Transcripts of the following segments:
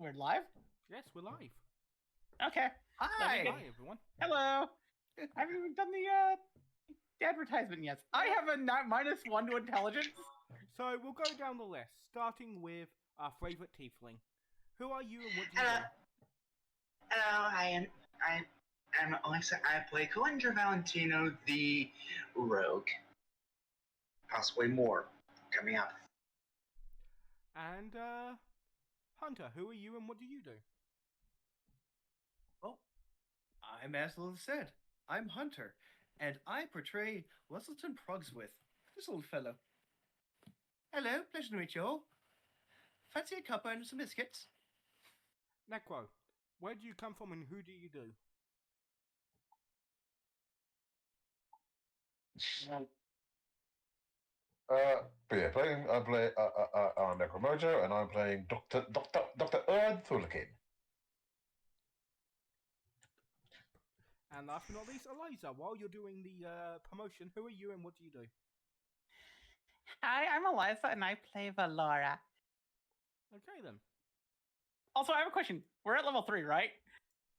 We're live? Yes, we're live. Okay. Hi. Hi, everyone. Hello. I haven't even done the advertisement yet. I have a -1 to intelligence. So we'll go down the list, starting with our favorite tiefling. Who are you and what do you Hello. do? Hello, I'm Alexa. I play Calendra Valentino, the rogue. Possibly more coming up. And Hunter, who are you and what do you do? Well, I'm as Lilith said. I'm Hunter, and I portray Wesselton Progswith, this old fellow. Hello, pleasure to meet you all. Fancy a cuppa and some biscuits? Necro, where do you come from and who do you do? But yeah, I'm Necromojo, and I'm playing Dr. Erd Thulakin. And last but not least, Eliza, while you're doing the promotion, who are you and what do you do? Hi, I'm Eliza, and I play Valora. Okay, then. Also, I have a question. We're at level 3, right?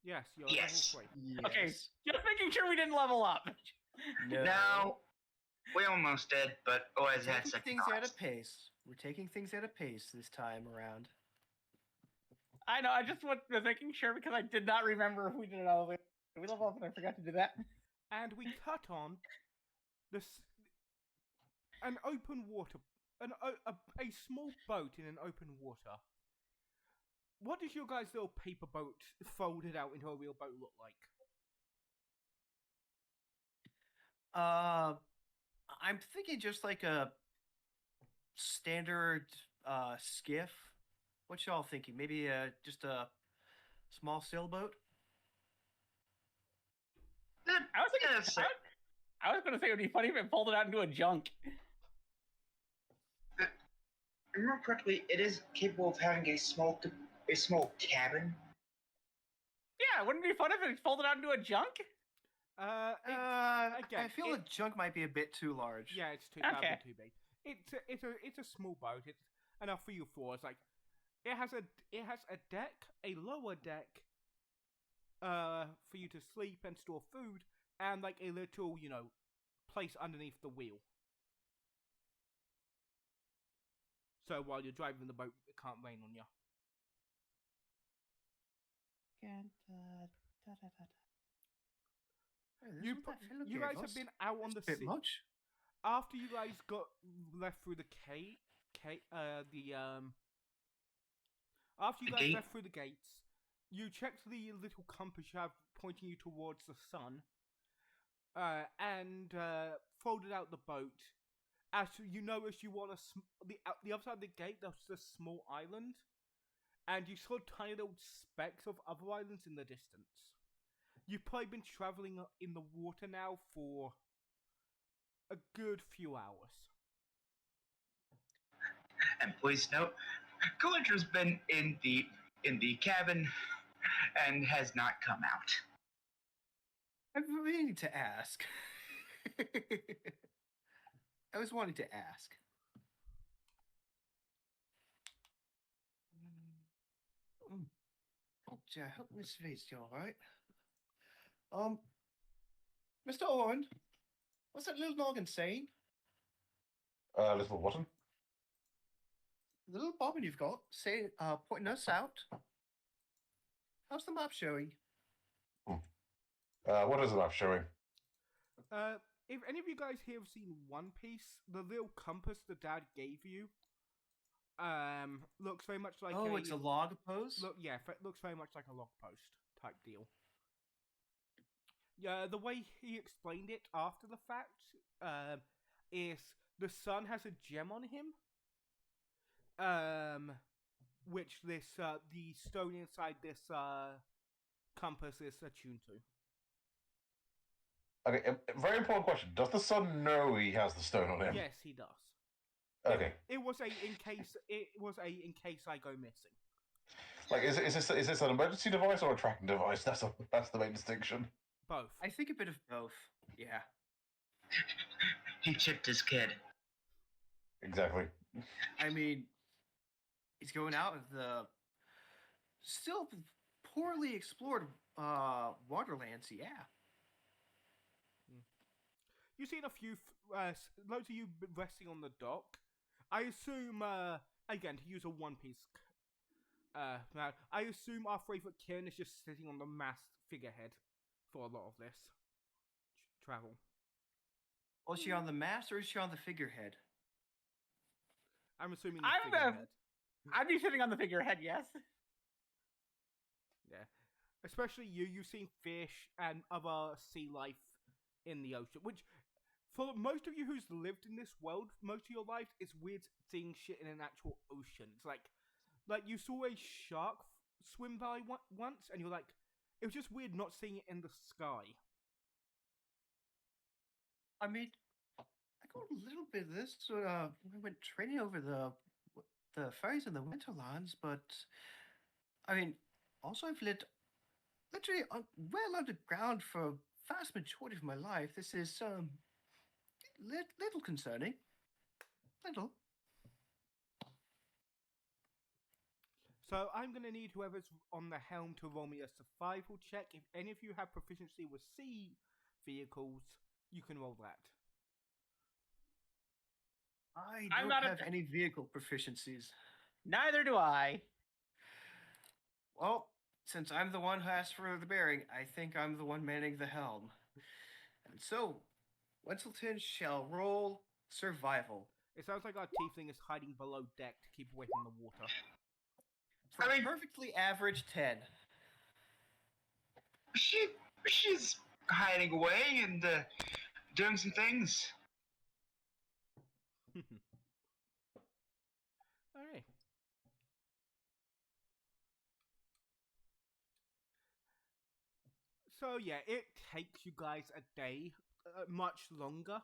Yes, you're Yes. level 3. Yes. Okay, just making sure we didn't level up. No, we almost did, but always had Taking second things at a thoughts. pace. We're taking things at a pace this time around. I know, I just was making sure because I did not remember if we did it all the way. Did we level up and I forgot to do that? And we cut on an open water, a small boat in an open water. What does your guys' little paper boat folded out into a real boat look like? I'm thinking just like a standard skiff. What y'all thinking? Maybe just a small sailboat? I was thinking, I was going to say it would be funny if it folded out into a junk. If I remember correctly, it is capable of having a small cabin. Yeah, wouldn't it be fun if it folded out into a junk? I feel a junk might be a bit too large. Yeah, it's too Okay. too big. It's a small boat. It's enough for you four. It's like it has a deck, a lower deck, for you to sleep and store food, and like a little place underneath the wheel. So while you're driving the boat, it can't rain on you. You guys have been out on the bit sea. much. After you guys got left through the after you The guys gate? left through the gates, you checked the little compass you have pointing you towards the sun, and folded out the boat. As you noticed, you were on the other side of the gate. There was a small island, and you saw tiny little specks of other islands in the distance. You've probably been traveling in the water now for a good few hours. And please note, Calendra's been in the cabin and has not come out. I've been meaning to ask. I was wanting to ask. Oh, gee, I hope Miss V's all right. Mr. Owen, what's that little noggin saying? Little Watton. The little bobbin you've got, say, pointing us out. How's the map showing? What is the map showing? If any of you guys here have seen One Piece, the little compass the dad gave you, looks very much like It's a log post? It looks very much like a log post type deal. Yeah, the way he explained it after the fact, is the sun has a gem on him, which the stone inside this compass is attuned to. Okay, a very important question. Does the sun know he has the stone on him? Yes, he does. Okay. It was a in case I go missing. Like, is this an emergency device or a tracking device? That's the main distinction. Both. I think a bit of both. Yeah. He chipped his kid. Exactly. I mean, he's going out of still poorly explored waterlands. Yeah. You've seen a few, loads of you resting on the dock. I assume, again, to use a One Piece, now, I assume our favorite Kirin is just sitting on the mast figurehead for a lot of this travel. Was she on the mast or is she on the figurehead? I'm assuming the I'm figurehead. I'd be sitting on the figurehead, yes. Yeah. Especially you, you've seen fish and other sea life in the ocean, which, for most of you who's lived in this world most of your life, it's weird seeing shit in an actual ocean. It's like you saw a shark swim by once, and you're like, it was just weird not seeing it in the sky. I mean, I got a little bit of this when we went training over the ferries in the Winterlands, but I mean, also I've lived literally well underground for a vast majority of my life. This is little concerning. Little. So I'm going to need whoever's on the helm to roll me a survival check. If any of you have proficiency with sea vehicles, you can roll that. I I'm don't not a- have any vehicle proficiencies. Neither do I. Well, since I'm the one who asked for the bearing, I think I'm the one manning the helm. And so, Wenselton shall roll survival. It sounds like our tiefling is hiding below deck to keep away from the water. For I a mean- perfectly average 10. She's hiding away and doing some things. Alright. So yeah, it takes you guys a day, much longer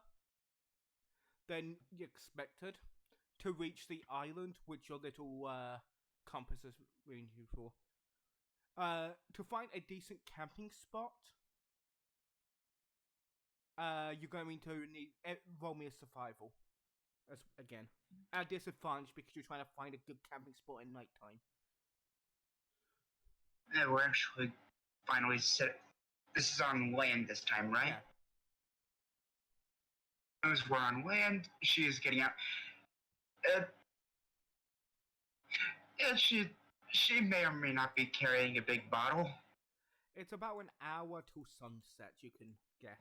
than you expected, to reach the island which your little compass is leading you for. To find a decent camping spot, you're going to need roll me a survival. Again, at disadvantage because you're trying to find a good camping spot at nighttime. Yeah, we're actually finally set. This is on land this time, right? Yeah. As we're on land, she is getting out. Yeah, she may or may not be carrying a big bottle. It's about an hour till sunset, you can guess,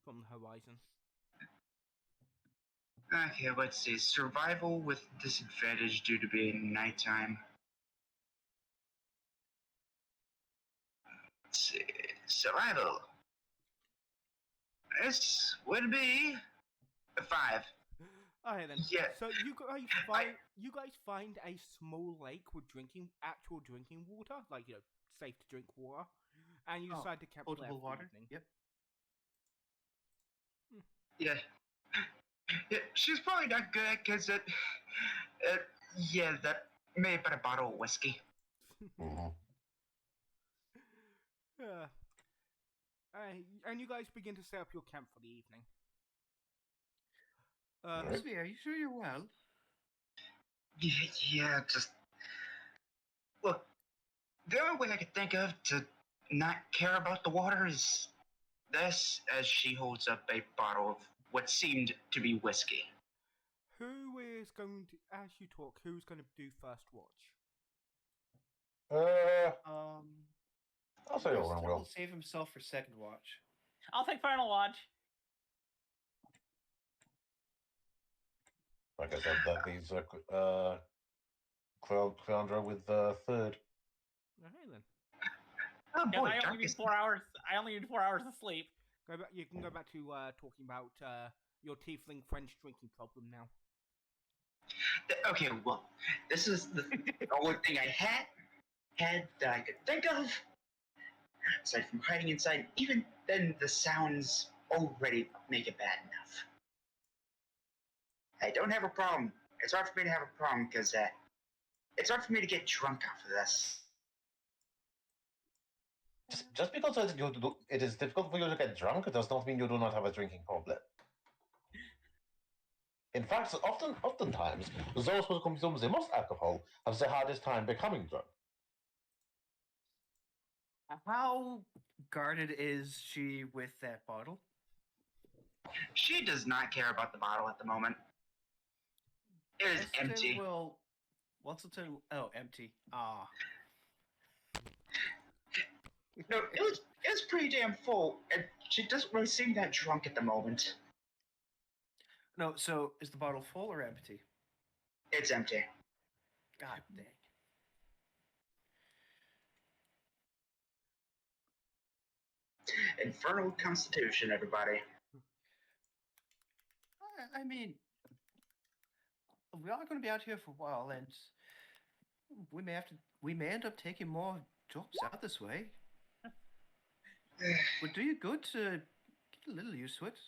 from the horizon. Okay, let's see. Survival with disadvantage due to being nighttime. Let's see. Survival. This would be a 5. Okay then. Yeah. So you guys find a small lake with actual drinking water, like safe to drink water, and you Oh, decide to camp there Potable for the water. evening. Yep. Yeah. Yeah, she's probably not good because yeah, that may have been a bottle of whiskey. Mhm. Yeah. And you guys begin to set up your camp for the evening. Right. Excuse me, are you sure you're well? Yeah, just look. The only way I could think of to not care about the water is this, as she holds up a bottle of what seemed to be whiskey. Who is going to, as you talk, who's going to do first watch? I'll say Winston Owen will will. save himself for second watch. I'll take final watch. Like I said, that leaves Cleandra with third. Okay then. Oh Because boy, I only dark need is 4 hours. I only need 4 hours of sleep. Go back. You can go back to talking about your tiefling French drinking problem now. okay. Well, this is the only thing I had that I could think of. Aside from hiding inside, even then, the sounds already make it bad enough. I don't have a problem. It's hard for me to have a problem because it's hard for me to get drunk off of this. Just because it is difficult for you to get drunk does not mean you do not have a drinking problem. In fact, oftentimes, those who consume the most alcohol have the hardest time becoming drunk. How guarded is she with that bottle? She does not care about the bottle at the moment. It is empty. Well, Wetzelton. Oh, empty. Ah. No, it was pretty damn full, and she doesn't really seem that drunk at the moment. No, so is the bottle full or empty? It's empty. God dang. Infernal Constitution, everybody. I mean, we are going to be out here for a while, and we may end up taking more jobs out this way. Would do you good to get a little used to it.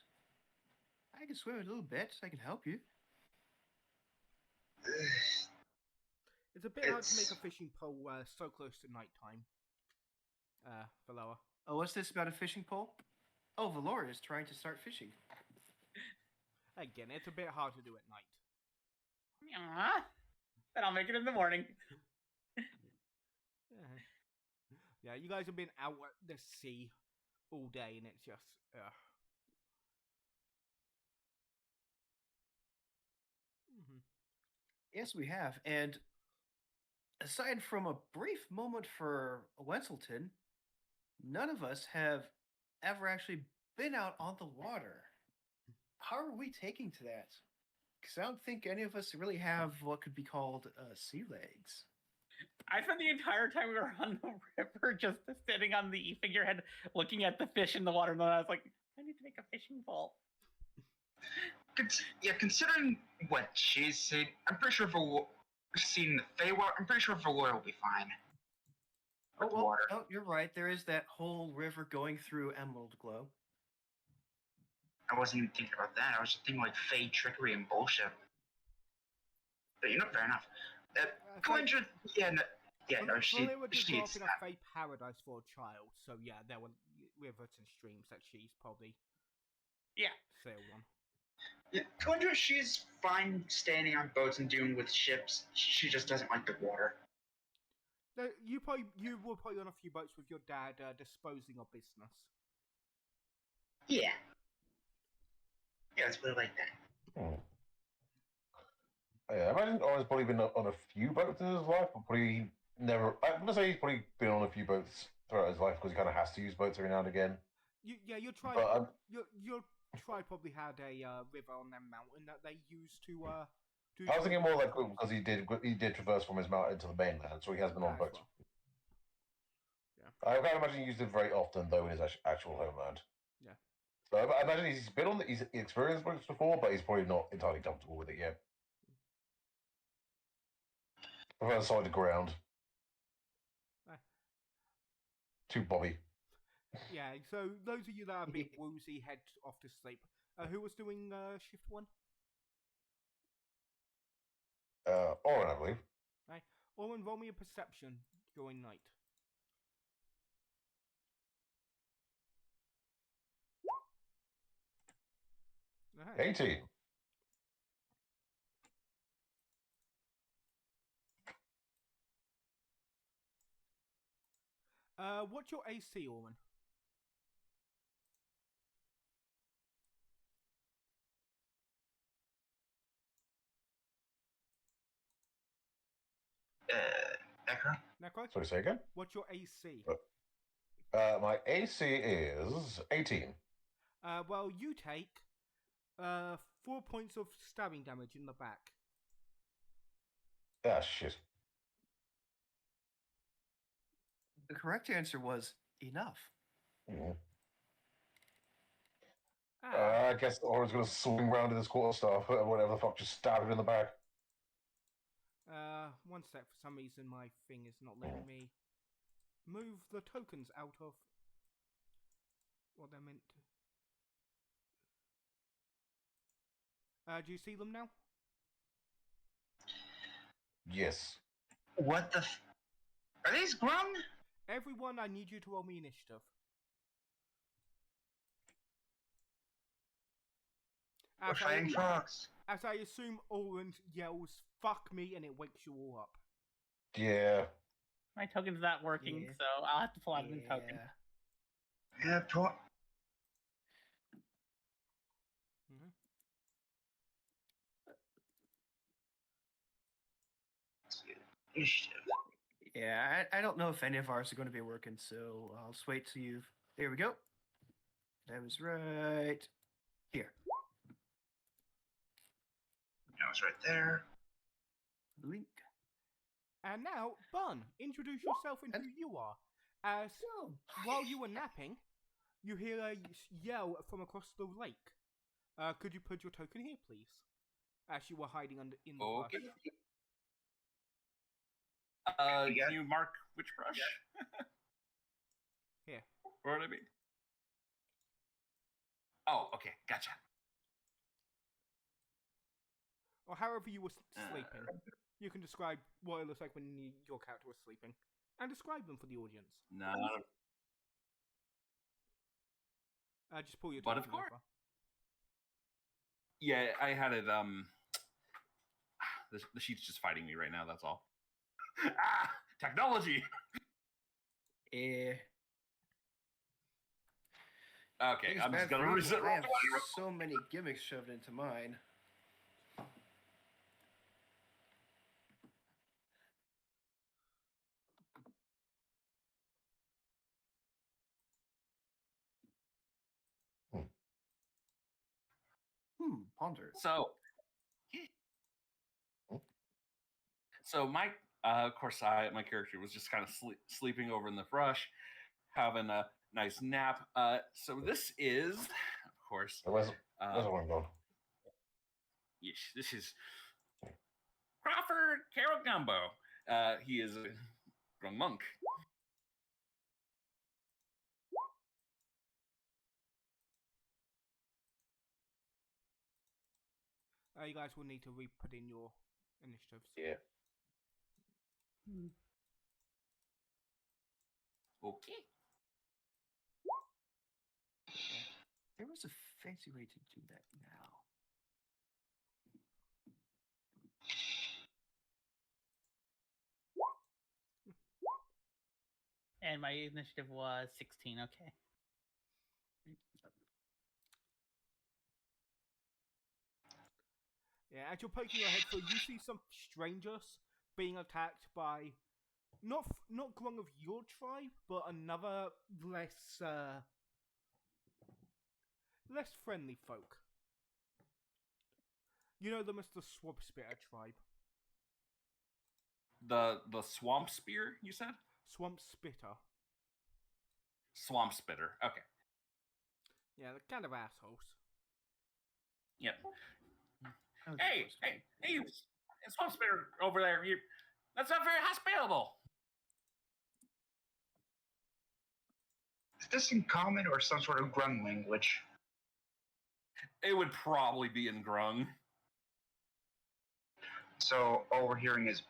I can swim a little bit. I can help you. It's a bit hard to make a fishing pole so close to nighttime. Valora. Oh, what's this about a fishing pole? Oh, Valora is trying to start fishing. Again, it's a bit hard to do at night. Then I'll make it in the morning. Yeah, you guys have been out at the sea all day, and it's just. Yes, we have. And aside from a brief moment for Wenselton, none of us have ever actually been out on the water. How are we taking to that? Because I don't think any of us really have what could be called sea legs. I spent the entire time we were on the river just sitting on the figurehead looking at the fish in the water, and then I was like, I need to make a fishing pole. Yeah, considering what she's seen, I'm pretty sure seen the Feywild, I'm pretty sure Valora will be fine. With the water. Oh, you're right. There is that whole river going through Emerald Glow. I wasn't even thinking about that. I was just thinking like Fey trickery and bullshit. But you know, fair enough. Gwendra, she Well, just needs in a that. Fey paradise for a child, so yeah, there were rivers and streams that she's probably sailed on. Yeah, Gwendra, she's fine standing on boats and dealing with ships. She just doesn't like the water. You were probably on a few boats with your dad disposing of business. Yeah. Yeah, it's really like that. Yeah, I imagine Ora's probably been on a few boats in his life, but probably never. I'm gonna say he's probably been on a few boats throughout his life because he kind of has to use boats every now and again. Your tribe. Your tribe probably had a river on their mountain that they used to. I was thinking more like because he did traverse from his mountain to the mainland, so he has been on boats. Well. I can't imagine he used it very often though in his actual homeland. Yeah. So I imagine he's experienced boats before, but he's probably not entirely comfortable with it yet. Prefers solid ground. Too Bobby. Yeah, so those of you that are a bit woozy, head off to sleep. Who was doing shift 1? Oren, I believe. Right. Oren, roll me a perception during night. Okay. 18. What's your AC, Oren? Necro? Sorry, say again? What's your AC? My AC is 18. Well, you take 4 points of stabbing damage in the back. Ah, shit. The correct answer was enough. Mm. I guess Oren's gonna swing round in his quarterstaff, whatever the fuck, just stab him in the back. One sec. For some reason, my thing is not letting me move the tokens out of what they're meant to. Do you see them now? Yes. What the? Are these grown? Everyone, I need you to roll me initiative. We're fighting frogs. As I assume Oren yells, "Fuck me," and it wakes you all up. Yeah. My token's not working, Yeah. so I'll have to pull out a new token. Yeah, Mhm. initiative. Yeah, I don't know if any of ours are going to be working, so I'll just wait till you've. There we go. That was right here. That was right there. Link. And now, Bun, introduce yourself and who you are. As while you were napping, you hear a yell from across the lake. Could you put your token here, please? As you were hiding in the Okay. brush. Can you mark which brush? Here. Or what I mean? Oh, okay, gotcha. Or however you were sleeping. You can describe what it looks like when your character was sleeping. And describe them for the audience. No, Just pull your But token of course. over. yeah, I had it. The sheet's just fighting me right now. That's all. Technology. Eh. Okay, Things I'm bad just gonna for you. reset. I have so many gimmicks shoved into mine. Ponder. So my, of course, my character was just kind of sleeping over in the brush, having a nice nap. So this is, of course, Where's the one gone? yes, this is Crawford Carol Gumbo. He is a young monk. You guys will need to re-put in your initiatives. Yeah. Okay. There was a fancy way to do that now. And my initiative was 16, okay. Yeah, as you're poking your head through, you see some strangers being attacked by not Grung of your tribe, but another less friendly folk. You know them as the Swamp Spitter tribe. The swamp spear, you said? Swamp Spitter. Swamp spitter. Okay. Yeah, they're kind of assholes. Yep. That was Hey, supposed to hey, be. hey, you swamp spitter over there. That's not very hospitable. Is this in common or some sort of grung language? It would probably be in Grung. So all we're hearing is.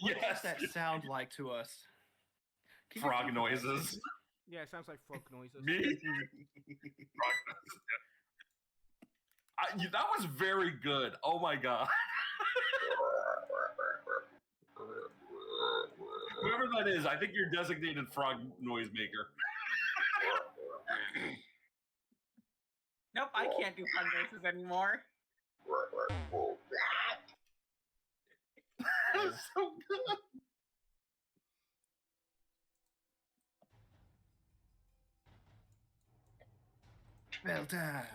What Yes. does that sound like to us? Can you Frog think of noises. Yeah, it sounds like frog noises. Me? Frog noises. That was very good. Oh my god. Whoever that is, I think you're designated frog noise maker. Nope, I can't do frog noises anymore. That was so good. Well done.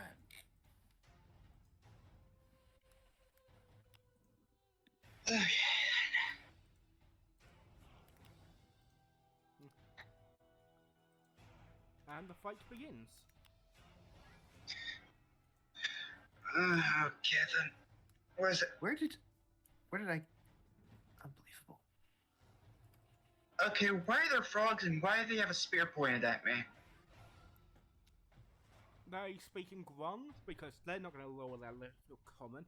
And the fight begins. Okay then. Where is it? Where did I? Unbelievable. Okay, why are there frogs and why do they have a spear pointed at me? They speak in Grung because they're not going to lower their level of common.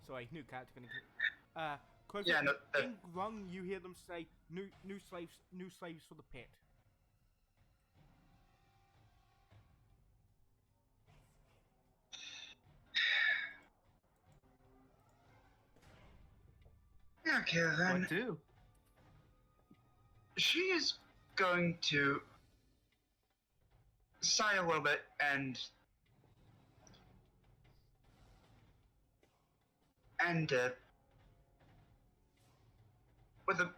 Sorry, new character going to. Yeah, no, in Grung, you hear them say, "New slaves for the pit." Okay, then. What do? She is going to sigh a little bit and with a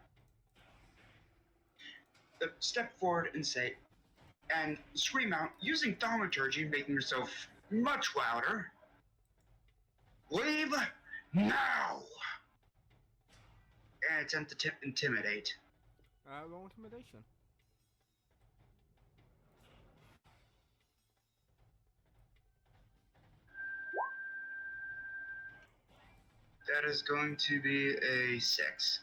step forward and say, and scream out using thaumaturgy, making yourself much louder. Leave now! And attempt to intimidate. Roll intimidation. That is going to be a 6.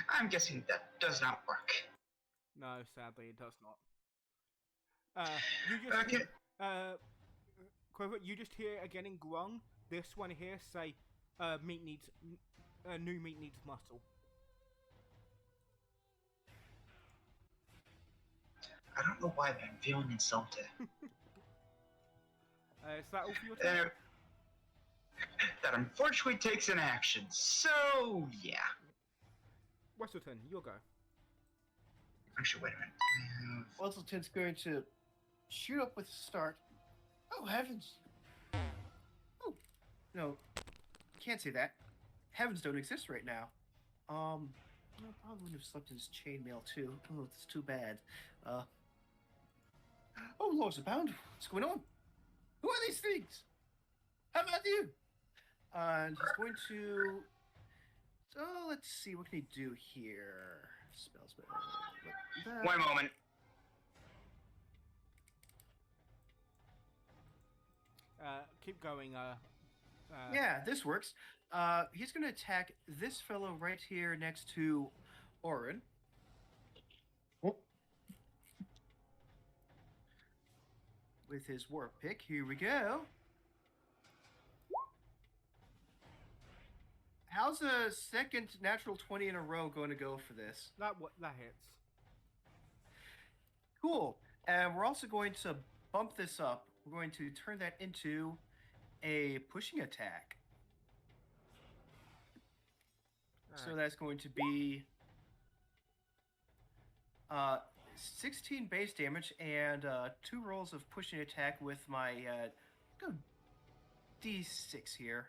I'm guessing that does not work. No, sadly, it does not. You just Okay. hear, Quiver, you just hear again in Grung. This one here say, "Meat needs, new meat needs muscle." I don't know why, but I'm feeling insulted. Is that all for your turn? That unfortunately takes an action. So, yeah. Westleton, your go. Actually, wait a minute. Weselton's going to shoot up with a start. Oh, heavens. Oh, no. Can't say that. Heavens don't exist right now. I probably would have slept in his chainmail too. Oh, it's too bad. Oh, Lords abound. What's going on? Who are these things? How about you? And he's going to... So, let's see. What can he do here? Spells. One moment. Keep going. Yeah, this works. He's going to attack this fellow right here next to Orin. Oh. With his war pick. Here we go. How's a second natural 20 in a row going to go for this? That hits. Cool. And we're also going to bump this up. We're going to turn that into a pushing attack. So that's going to be 16 base damage and 2 rolls of pushing attack with my D6 here.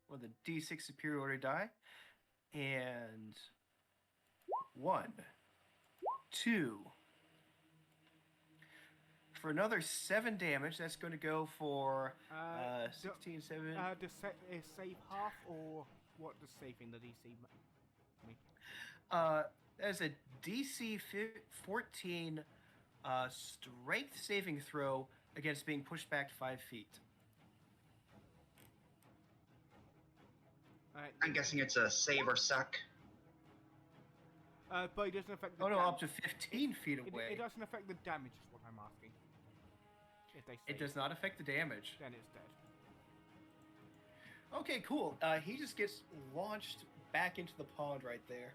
Or the D6 superiority die. And 1, 2. For another 7 damage, that's going to go for 16, 7. Is save half or what does saving the DC mean? That's a DC 14 strength saving throw against being pushed back 5 feet. I'm guessing it's a save or suck. But it doesn't affect the Oh no, damage. up to 15 feet away. It doesn't affect the damage, is what I'm asking. If they It save, does not affect the damage. then it's dead. Okay, cool. He just gets launched back into the pond right there.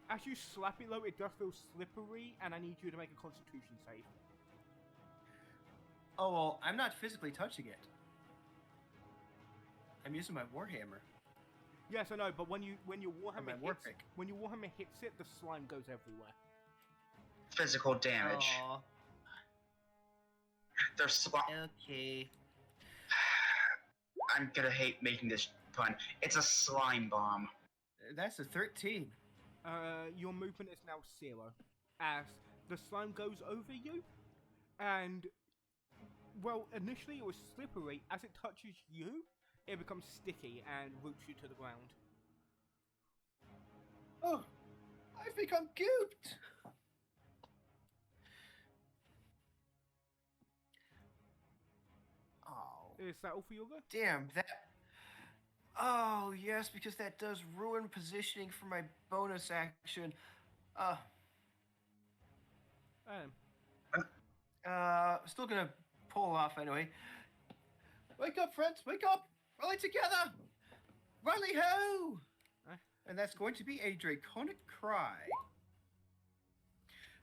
As you slap it though, it does feel slippery, and I need you to make a Constitution save. Oh, well, I'm not physically touching it. I'm using my Warhammer. Yes, I know, but when your Warhammer war hits, pick. when your Warhammer hits it, the slime goes everywhere. Physical damage. Aw, There's slime. okay. I'm gonna hate making this pun. It's a slime bomb. That's a 13. Your movement is now 0, as the slime goes over you, and well, initially it was slippery. As it touches you, it becomes sticky and roots you to the ground. Oh, I've become gooped. Oh, Is that all for your go? damn that. Oh, yes, because that does ruin positioning for my bonus action. Still gonna pull off anyway. Wake up, friends! Wake up! Rally together! Rally ho! And that's going to be a draconic cry,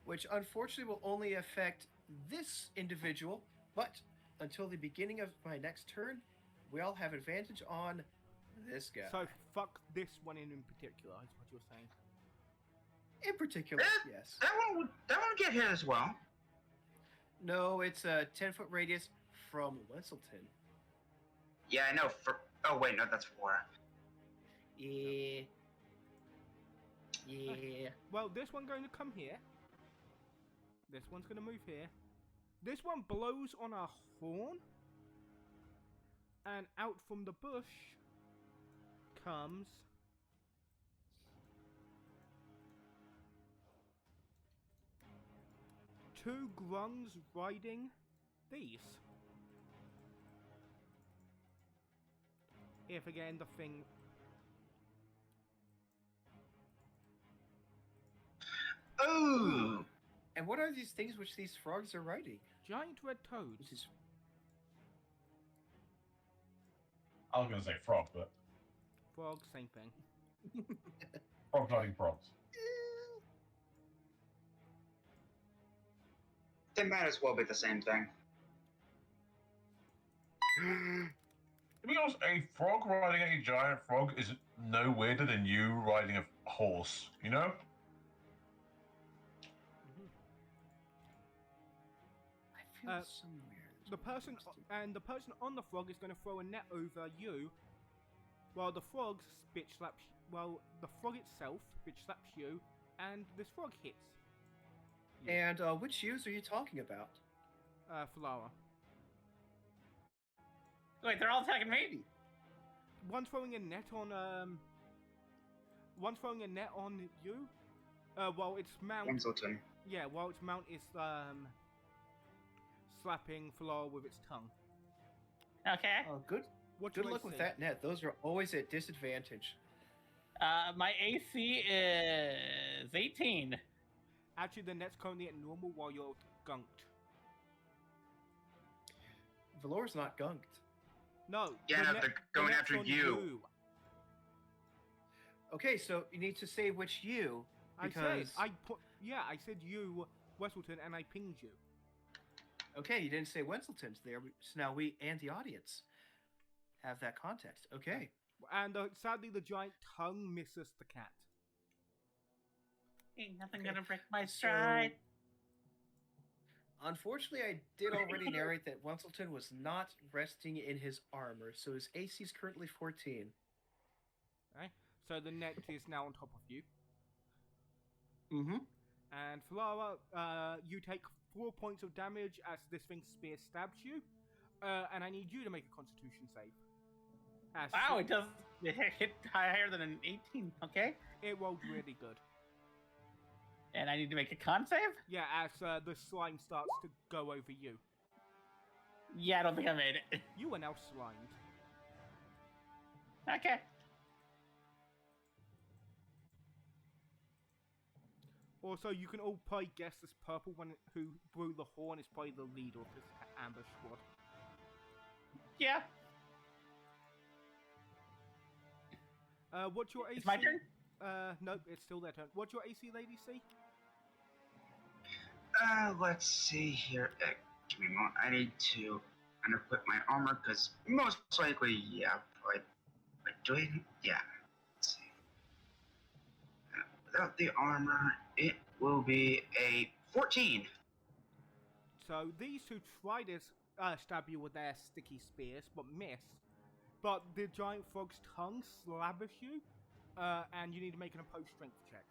which unfortunately will only affect this individual, but until the beginning of my next turn, we all have advantage on this guy. So fuck this one in particular, is what you're saying. In particular, Eh, yes. That one would get hit as well. No, it's a 10-foot radius from Wenselton. Yeah, I know. Oh wait, no, that's 4. Yeah. Yeah. Well, this one going to come here. This one's going to move here. This one blows on a horn. And out from the bush comes... two grungs riding these. If again the thing... Ooh! And what are these things which these frogs are riding? Giant red toads. Which is I was going to say frog, but Frogs, same thing. frog riding frogs. They might as well be the same thing. To be honest, a frog riding a giant frog is no weirder than you riding a horse, you know? I feel somewhere. The person on the frog is going to throw a net over you, while the frog bitch slaps. Well, the frog itself bitch slaps you, and this frog hits. you. And which yous are you talking about? Flower. Wait, they're all attacking me? One's throwing a net on One's throwing a net on you. While its mount. Wenselton. Yeah, while its mount is slapping Flower with its tongue. Okay. Oh, good. What Good do I luck with say? that net. Those are always at disadvantage. My AC is 18. Actually, the net's currently at normal while you're gunked. Valor's not gunked. No. Yeah, the no, net- they're the going net's after on you. Okay, so you need to say which you. Because I said you, Westleton, and I pinged you. okay, you didn't say Wenselton's there, so now we and the audience have that context. Okay. And sadly, the giant tongue misses the cat. Ain't nothing Okay. gonna break my stride. Unfortunately, I did already narrate that Wenselton was not resting in his armor, so his AC is currently 14. Okay? So the net is now on top of you. Mm-hmm. And Flower, you take 4 points of damage as this thing's spear stabs you. And I need you to make a Constitution save. As Wow, it does it hit higher than an 18. Okay. It rolled really good. And I need to make a con save? Yeah, as the slime starts to go over you. Yeah, I don't think I made it. You are now slimed. Okay. Also, you can all probably guess this purple one who blew the horn is probably the leader of this ambush squad. Yeah. What's your AC? It's my turn? Nope, it's still their turn. What's your AC, Lady C? Let's see here. Give me a moment. I need to unequip my armor because most likely, yeah, probably. But do I? Yeah. Let's see. Without the armor, it will be a 14. So these two try to stab you with their sticky spears, but miss. But the giant frog's tongue slabbers you, and you need to make an opposed strength check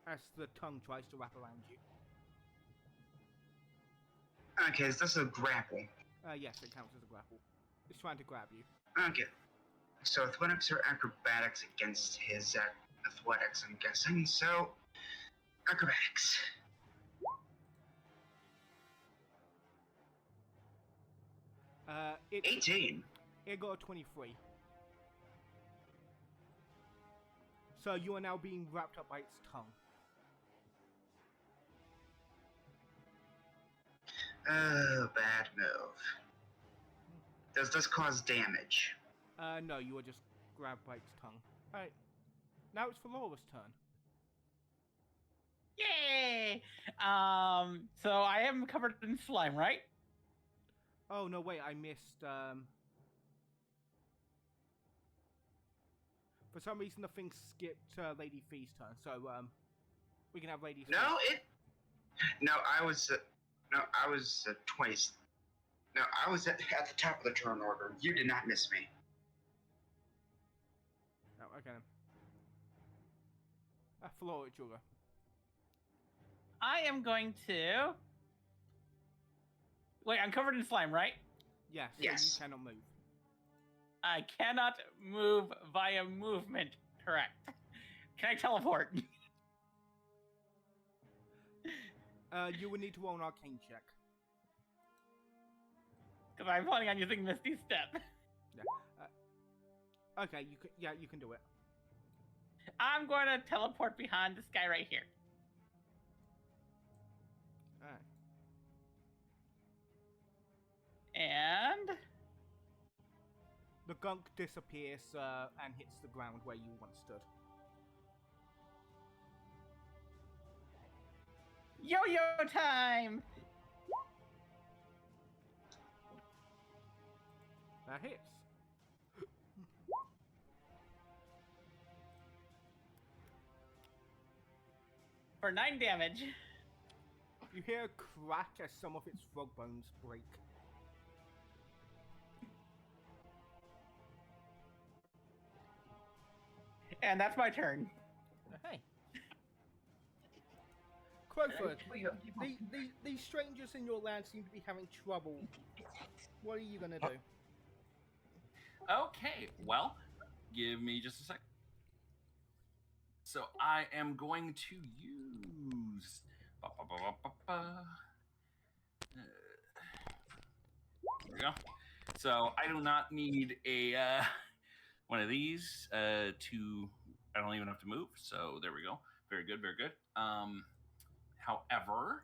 as the tongue tries to wrap around you. Okay, is this a grapple? Yes, it counts as a grapple. It's trying to grab you. Okay. So athletics or acrobatics against his athletics, I'm guessing. So, acrobatics. It 18. It got a 23. So you are now being wrapped up by its tongue. Bad move. Does this cause damage? No, you are just grabbed by its tongue. Alright. Now it's Felora's turn. Yay! So I am covered in slime, right? Oh no, wait, I missed. For some reason, the thing skipped Lady Fee's turn, so we can have Lady Fee. No, I was 20. No, I was at the top of the turn order. You did not miss me. Oh, okay. Flora, Jura. I am going to. Wait, I'm covered in slime, right? Yes. Yes. So you cannot move. I cannot move via movement. Correct. Can I teleport? You would need to roll an arcane check. Because I'm planning on using Misty Step. Yeah. Okay. You can do it. I'm going to teleport behind this guy right here. Alright. And The gunk disappears and hits the ground where you once stood. yo-yo time! That hits. For 9 damage. You hear a crack as some of its frog bones break. And that's my turn. Hey. Crowford, these strangers in your land seem to be having trouble. What are you gonna do? Okay, well, give me just a sec. So I am going to use. There we go. So I do not need a one of these to. I don't even have to move. So there we go. Very good. Very good. However,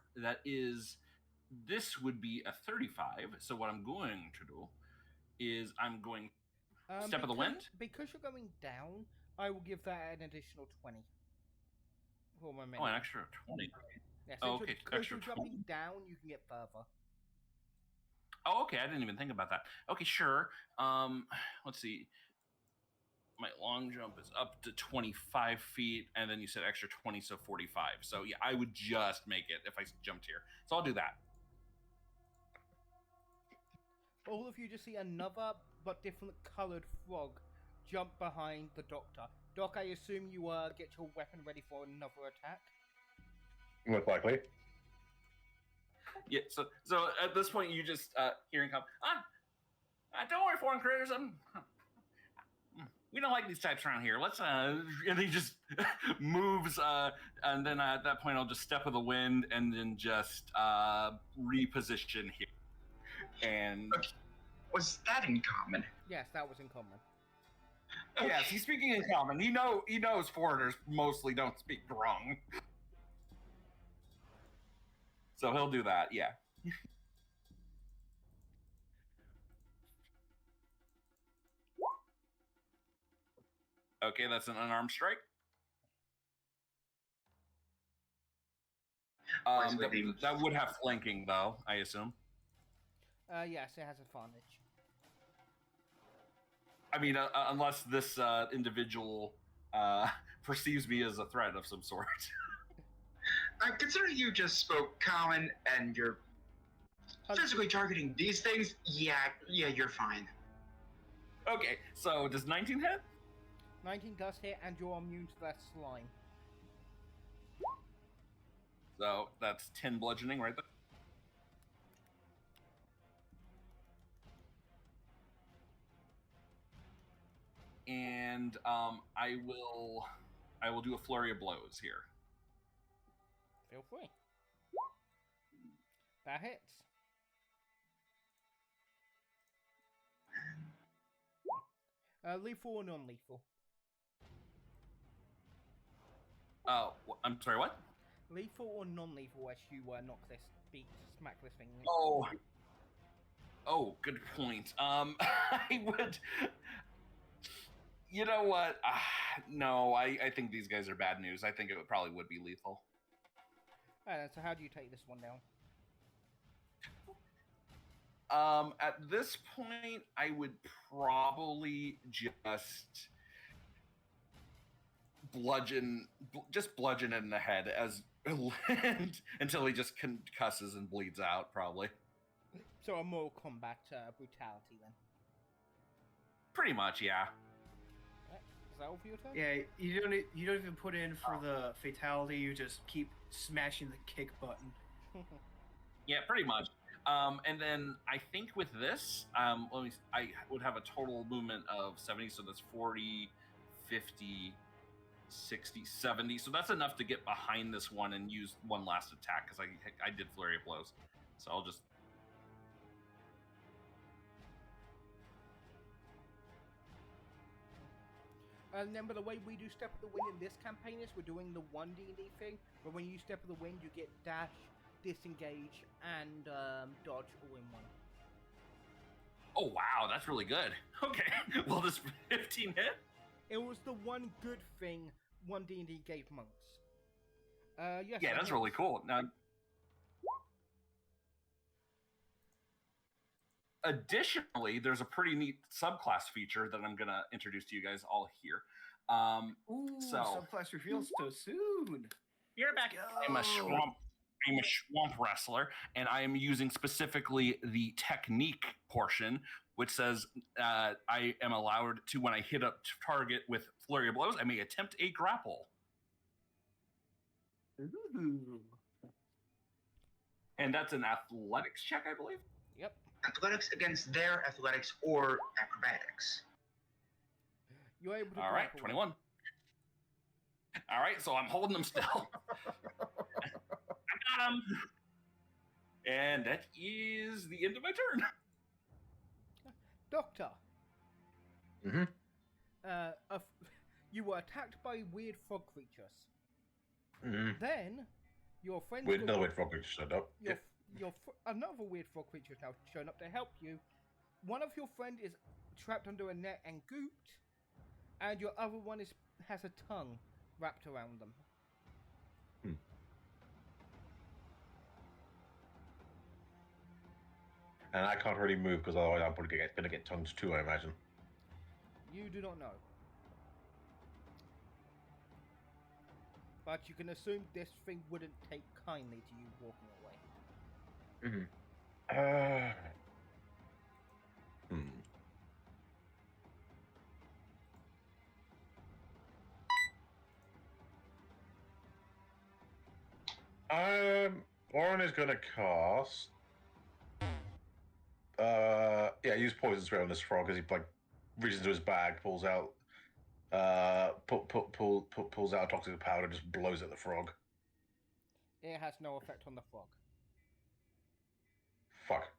this would be a 35. So what I'm going to do is I'm going step of the wind. Because you're going down, I will give that an additional 20. For my Oh, an extra 20. Yes, Oh, okay, because extra you're jumping down, you can get further. Oh, okay. I didn't even think about that. Okay, sure. Let's see. My long jump is up to 25 feet, and then you said extra 20, so 45. So yeah, I would just make it if I jumped here. So I'll do that. All of you just see another but different coloured frog jump behind the doctor. Doc, I assume you get your weapon ready for another attack. Most likely. Yeah. So at this point, you just hearing come. Don't worry, foreign critters. We don't like these types around here. Let's and he just moves, and then at that point, I'll just step with the wind and then just reposition here. And Was that in common? Yes, that was in common. yes, he's speaking in common. He knows foreigners mostly don't speak wrong, so he'll do that. Yeah. Okay, that's an unarmed strike. That would have flanking, though, I assume. Yes, it has advantage. I mean, unless this individual perceives me as a threat of some sort. Considering you just spoke common and you're physically targeting these things, yeah, you're fine. Okay, so does 19 hit? 19 does hit, and you're immune to that slime. So that's 10 bludgeoning right there. And I will do a flurry of blows here. Feel free. That hits. Lethal or non-lethal? I'm sorry, what? Lethal or non-lethal as you smack this thing. Oh, good point. I would. You know what? No, I think these guys are bad news. I think it probably would be lethal. Alright, so how do you take this one down? At this point, I would probably just bludgeon it in the head as until he just concusses and bleeds out. Probably, So a Mortal Kombat brutality then. pretty much, yeah. Right. Is that all for your turn? Yeah, you don't even put in for the fatality. You just keep smashing the kick button. Yeah, pretty much. And then I think with this, I would have a total movement of 70, so that's 40, 50, 60, 70. So that's enough to get behind this one and use one last attack, because I did Flurry of Blows. So I'll just... Remember, the way we do Step of the Wind in this campaign is we're doing the 1D&D thing, where when you Step of the Wind, you get dash, disengage, and dodge all in one. Oh, wow, that's really good. Okay, well, this 15 hit? It was the one good thing 1D&D gave monks. Yes. Yeah, that's really cool. Now, additionally, there's a pretty neat subclass feature that I'm going to introduce to you guys all here. Ooh, So- subclass reveals so soon. You're back. I'm a swamp wrestler, and I am using specifically the technique portion, which says I am allowed to, when I hit a target with Flurry of Blows, I may attempt a grapple. Ooh. And that's an athletics check, I believe. Yep. Athletics against their athletics or acrobatics. You're able to All right, grapple. 21. All right, so I'm holding them still. I got him. And that is the end of my turn. Doctor. Mhm. You were attacked by weird frog creatures. Mm-hmm. Then your friend. Wait, another weird frog creature showed up. Another weird frog creature has now shown up to help you. One of your friend is trapped under a net and gooped, and your other one has a tongue wrapped around them. And I can't really move because otherwise I'm probably going to get tongued too, I imagine. You do not know. But you can assume this thing wouldn't take kindly to you walking away. Warren is going to cast. Use poison spray on this frog as he reaches into his bag, pulls out, pulls out a toxic powder, and just blows at the frog. It has no effect on the frog. Fuck.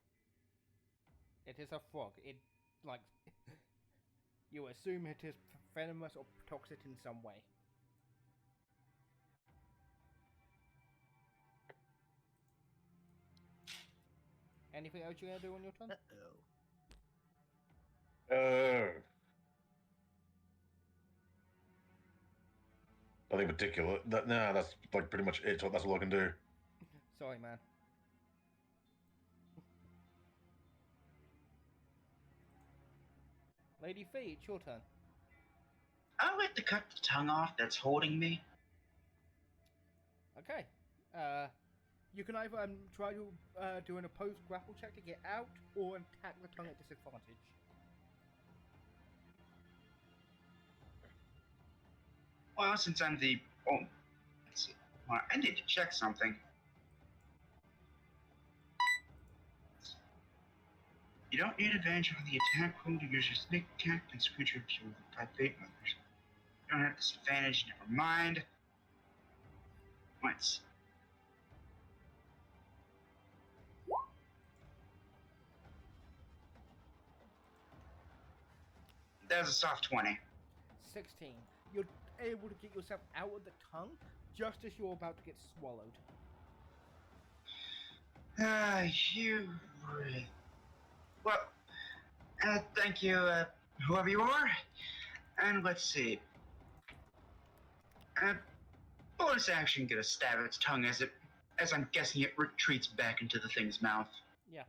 It is a frog. It you assume it is venomous or toxic in some way. Anything else you're gonna do on your turn? Nothing particular. That's pretty much it. That's all I can do. Sorry, man. Lady Fee, it's your turn. I'd like to cut the tongue off that's holding me. Okay. You can either try to do an opposed grapple check to get out, or attack the tongue at disadvantage. Well, since I'm the... Oh, let's see. Well, I need to check something. You don't need advantage on the attack roll to use your sneak attack and creature if you with 5 feet. You don't have disadvantage, never mind. Once. There's a soft 20. 16. You're able to get yourself out of the tongue just as you're about to get swallowed. You... Well, thank you, whoever you are. And let's see. Bonus action, get a stab at its tongue as I'm guessing it retreats back into the thing's mouth. Yeah.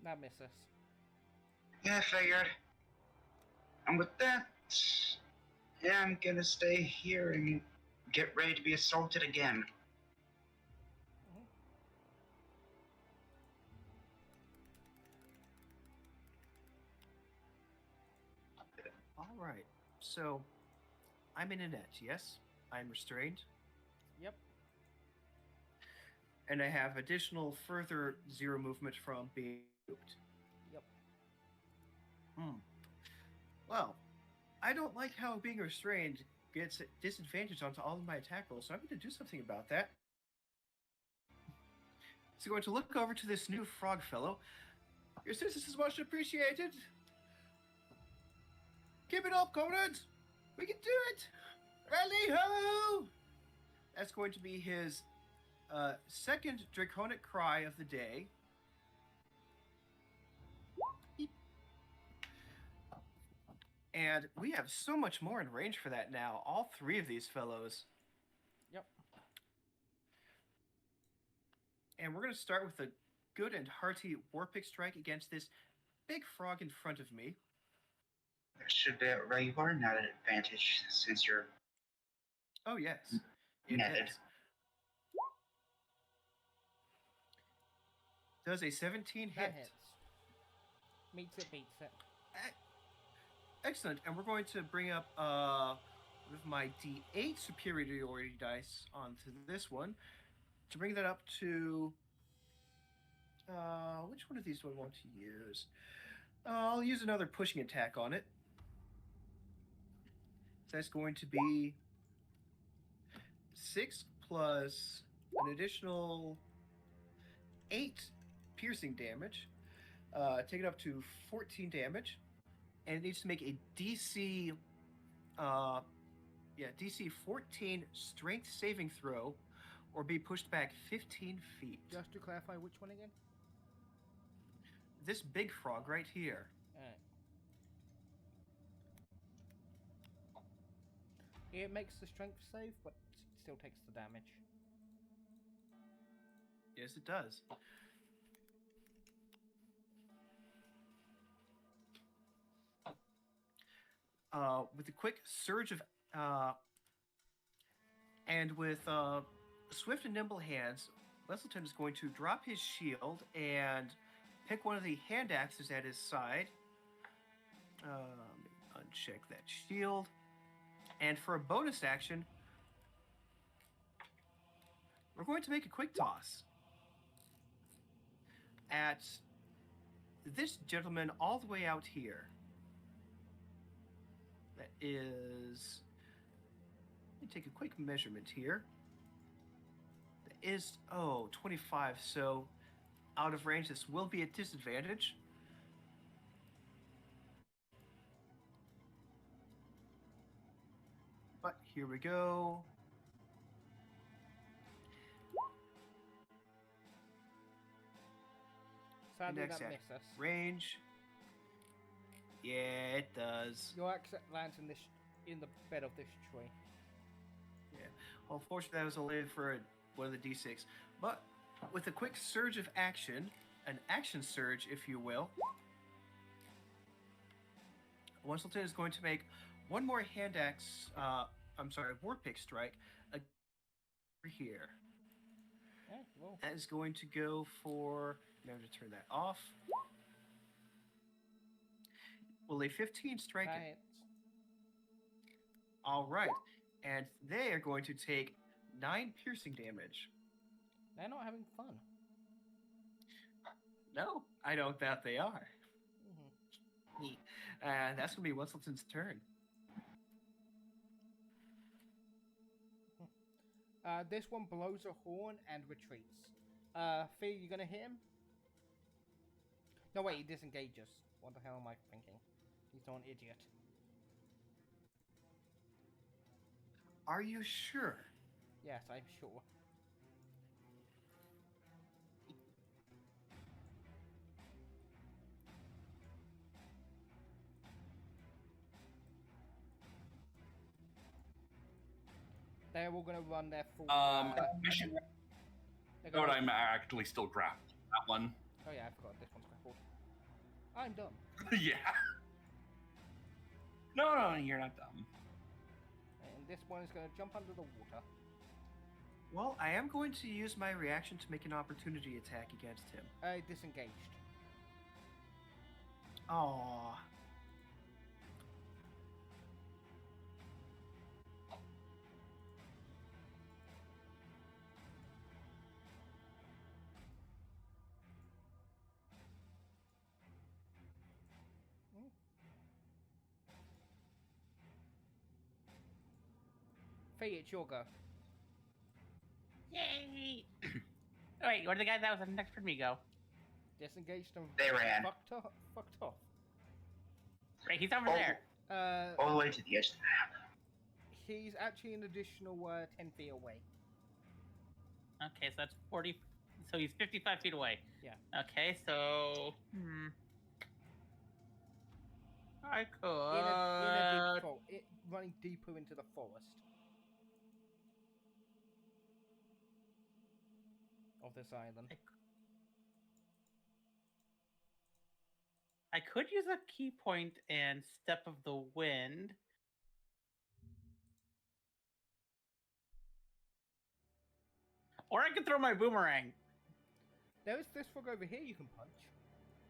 That misses. Yeah, I figured. And with that, yeah, I'm gonna stay here and get ready to be assaulted again. Mhm. All right. So, I'm in a net, yes? I'm restrained. Yep. And I have additional further 0 movement from being moved. Yep. Well, I don't like how being restrained gets disadvantage onto all of my attack rolls, so I'm going to do something about that. So, going to look over to this new frog fellow. Your assistance is much appreciated. Keep it up, comrades. We can do it. Rally ho! That's going to be his second draconic cry of the day. Beep. And we have so much more in range for that now. All 3 of these fellows. Yep. And we're going to start with a good and hearty Warpick strike against this big frog in front of me. That should be where you are, not an advantage since you're Oh, yes. It netted. is. Does a 17 That hit? hits. Meets it, beats it. Excellent. And we're going to bring up with my D8 superiority dice onto this one to bring that up to which one of these do I want to use? I'll use another pushing attack on it. So that's going to be 6 plus an additional 8 piercing damage. Take it up to 14 damage. And it needs to make a DC DC 14 strength saving throw or be pushed back 15 feet. Just to clarify, which one again? This big frog right here. Alright. It makes the strength save, but still takes the damage. Yes, it does. With a quick surge of and with swift and nimble hands, Wesselton is going to drop his shield and pick one of the hand axes at his side. Uncheck that shield. And for a bonus action, we're going to make a quick toss at this gentleman all the way out here. That is... Let me take a quick measurement here. That is, 25, so out of range, this will be a disadvantage. But here we go. Sadly, Index that at misses. range. Yeah, it does. Your axe lands in the bed of this tree. Yeah. Well, fortunately, that was only for one of the D6. But with a quick surge of action, an action surge, if you will, Wesselton is going to make one more hand axe, warpick strike over here. Yeah, well. That is going to go for... Now to turn that off. Will a 15 strike That it? hits. All right. And they are going to take 9 piercing damage. They're not having fun. No, I don't doubt they are. Mm-hmm. Neat. That's going to be Wesselton's turn. This one blows a horn and retreats. Fee, you gonna hit him? No, wait, he disengages. What the hell am I thinking? He's not an idiot. Are you sure? Yes, I'm sure. They're all gonna run their full. But I'm actually still grappled. That one. Oh yeah, I forgot this one's grappled. I'm dumb. Yeah. No, you're not dumb. And this one is going to jump under the water. Well, I am going to use my reaction to make an opportunity attack against him. Disengaged. Aww. Fee, it's your go. Yay! Wait, where did the guy that was next for me go? Disengaged and They ran. fucked off. Right, he's over Oh. there. All the way to the edge of the map. He's actually an additional 10 feet away. Okay, so that's 40. So he's 55 feet away. Yeah. Okay, so I could In a deep running deeper into the forest of this island. I could use a key point and step of the wind. Or I could throw my boomerang. There is this frog over here you can punch.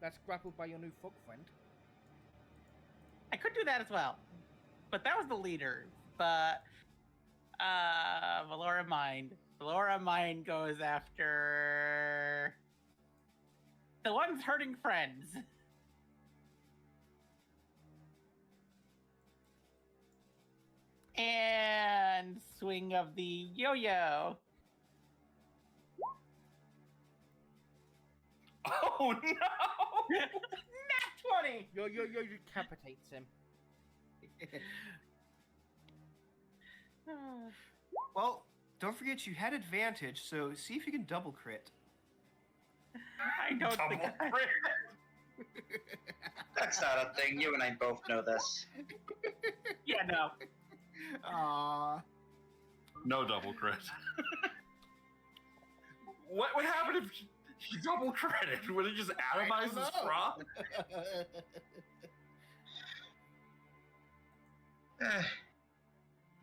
That's grappled by your new frog friend. I could do that as well. But that was the leader. But Valora Mind. Valora Mind goes after the one's hurting friends. And swing of the yo-yo. Oh no! Nat 20! Yo decapitates him. Well, don't forget you had advantage, so see if you can double crit. I don't think Double I... crit. That's not a thing. You and I both know this. Yeah, no. Aww. No double crit. What would happen if he double critted? Would it just atomize his frog?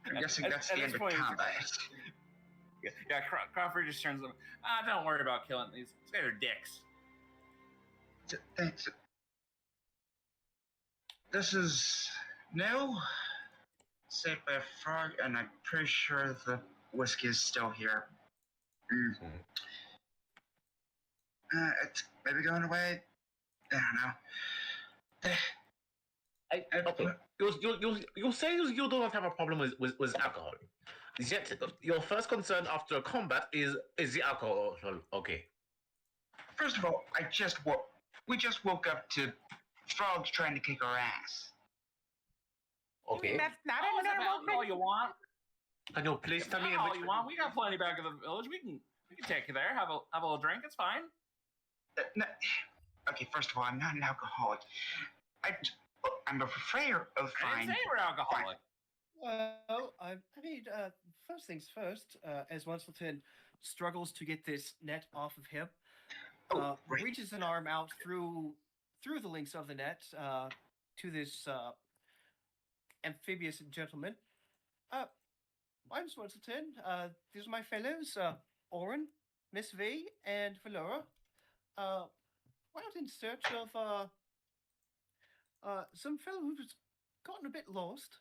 I'm guessing At- that's at the this end of point- combat. Yeah, Crawford just turns them. Don't worry about killing these. These guys are dicks. Thanks. This is new. Saved by a frog, and I'm pretty sure the whiskey is still here. It's maybe going away. I don't know. Okay. You'll say you don't have a problem with alcohol. Yet your first concern after combat is the alcohol. Okay. First of all, we just woke up to frogs trying to kick our ass. Okay. That's not Oh, a normal alcohol you want? Can you please tell me in All which you want? We got plenty back in the village. We can take you there. Have a little drink. It's fine. Okay, first of all, I'm not an alcoholic. I'm a purveyor of I fine. didn't say we're alcoholic. Well, I mean, first things first, as Winston struggles to get this net off of him, Right. reaches an arm out through the links of the net to this amphibious gentleman. I'm Winston. These are my fellows, Oren, Miss V, and Valora. We're out in search of some fellow who's gotten a bit lost.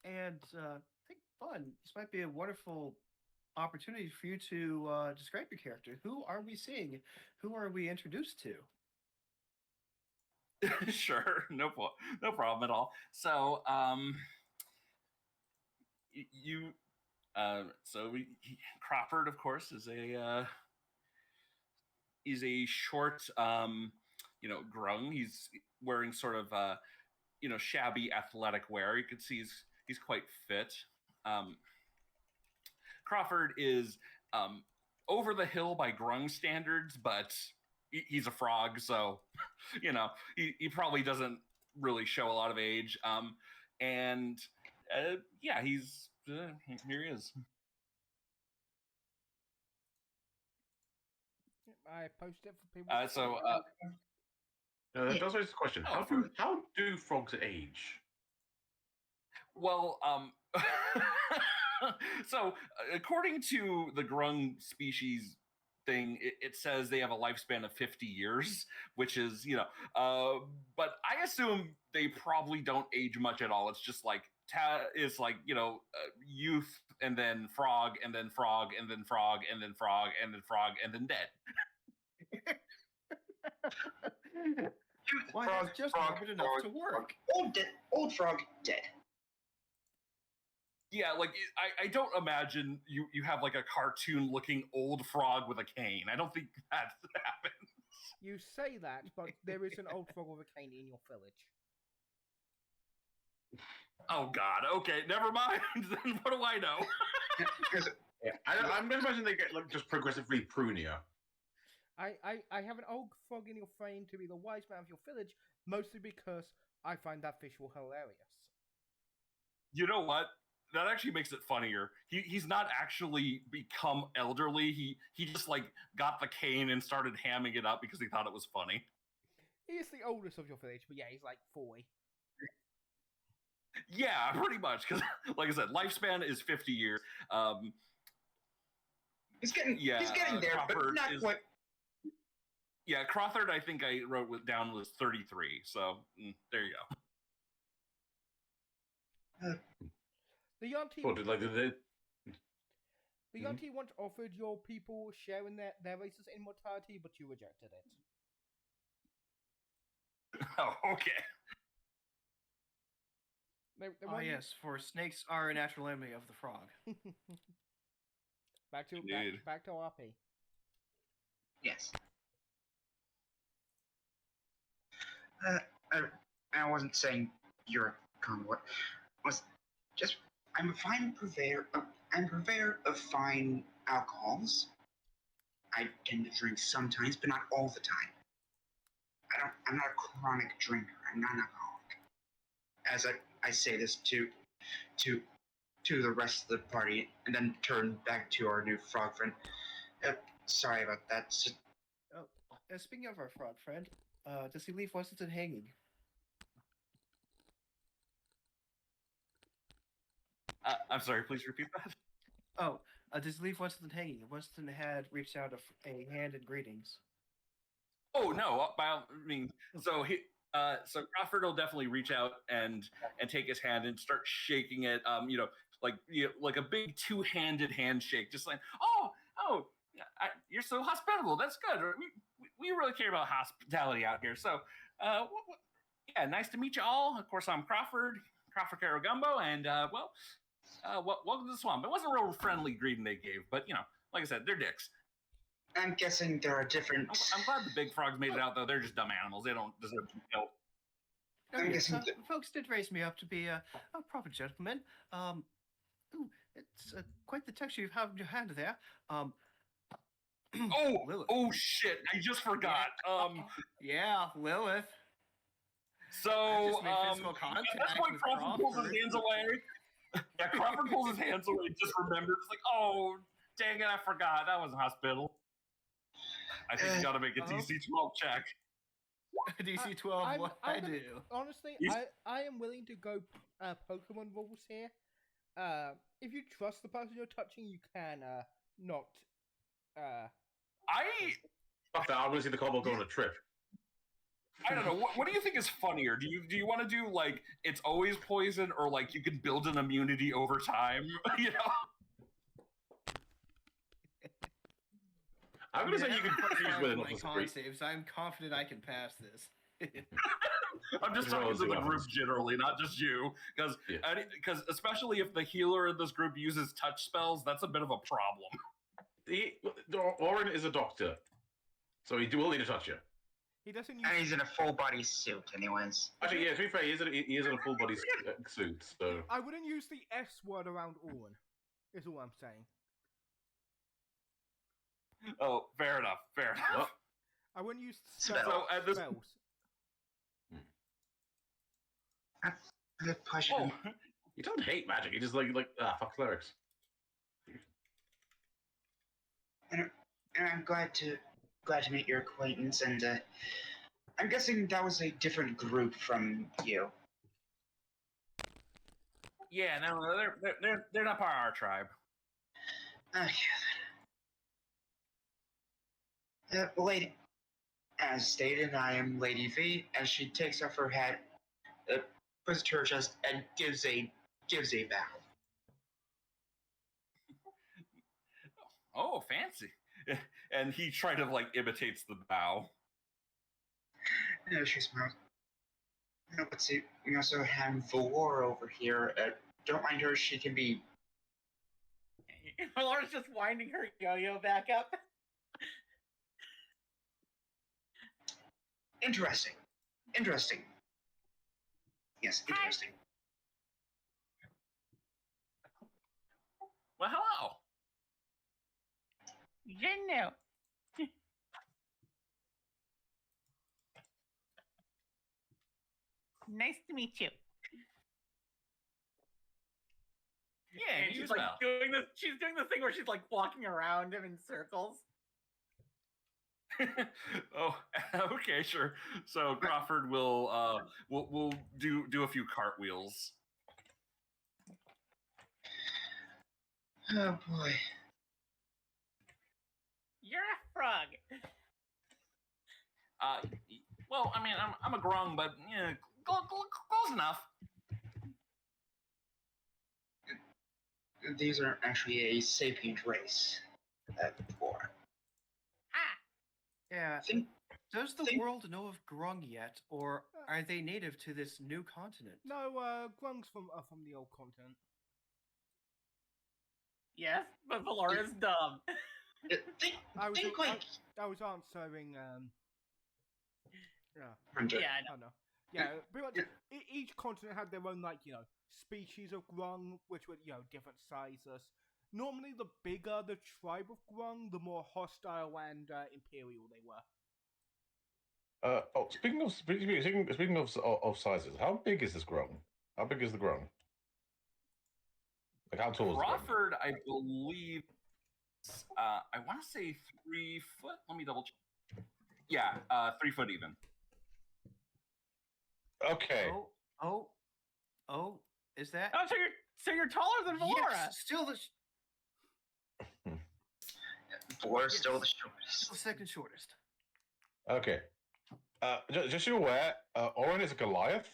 And I think fun. This might be a wonderful opportunity for you to describe your character. Who are we seeing? Who are we introduced to? Sure, no problem at all. So, Crawford, of course, is a short, grung. He's wearing sort of, shabby athletic wear. You can see he's quite fit. Crawford is over the hill by grung standards, but he's a frog, so he probably doesn't really show a lot of age. He's here he is. I post it for people. That does raise the question: how do frogs age? Well, so according to the grung species thing, it says they have a lifespan of 50 years, which is, but I assume they probably don't age much at all. It's just like, it's like, youth and then frog and then frog and then frog and then frog and then frog and then dead. Why, Frog, that's just frog, morbid enough frog, to work. Old frog, dead. Yeah, like I don't imagine you have like a cartoon looking old frog with a cane. I don't think that happens. You say that, but there is an old frog with a cane in your village. Oh God. Okay, never mind. Then what do I know? I'm imagining they get like just progressively prunier. I have an old frog in your frame to be the wise man of your village, mostly because I find that visual hilarious. You know what? That actually makes it funnier. He's not actually become elderly. He just like got the cane and started hamming it up because he thought it was funny. He is the oldest of your village, but yeah, he's like 40. Yeah, pretty much. Because, like I said, lifespan is 50 years. He's getting there, Crawford but not quite. Yeah, Crawford, I think I wrote down was 33. So there you go. The Yonti, the Yonti once offered your people sharing their race's immortality, but you rejected it. Oh, okay. Oh yes, for snakes are a natural enemy of the frog. back to RP. Yes. I wasn't saying you're a convert. Was just I'm a fine purveyor. I'm a purveyor of fine alcohols. I tend to drink sometimes, but not all the time. I'm not a chronic drinker. I'm not an alcoholic. As I say this to the rest of the party, and then turn back to our new frog friend. Sorry about that. Speaking of our frog friend, does he leave Washington hanging? I'm sorry, please repeat that. Oh, does he leave Washington hanging? Washington had reached out a hand in greetings. Oh no! By all means, so Crawford will definitely reach out and take his hand and start shaking it. Like a big two-handed handshake, just like, you're so hospitable. That's good. We really care about hospitality out here. So, yeah, nice to meet you all. Of course, I'm Crawford Caragumbo, and welcome to the swamp. It wasn't a real friendly greeting they gave, but like I said, they're dicks. I'm guessing there are different. I'm glad the big frogs made it out, though. They're just dumb animals. They don't deserve to be killed. I'm guessing folks did raise me up to be a proper gentleman. It's quite the texture you have in your hand there. Lilith. Oh shit! I just forgot. Yeah, Lilith. So at this point, Crawford pulls his hands away. Yeah, Crawford pulls his hands away. Just remembers, like, oh, dang it, I forgot. That wasn't hospital. I think you got to make a DC 12 check. DC 12, what I do? Honestly, I am willing to go Pokemon rules here. If you trust the person you're touching, you can not. Fuck that! I want to see the combo go on a trip. I don't know. What do you think is funnier? Do you want to do like it's always poison, or like you can build an immunity over time? I'm gonna say you can use with my con saves. I'm confident I can pass this. I'm just talking to the group generally, not just you, because especially if the healer in this group uses touch spells, that's a bit of a problem. Orin is a doctor, so he will need to touch you. He doesn't use. And he's in a full body suit, anyways. Actually, yeah, to be fair, he is in a full body suit, so. I wouldn't use the S word around Orin, is all I'm saying. Oh, fair enough. What? I wouldn't use Spells. spells. Good pleasure. Oh, You don't hate magic. You just fuck clerics. And I'm glad to meet your acquaintance, and I'm guessing that was a different group from you. Yeah, no, they're not part of our tribe. Okay. Lady, as stated, I am Lady V, and she takes off her hat, puts it to her chest, and gives a bow. Oh, fancy. And he tried to like imitates the bow. Yeah, she smiles. Let's see. We also have Valor over here. Don't mind her; she can be. Laura's just winding her yo-yo back up. Interesting. Yes, interesting. Well, hello. Genu. Nice to meet you. Yeah, And you she's as like well. doing this. She's doing this thing where she's like walking around him in circles. Oh, okay, sure. So Crawford will do a few cartwheels. Oh boy. You're a frog. Well, I mean, I'm a grung, but yeah, close enough. These are actually a sapient race. Before. Ah. Yeah. Think, Does the think- world know of Grung yet, or are they native to this new continent? No, Grung's from the old continent. Yes, but Valora's dumb. I was think like I was answering. Yeah. Hunter. Yeah, I know. I know. Yeah, pretty much. Each continent had their own, like, species of grung, which were, different sizes. Normally, the bigger the tribe of grung, the more hostile and imperial they were. Speaking of sizes, how big is this grung? How big is the grung? Like how tall is the grung? Crawford, I believe, I want to say 3 foot. Let me double check. Yeah, 3 foot even. Okay. Oh, is that? Oh, so you're taller than Valora. Yes, still the Valor's still the still shortest. second shortest. Okay. Just so you're aware, Oren is a Goliath.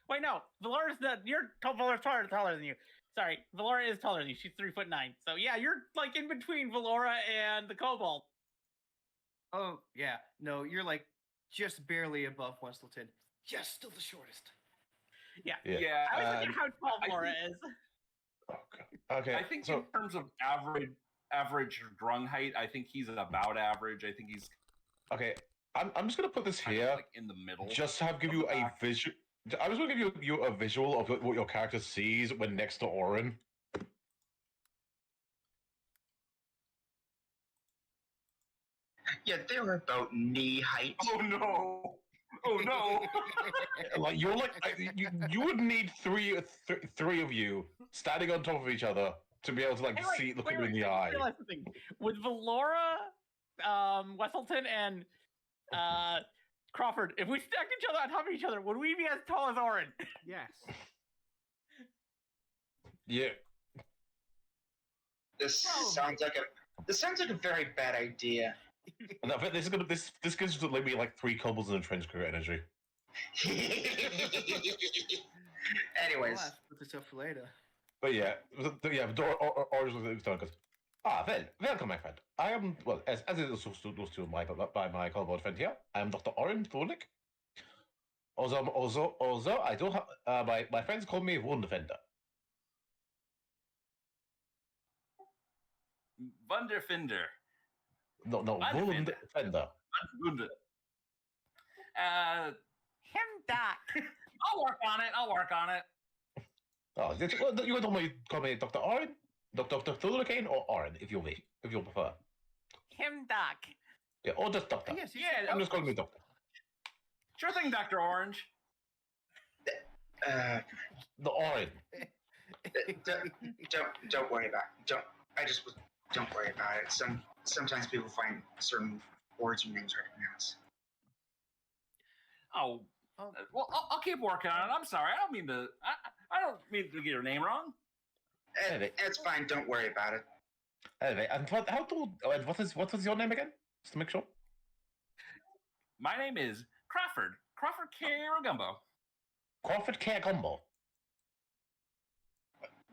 Wait, no, Valora's Valora's taller than you. Sorry, Valora is taller than you. She's 3'9". So yeah, you're like in between Valora and the Kobold. Oh yeah, no, you're like just barely above Westleton. Yes, still the shortest. Yeah. Yeah, I was thinking how tall I Valora think- is. Okay. I think so in terms of average drung height, I think he's about average. I think he's okay. I'm just gonna put this kind of here like in the middle. just to give of you the a back. visual. I was gonna give you a visual of what your character sees when next to Oren. Yeah, they were about knee height. Oh no! Oh no! Like you're like you would need three of you standing on top of each other to be able to like Hey, wait, see look wait, at you in wait, the I eye. just realized something. With Valora, Westleton, and Crawford, if we stacked each other on top of each other, would we be as tall as Oren? Yes. Yeah. This Probably. sounds like a very bad idea. And I bet this gives me like 3 kobolds in a trench coat energy. Anyways, I'll have to put this up for later. But yeah, Orange looks down and goes, welcome, my friend. I am, well, as it is to by my kobold friend here, I am Dr. Oren Thornick. Also, I do have, my friends call me Wunderfender. Wunderfinder. No, Wunderfender. Wunderfender. Wunder. Him Doc. I'll work on it. Oh, you would call me Dr. Oren, Dr. Thornick, or Oren, if you prefer. Him Doc. Yeah, or just Doctor. Yes, Yeah, I'm just calling me Doctor. Sure thing, Dr. Orange. The Oren. Don't worry about it. Don't worry about it. Sometimes people find certain words or names hard to pronounce. Oh, well, I'll keep working on it. I'm sorry. I don't mean to. I don't mean to get your name wrong. It's fine. Don't worry about it. Anyway, and what was your name again? Just to make sure. My name is Crawford. Crawford Caragumbo. Crawford Care Combo.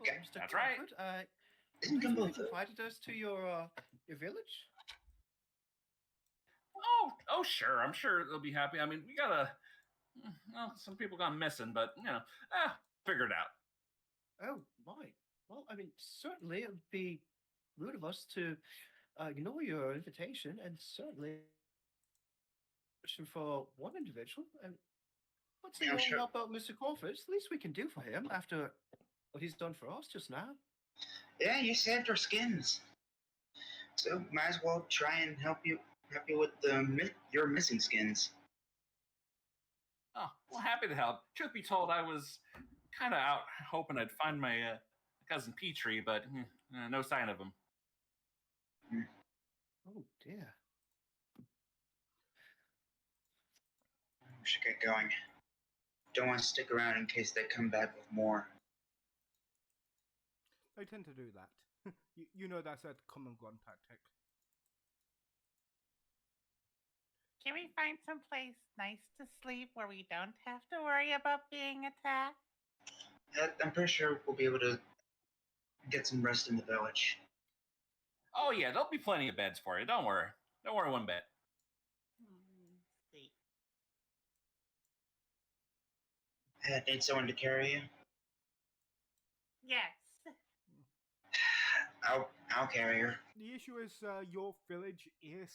Okay. Mr. That's right. Crawford, Isn't please Gumbo have you invited us to your village? Oh, sure. I'm sure they'll be happy. I mean, we gotta. Well, some people gone missing, but figure it out. Oh, my. Well, I mean, certainly it would be rude of us to ignore your invitation, and certainly for one individual. And what's the Yeah, only sure. help out Mr. Crawford? It's the least we can do for him after what he's done for us just now. Yeah, you saved our skins. So might as well try and help you with your missing skins. Oh, well, happy to help. Truth be told, I was kind of out hoping I'd find my cousin Petrie, but no sign of him. Oh dear. We should get going. Don't want to stick around in case they come back with more. They tend to do that. you know that's a common grunt tactic. Can we find some place nice to sleep where we don't have to worry about being attacked? I'm pretty sure we'll be able to get some rest in the village. Oh yeah, there'll be plenty of beds for you. Don't worry. Don't worry one bit. Sleep. Need someone to carry you? Yes. I'll carry her. The issue is your village is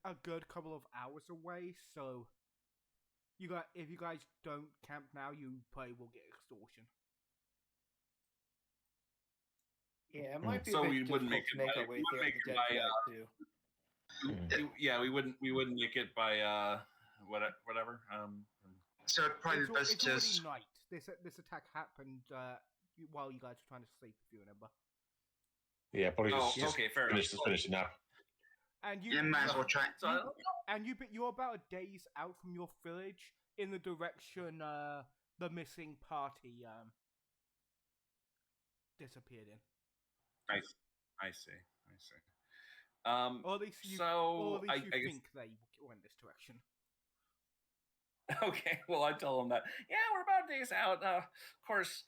a good couple of hours away, so if you guys don't camp now, you probably will get extortion. Yeah, it might be So a bit we wouldn't difficult make to it make by- our way we wouldn't there make at the it dead by, of night, too. Yeah, we wouldn't make it by whatever. So it'd probably be best It's to. already night. This attack happened while you guys were trying to sleep, if you remember. Yeah, probably Oh, just okay, fair enough. finish it now. And Yeah, might as well try. So I don't know. You're about a day's out from your village in the direction the missing party disappeared in. I see. Or at least you, so or at least you I guess think they went this direction. okay. Well, I tell them that. Yeah, we're about days out. Of course,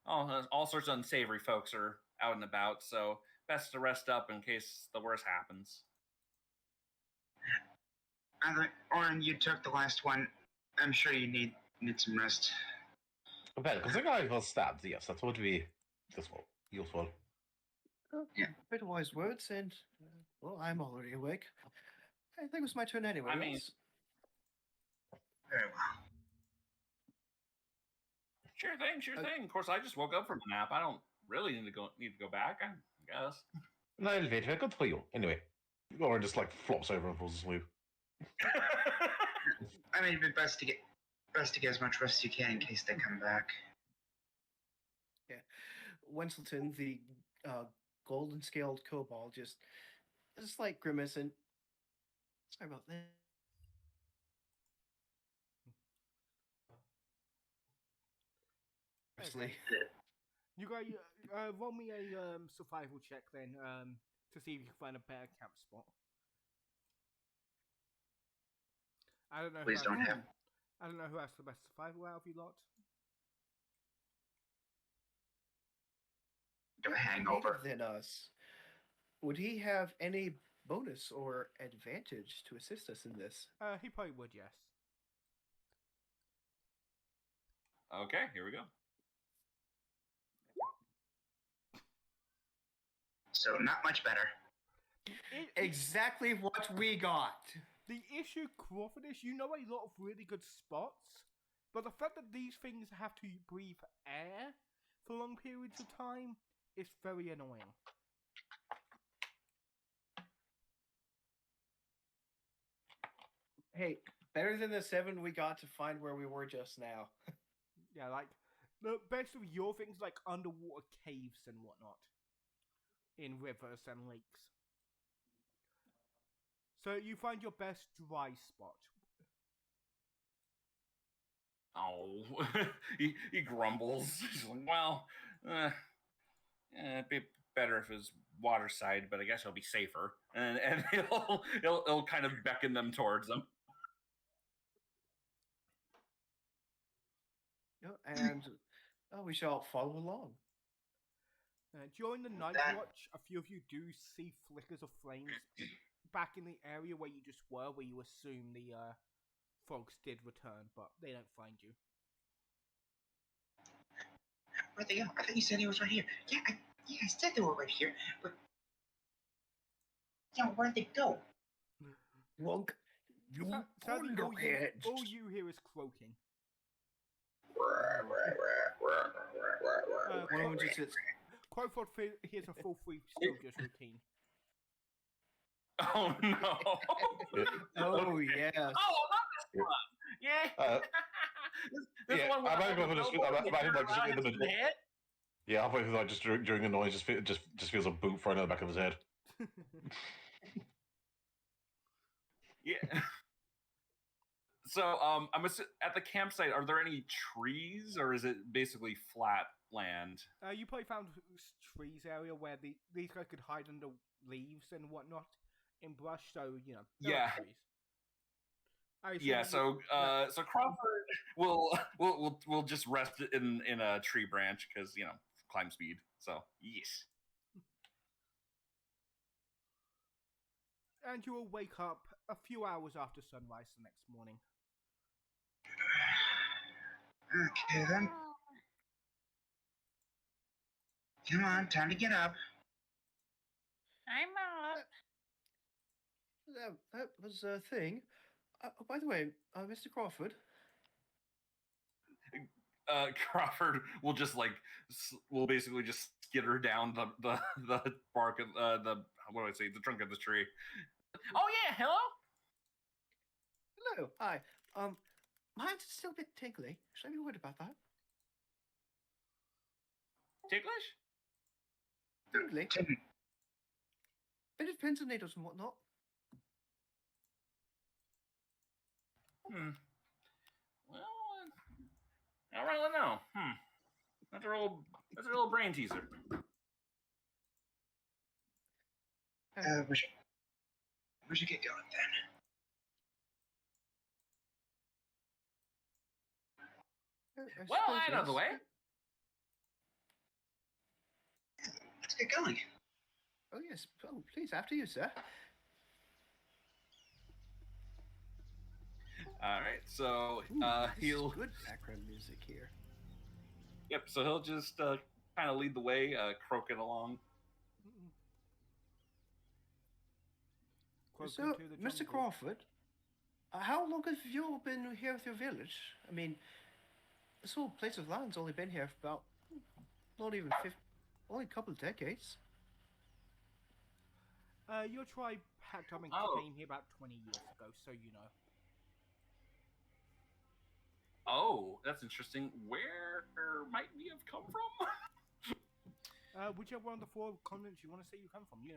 all sorts of unsavory folks are out and about, so best to rest up in case the worst happens. Oren, you took the last one. I'm sure you need some rest. Well, because the guy was stabbed, yes, that would be useful. Yeah. Bit of wise words, and well, I'm already awake. I think it's my turn anyway. I mean- yes? Very well. Sure thing. Of course, I just woke up from a nap. I don't really need to go back. I guess. No, elevator, good for you. Anyway, Lauren just flops over and falls asleep. I mean, it'd be best to get as much rest as you can in case they come back. Wenselton, the golden scaled kobold, just a slight grimace and sorry about that. Honestly, You guys, roll me a survival check then, to see if you can find a better camp spot. I don't know. Please don't have. I don't know who has the best survival out of you lot. Got a hangover. than us. Would he have any bonus or advantage to assist us in this? He probably would, yes. Okay, here we go. So not much better. Exactly what we got. The issue, Crawford, is you know a lot of really good spots, but the fact that these things have to breathe air for long periods of time is very annoying. Hey, better than the 7 we got to find where we were just now. Yeah, the best of your things like underwater caves and whatnot in rivers and lakes. So you find your best dry spot. Oh, he grumbles. He's like, well, it'd be better if it was waterside, but I guess it'll be safer. And he'll kind of beckon them towards him. And we shall follow along. During the night That- watch, a few of you do see flickers of flames back in the area where you just were, where you assume the frogs did return, but they don't find you. Where'd they go? I thought you said he was right here. Yeah, I said they were right here, but yeah, where'd they go? Wonk. You Sadly, underhead. all you hear is croaking. One just sits. Crowford hears a full Three Stooges routine. Oh no! Oh yes. Oh, not this one. Yeah. This yeah, one. I might go for just- I might like just in the middle. Head. Yeah, halfway through, like just during the noise, just feels a boot thrown out the back of his head. Yeah. So, I'm at the campsite. Are there any trees, or is it basically flat land? You probably found trees area where these guys could hide under leaves and whatnot in brush, so you know. There are Yeah. trees. I assume Yeah. you- So Crawford will just rest in a tree branch because climb speed. So yes. and you will wake up a few hours after sunrise the next morning. Okay then. Come on, time to get up. I'm up. That was a thing. By the way, Mr. Crawford. Crawford will just will basically just skitter down the bark of the what do I say, the trunk of the tree. Oh yeah, hello. Hello. Hi. Mine's still a bit tingly. Should I be worried about that? Ticklish? Tingly. Bit of pins and needles and whatnot. Well, I don't really know. That's a real brain teaser. We should get going then. Well, I know the way. Let's get going. Oh yes. Oh, please, after you, sir. All right, so Ooh, this is he'll good background music here. Yep. So he'll just kind of lead the way, croaking along. Croak So, into the Mr. jungle. Crawford, how long have you been here with your village? I mean, this whole place of land's only been here for about not even only a couple of decades. Your tribe had coming Oh. came here about 20 years ago, so you know. Oh, that's interesting. Where might we have come from? Whichever one of the four continents you want to say you come from. You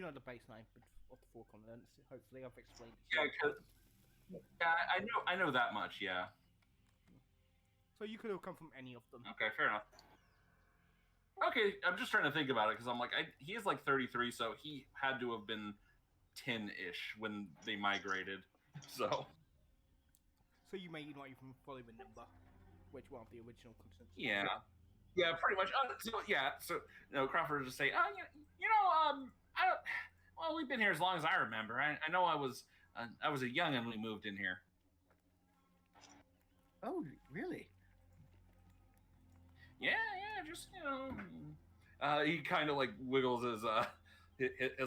know the baseline of the four continents. Hopefully, I've explained it. Yeah, 'cause- yeah, I know that much. Yeah. So you could have come from any of them. Okay, fair enough. Okay, I'm just trying to think about it because I'm like, he is like 33, so he had to have been 10-ish when they migrated. So So you may not even fully remember which one of the original continents. yeah, pretty much. So Crawford would just say, I don't. Well, we've been here as long as I remember. I know I was a youngin' when we moved in here. Oh, really? Yeah, just he kind of like wiggles his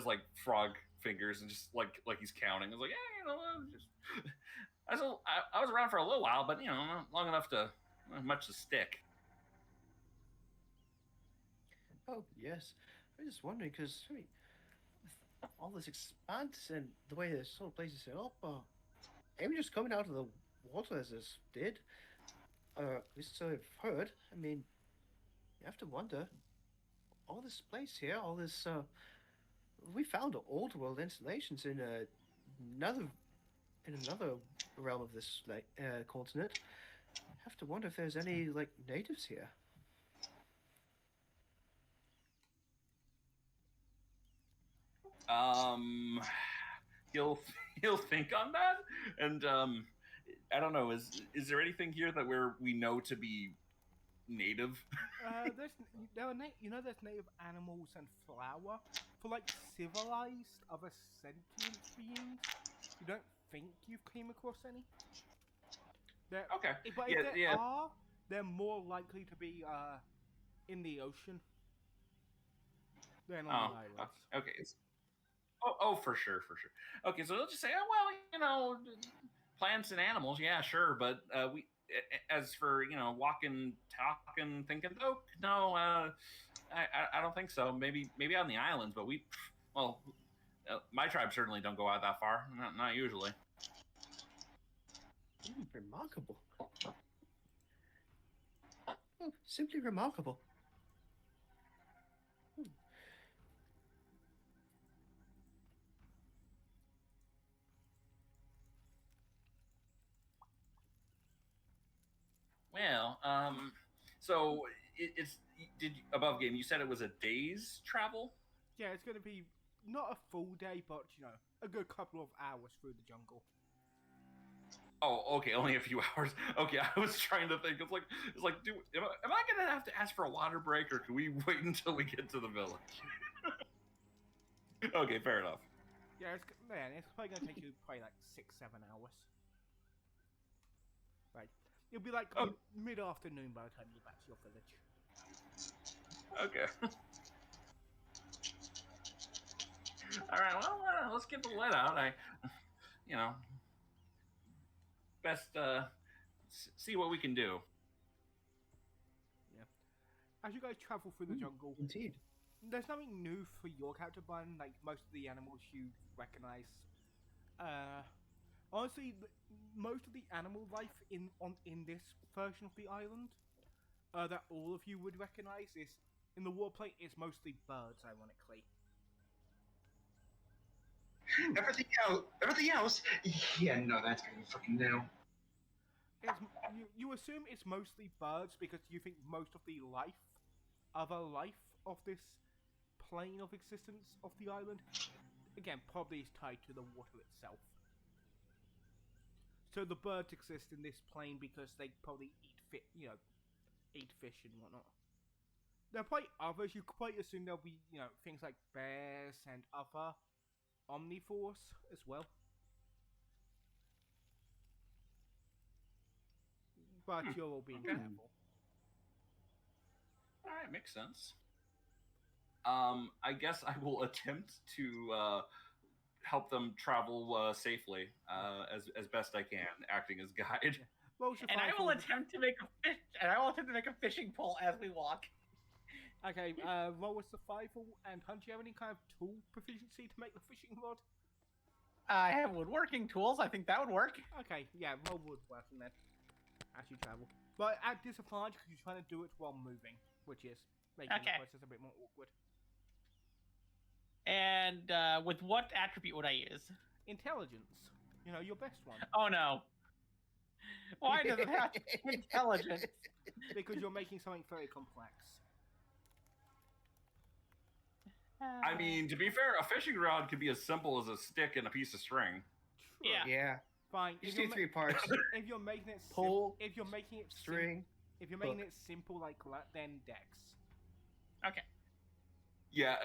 like frog fingers and just like he's counting. It's like, just I was around for a little while, but not long enough to much to stick. Oh, yes. I was just wondering because with all this expanse and the way this whole place is set up, maybe just coming out of the water as this did. At least so I've heard. I mean, you have to wonder. All this place here, all this, we found old world installations in another realm of this continent. I have to wonder if there's any like natives here. He'll he'll think on that, and I don't know. Is there anything here that we know to be native? There's native animals and flower for like civilized other sentient beings. You don't think you've came across any? Okay. But if there are, they're more likely to be in the ocean than on the islands. Okay. Oh, for sure. Okay, so they'll just say, oh, well, plants and animals, yeah, sure, but we, as for walking, talking, thinking, oh no, I don't think so. Maybe on the islands, but my tribe certainly don't go out that far. Not usually. Remarkable. Oh, simply remarkable. Well, so above game. You said it was a day's travel. Yeah, it's going to be not a full day, but a good couple of hours through the jungle. Oh, okay, only a few hours. Okay, I was trying to think. It's like, am I gonna have to ask for a water break, or can we wait until we get to the village? Okay, fair enough. Yeah, it's probably gonna take you like 6-7 hours. Right, it'll be like mid-afternoon by the time you're back to your village. Okay. All right. Well, let's get the let out. Best see what we can do. Yeah. As you guys travel through the jungle, Indeed. there's nothing new for your character, Brian. Like most of the animals you recognize. Honestly, most of the animal life in this version of the island, that all of you would recognize is in the warplane is mostly birds. Ironically. Everything else. Yeah, no, that's gonna be fucking new. You assume it's mostly birds because you think most of the other life of this plane of existence of the island, again, probably is tied to the water itself. So the birds exist in this plane because they probably eat fish and whatnot. There are probably others. You quite assume there'll be things like bears and other omnivores as well. But you're all being careful. All right, makes sense. I guess I will attempt to help them travel safely as best I can, acting as guide. And I will attempt to make a fishing pole as we walk. Okay, roll a survival, and Hunt, do you have any kind of tool proficiency to make the fishing rod? I have woodworking tools. I think that would work. Okay, yeah, roll woodworking then, as you travel. But at disadvantage because you're trying to do it while moving, which is making the process a bit more awkward. And with what attribute would I use? Intelligence. Your best one. Oh no. Why does it have to be intelligence? Because you're making something very complex. I mean, to be fair, a fishing rod could be as simple as a stick and a piece of string. True. Yeah. Fine. You just need 3 parts. If you're making it pole, if you're making it string, if you're making it simple like that, then Dex. Okay. Yeah,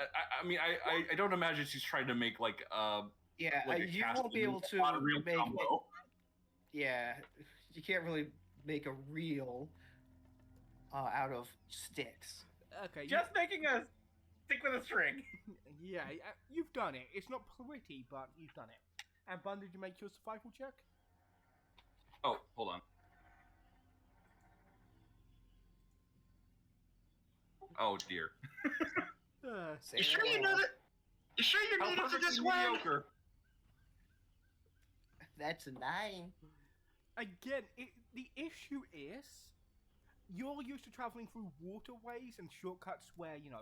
I mean, I don't imagine she's trying to make like yeah, like you won't be able to make combo. Yeah, you can't really make a reel out of sticks. Okay. Just making a stick with a string. Yeah, you've done it. It's not pretty, but you've done it. And Bun, did you make your survival check? Oh, hold on. Oh dear. You sure you know that? You sure you made it to this one? Mediocre. That's a 9. Again, the issue is you're used to traveling through waterways and shortcuts where you're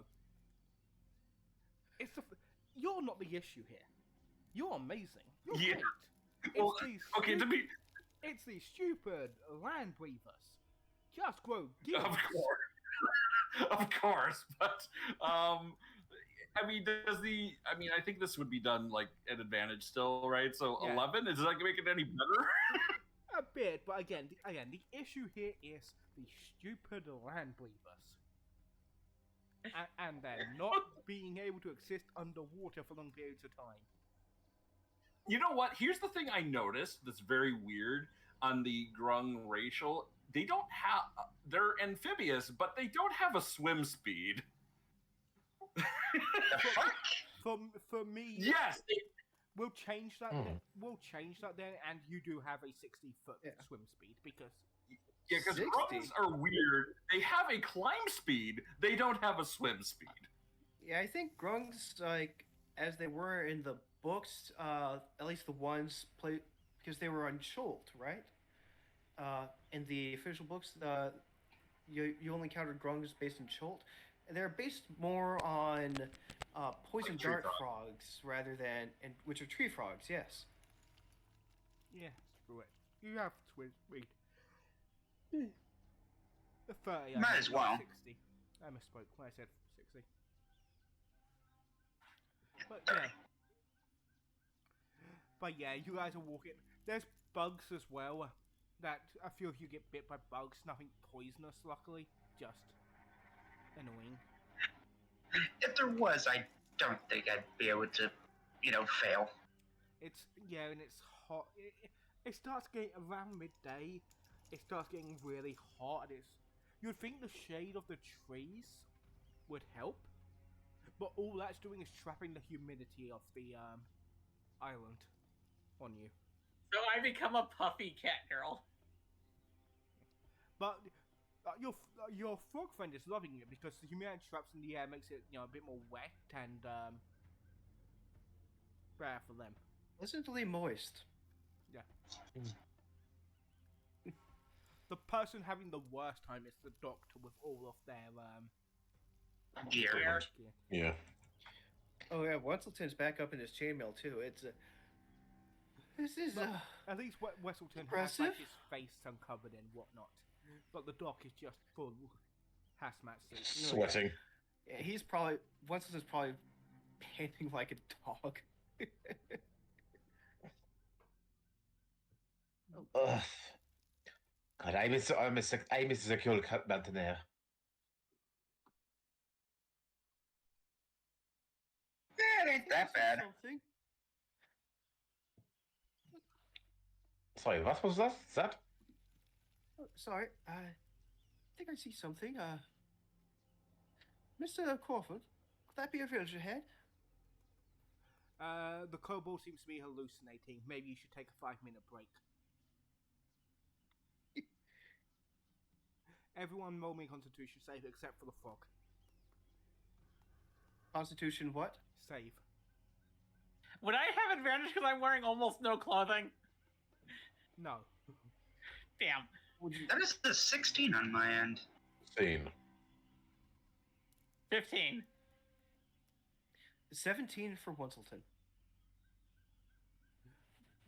not the issue here. You're amazing. You're Yeah. great. Well, okay, to be It's these stupid land weavers. Just grow gifts. of course, but I mean, I think this would be done like an advantage still, right? So Yeah. 11 is that make it any better? A bit, but again, the issue here is the stupid land weavers. And they're not being able to exist underwater for long periods of time. You know what? Here's the thing I noticed that's very weird on the Grung racial. They don't have. They're amphibious, but they don't have a swim speed. For me, Yes. we'll change that. We'll change that then, and you do have a 60-foot swim speed because. Yeah, because 60? Grungs are weird. They have a climb speed. They don't have a swim speed. Yeah, I think Grungs, like, as they were in the books, at least the ones play because they were on Cholt, right? In the official books, you only encountered Grungs based in Cholt, and they're based more on poison Like tree dart frog. frogs rather than which are tree frogs. Yes. Yeah, screw it. You have swim speed. 30. Might as well. 60. I misspoke when I said 60. But yeah, you guys are walking. There's bugs as well. That a few of you get bit by bugs. Nothing poisonous, luckily. Just annoying. If there was, I don't think I'd be able to, fail. And it's hot. It starts getting around midday. It starts getting really hot. You'd think the shade of the trees would help, but all that's doing is trapping the humidity of the island on you. So I become a puffy cat girl. But your frog friend is loving it because the humidity traps in the air makes it a bit more wet and better for them. Pleasantly moist. Yeah. The person having the worst time is the doctor with all of their Gear. Yeah. Oh yeah, Wesselton's back up in his chainmail too. This is At least Wesselton has impressive. like his face uncovered and whatnot, but the doc is just full hazmat suit. Sweating. Yeah, Wesselton's probably panting like a dog. Ugh. God, I miss the secure mountain air. Yeah, it ain't that bad. Something. Sorry, what was that? Oh, sorry, I think I see something. Mr. Crawford, could that be a village ahead? The kobold seems to be hallucinating. Maybe you should take a 5-minute break. Everyone roll me a Constitution save except for the frog. Constitution what? Save. Would I have advantage because I'm wearing almost no clothing? No. Damn. That is the 16 on my end. Scene. 15. 17 for Wesselton.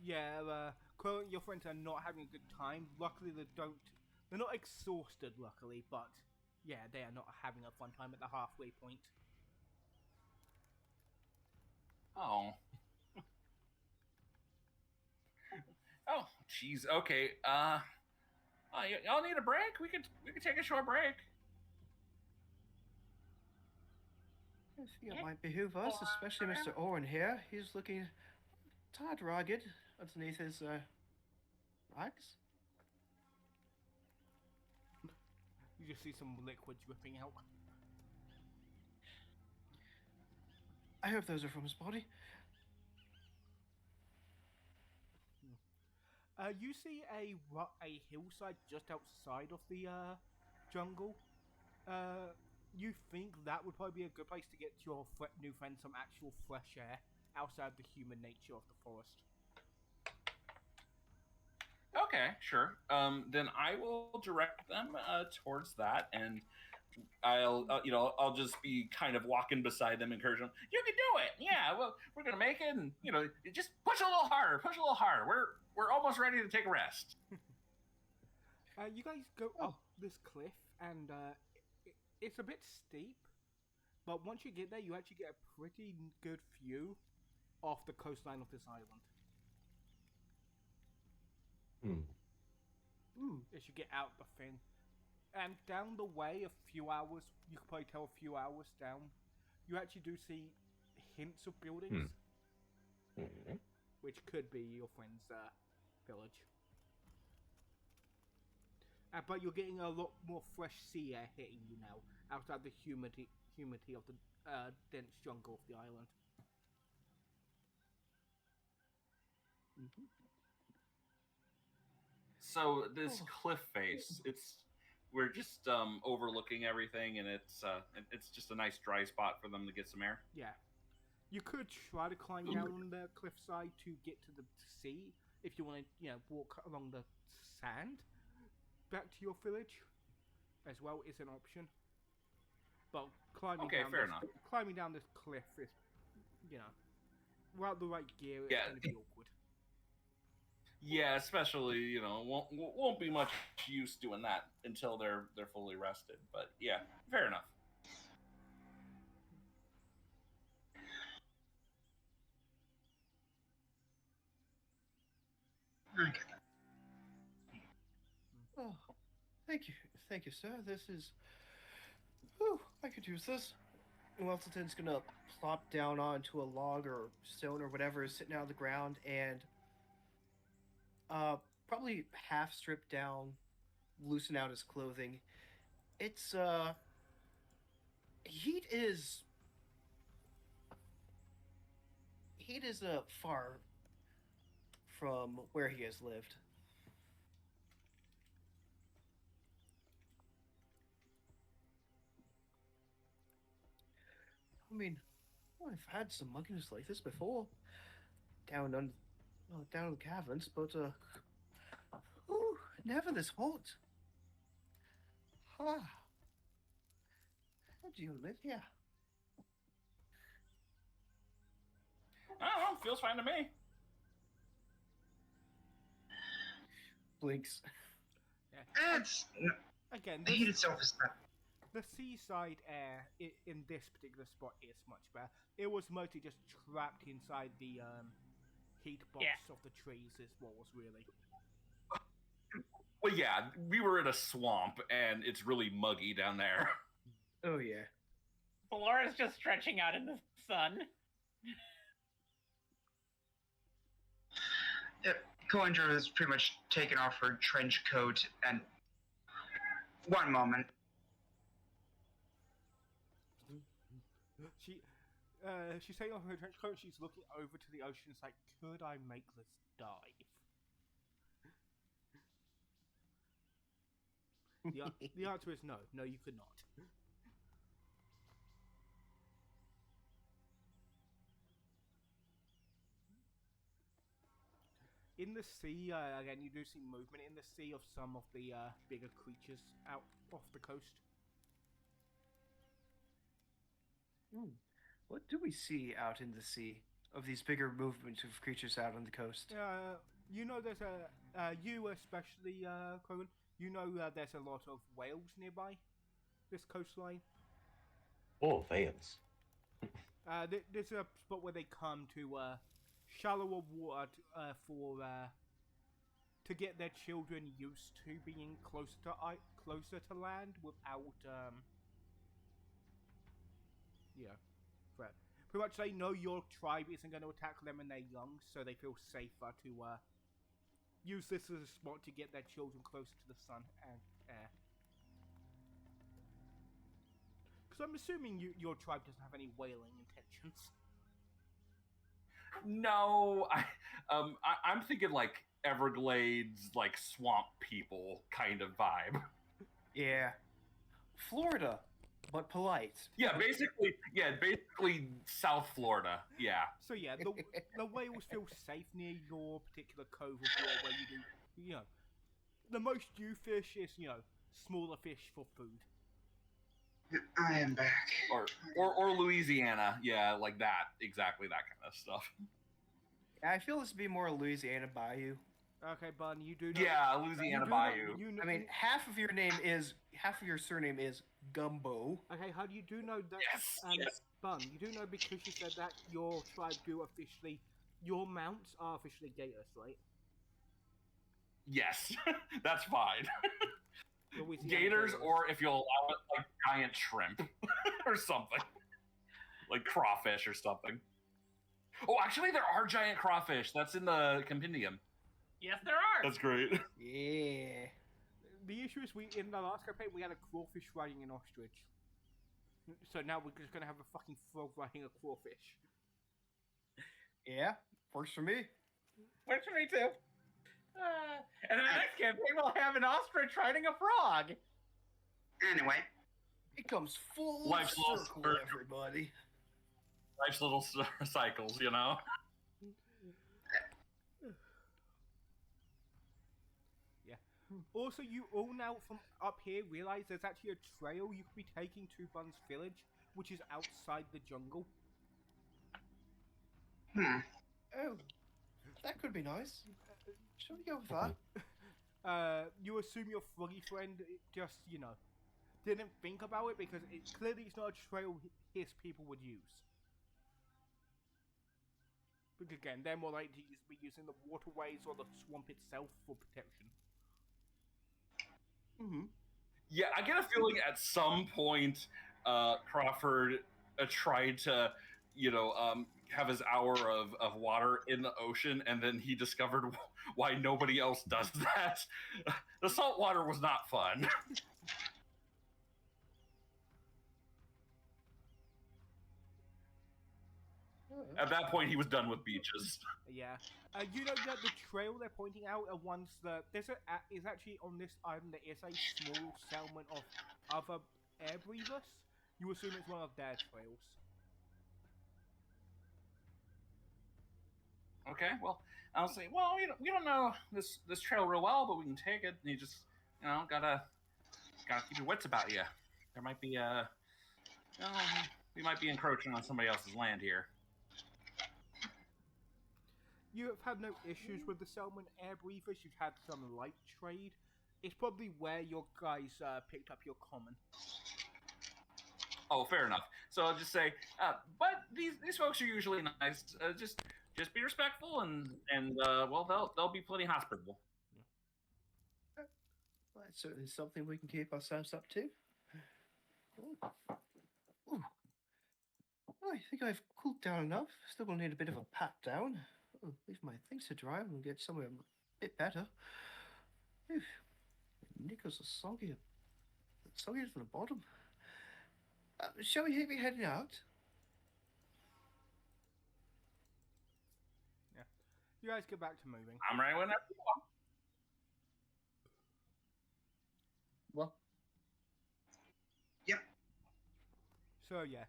Yeah, Crow and your friends are not having a good time. Luckily, they're not exhausted, luckily, but yeah, they are not having a fun time at the halfway point. Oh. Oh, jeez. Okay. Y'all need a break? We could take a short break. I think it might behoove us, especially Mr. Oren here. He's looking tad rugged underneath his rags. You just see some liquid dripping out. I hope those are from his body. You see a hillside just outside of the jungle. You think that would probably be a good place to get your new friend some actual fresh air outside the human nature of the forest. Okay, sure. Then I will direct them towards that and I'll just be kind of walking beside them, encouraging them. You can do it. Yeah, well, we're gonna make it, and just push a little harder. Push a little harder. We're almost ready to take a rest. You guys go up this cliff, and it's a bit steep, but once you get there, you actually get a pretty good view off the coastline of this island. As you get out the thing. And down the way, a few hours, you could probably tell a few hours down, you actually do see hints of buildings, which could be your friend's village. But you're getting a lot more fresh sea air hitting you now, outside the humidity of the dense jungle of the island. So this cliff face, we're just overlooking everything, and it's just a nice dry spot for them to get some air. Yeah. You could try to climb down the cliffside to get to the sea if you want to, walk along the sand back to your village as well is an option. But climbing down this cliff is, without the right gear, it's going to be awkward. Yeah, especially won't be much use doing that until they're fully rested. But yeah, fair enough. Oh, thank you, sir. This is. I could use this. Welsleton's gonna plop down onto a log or stone or whatever is sitting out on the ground and probably half strip down, loosen out his clothing. It's heat is far from where he has lived. I mean, I've had some muggings like this before, down in the caverns, but never this hot. How do you live here? I don't know. Feels fine to me. Blinks. Yeah. It's Again, the heat itself is not. the seaside air in this particular spot is much better. It was mostly just trapped inside the heat box of the trees is what was really. Well, yeah, we were in a swamp, and it's really muggy down there. Oh yeah. Laura's just stretching out in the sun. Collinger has pretty much taken off her trench coat and. One moment. She's taking off her trench coat. She's looking over to the ocean. It's like, could I make this dive? The answer is no. No, you could not. In the sea, again, you do see movement in the sea of some of the bigger creatures out off the coast. What do we see out in the sea of these bigger movements of creatures out on the coast? There's you especially, Krogan, there's a lot of whales nearby this coastline. Oh, whales. There's a spot where they come to shallower water to get their children used to being closer to land without threat. Pretty much they know your tribe isn't going to attack them when they're young, so they feel safer to use this as a spot to get their children closer to the sun and air. Because I'm assuming your tribe doesn't have any whaling intentions. No, I'm thinking like Everglades, like swamp people kind of vibe. Yeah. Florida, but polite. Yeah, basically South Florida. Yeah. So yeah, the whales feel safe near your particular cove of water where you do, the most you fish is, smaller fish for food. I am back. Or Louisiana, yeah, like that, exactly that kind of stuff. I feel this would be more Louisiana Bayou. Okay, Bun, you do know. Yeah, Louisiana Bayou. You know, I mean, half of your surname is Gumbo. okay, how do you do know that? Yes, yes. Bun, you do know because you said that your tribe do officially, your mounts are officially gators, right? Yes, that's fine. Louisiana Gators, or if you'll allow it, like giant shrimp or something, like crawfish or something. Oh, actually, there are giant crawfish. That's in the compendium. Yes, there are. That's great. Yeah. The issue is in the last campaign we had a crawfish riding an ostrich. So now we're just gonna have a fucking frog riding a crawfish. Yeah. Works for me. Works for me too. And then the next campaign we'll have an ostrich riding a frog. Anyway, It comes full Life's little circle, circle. everybody. Life's little cycles, you know? Also, you all now from up here realize there's actually a trail you could be taking to Bun's village, which is outside the jungle. Oh, that could be nice. Shall we go with that? You assume your froggy friend just, didn't think about it because clearly it's not a trail his people would use. But again, they're more likely to be using the waterways or the swamp itself for protection. Mm-hmm. Yeah, I get a feeling at some point Crawford tried to, have his hour of water in the ocean, and then he discovered why nobody else does that. The salt water was not fun. At that point, he was done with beaches. Yeah. You know that the trail they're pointing out are ones that is actually on this island. There is a small settlement of other air breathers. You assume it's one of their trails. Okay, well, I'll say, we don't know this trail real well, but we can take it. And you just, gotta keep your wits about you. There might be we might be encroaching on somebody else's land here. You have had no issues with the settlement air breathers. You've had some light trade. It's probably where your guys picked up your common. Oh, fair enough. So I'll just say, but these folks are usually nice. Just be respectful, and they'll be plenty hospitable. Well, that's certainly something we can keep ourselves up to. Ooh. I think I've cooled down enough. Still gonna need a bit of a pat down. Leave my things to dry and get somewhere a bit better. Oof. Knickers are soggy. Soggier from the bottom. Shall we be heading out? Yeah. You guys get back to moving. I'm ready whenever you want. Well. Yep. So yeah.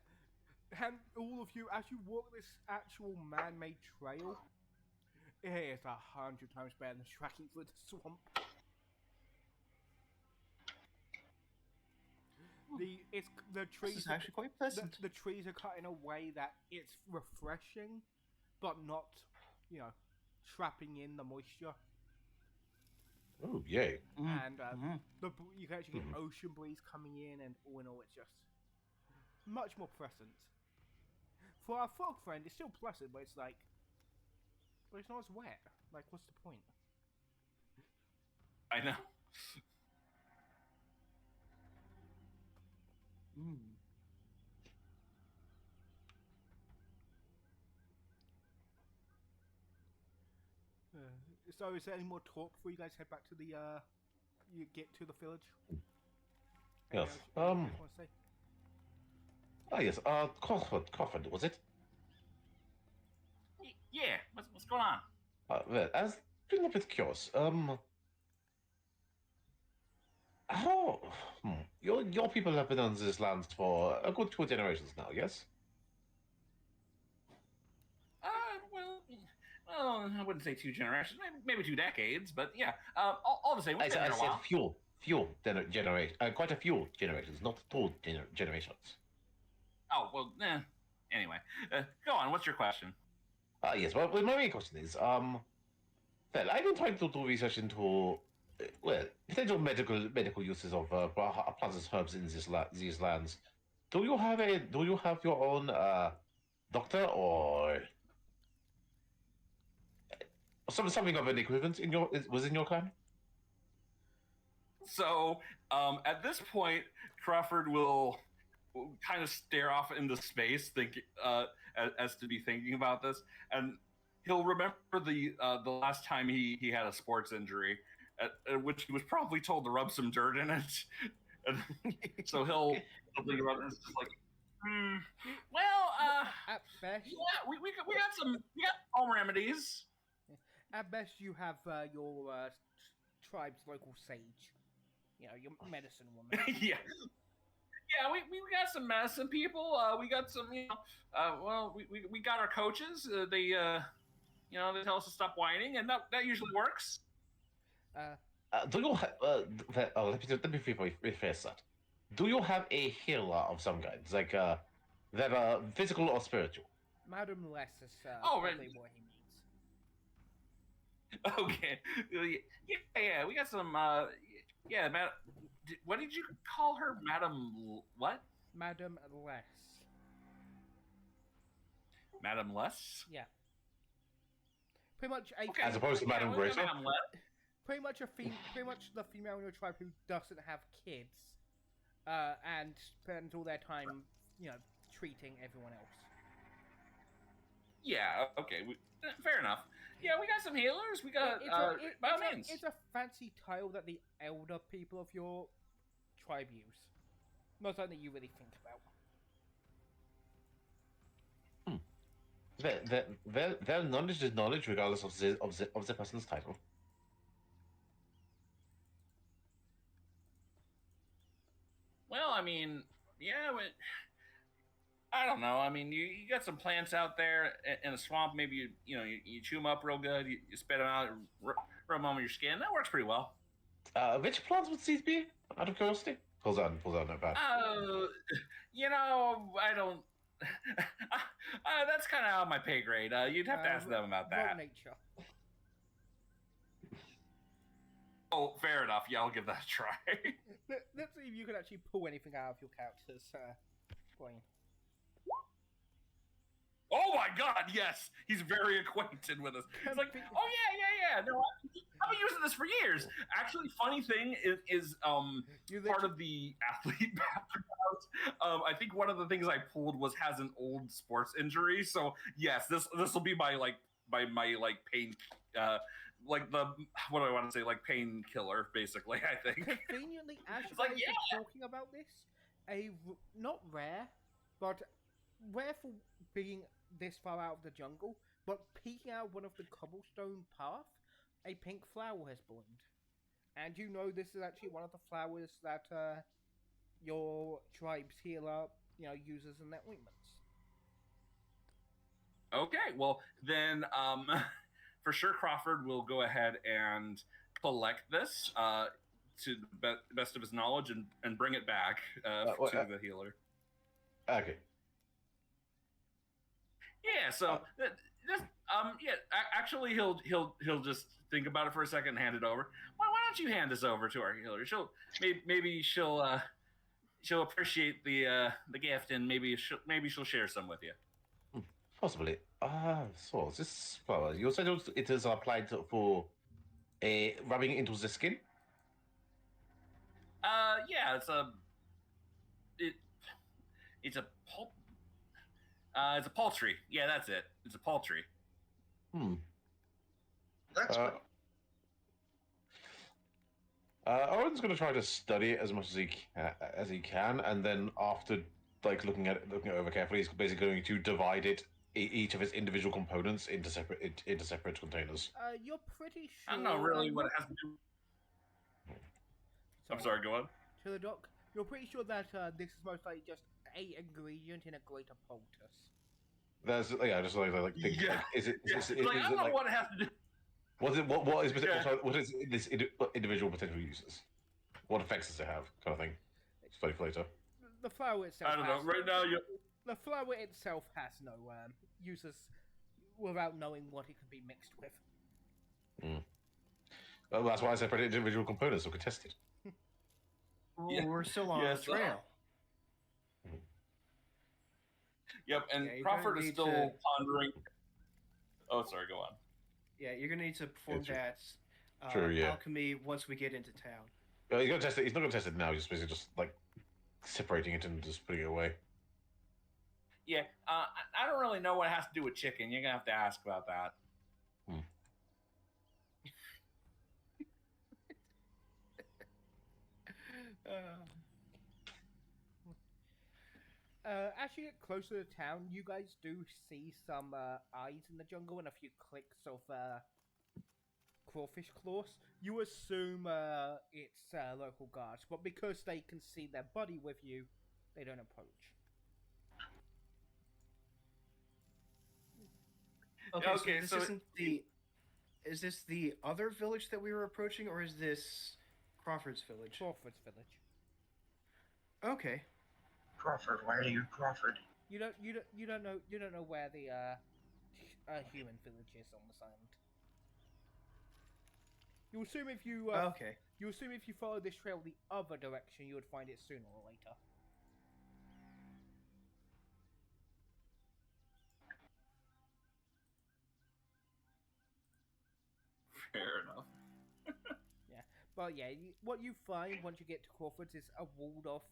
And all of you, as you walk this actual man-made trail, it is 100 times better than tracking through the swamp. The trees. This is actually quite pleasant. The trees are cut in a way that it's refreshing, but not, trapping in the moisture. Oh, yay. And you can actually get ocean breeze coming in, and all in all, it's just much more pleasant. For our frog friend, it's still pleasant, but it's like, but it's not as wet. Like, what's the point? I know. So, is there any more talk before you guys head back to the you get to the village? Yes. Anything else you want to say? Yes. Crawford, was it? Yeah. What's going on? Well, I was feeling a bit curious. How? Your people have been on this land for a good 2 generations now, yes? Well, I wouldn't say 2 generations, maybe 2 decades, but yeah. All the same, we've I been here a said while. few. quite a few generations, not two generations. Oh well. Anyway, go on. What's your question? Yes. Well, my main question is, well, I've been trying to do research into, well, potential medical uses of plants and herbs in these lands. Do you have your own doctor or something of an equivalent within your clan? So at this point, Crawford will kind of stare off into space, thinking as to be thinking about this, and he'll remember the last time he had a sports injury, at which he was probably told to rub some dirt in it, and so he'll think about this just like, well, At best, yeah, we got home remedies. at best, you have your tribe's local sage. You know, your medicine woman. Yeah. Yeah, we got some medicine people. We got some, well, we got our coaches. They tell us to stop whining, and that usually works. Do you have? Let me rephrase that. Do you have a healer of some kind, like that physical or spiritual? Madam Less is Oh, probably what he needs. Okay. Yeah, we got some. Yeah, what did you call her, Madam? What? Madam Less. Madam Less? Yeah. Pretty much a. Okay. As opposed to Madam we got Greater? Madam Less. Pretty much the female in your tribe who doesn't have kids, and spends all their time, treating everyone else. Yeah. Okay. Fair enough. Yeah, we got some healers. We got by all means. It's a fancy title that the elder people of your tribe use. Not something you really think about. Well, knowledge is knowledge, regardless of the person's title. Well, I mean, yeah, but I don't know. I mean, you got some plants out there in a swamp. Maybe you chew them up real good. You spit them out, rub them on your skin. That works pretty well. Which plants would these be? Out of curiosity. Pulls out notepad. I don't. That's kind of out my pay grade. You'd have to ask them about Roll that. nature. Oh, fair enough. Yeah, I'll give that a try. Let's see if you can actually pull anything out of your character's brain. Oh my God! Yes, he's very acquainted with us. He's like, oh yeah. No, I've been using this for years. Actually, funny thing is part of the athlete background. I think one of the things I pulled has an old sports injury. So yes, this will be my pain. Like the what do I want to say? Like painkiller, basically. I think. Conveniently, as you like, guys are talking about this, not rare, but rare for being this far out of the jungle, but peeking out one of the cobblestone path, a pink flower has bloomed. And you know this is actually one of the flowers that your tribe's healer, uses in their ointments. Okay, well then, for sure, Crawford will go ahead and collect this to the best of his knowledge and bring it back to the healer. Okay. Yeah. So actually, he'll just think about it for a second and hand it over. Why don't you hand this over to our healer? She'll appreciate the gift, and maybe she'll share some with you. Possibly. So this flower, you said it is applied for rubbing into the skin? Yeah, it's a poultry. Yeah, that's it. It's a poultry. That's good. Owen's going to try to study it as much as he can, and then after looking it over carefully, he's basically going to divide each of its individual components into separate containers. You're pretty sure. I don't know really what it has to do. I'm sorry. Go on. To the doc, you're pretty sure that this is most likely just a ingredient in a greater poultice. There's just think. Yeah. Is it? I don't know what it has to do. What is this individual potential uses? what effects does it have, kind of thing. Study for later. The flower itself. I don't know. has- Right now, you. The flower itself has no uses without knowing what it could be mixed with. Well, that's why I separated individual components so we could test it. Yeah. We're still on Yes, the trail. Yep, and Yeah, you're Crawford gonna is need still to- pondering. Oh, sorry. Go on. Yeah, you're gonna need to perform true. that True, yeah. alchemy once we get into town. He's gonna test it. He's not gonna test it now. He's basically just like separating it and just putting it away. Yeah, I don't really know what it has to do with chicken. You're gonna have to ask about that. As you get closer to town, you guys do see some eyes in the jungle and a few clicks of crawfish claws. You assume it's local guards, but because they can see their buddy with you, they don't approach. Okay, Okay, so so this isn't the. Is this the other village that we were approaching, or is this Crawford's village? Crawford's village. Okay. Crawford, why are you Crawford? You don't know where the human village is on this island. You assume if you Okay. you assume if you follow this trail the other direction, you would find it sooner or later. Fair enough. But yeah, what you find once you get to Crawford's is a walled off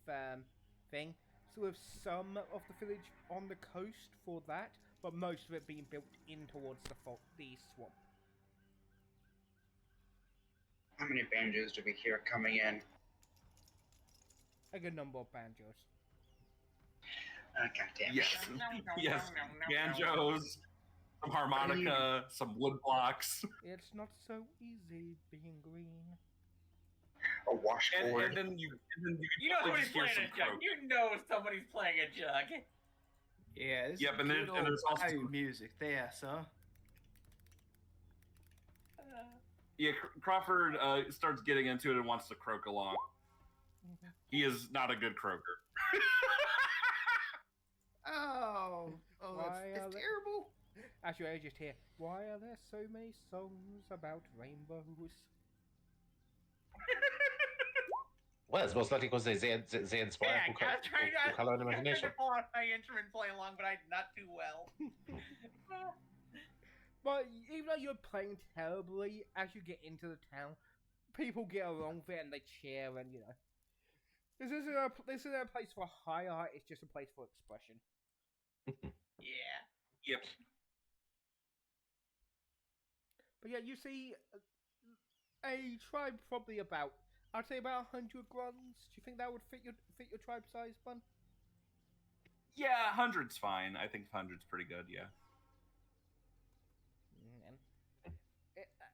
thing. So with some of the village on the coast for that, but most of it being built in towards the swamp. How many banjos do we hear coming in? A good number of banjos. God damn it. Yes. Yes. Banjos, some harmonica, some wood blocks, It's not so easy being green. A washboard. and then you You know probably somebody's just hear playing some a jug. croak. You know somebody's playing a jug. Yeah. This Yep, is and good and there's old also Italian music. Yes, huh? yeah. Crawford starts getting into it and wants to croak along. He is not a good croaker. Oh, Why that's are they- terrible. Actually, I just hear, why are there so many songs about rainbows? Well, it's most likely because they inspire Yeah, from I was trying to color and I was trying imagination. to pull out my instrument and play along, but I did not do well. But even though you're playing terribly, as you get into the town, people get along with it and they cheer and, you know. This isn't a place for high art, it's just a place for expression. Yeah. Yep. But yeah, you see a tribe probably about, I'd say about 100 grunts. Do you think that would fit your tribe size, Bun? Yeah, 100's fine. I think 100's pretty good. Yeah.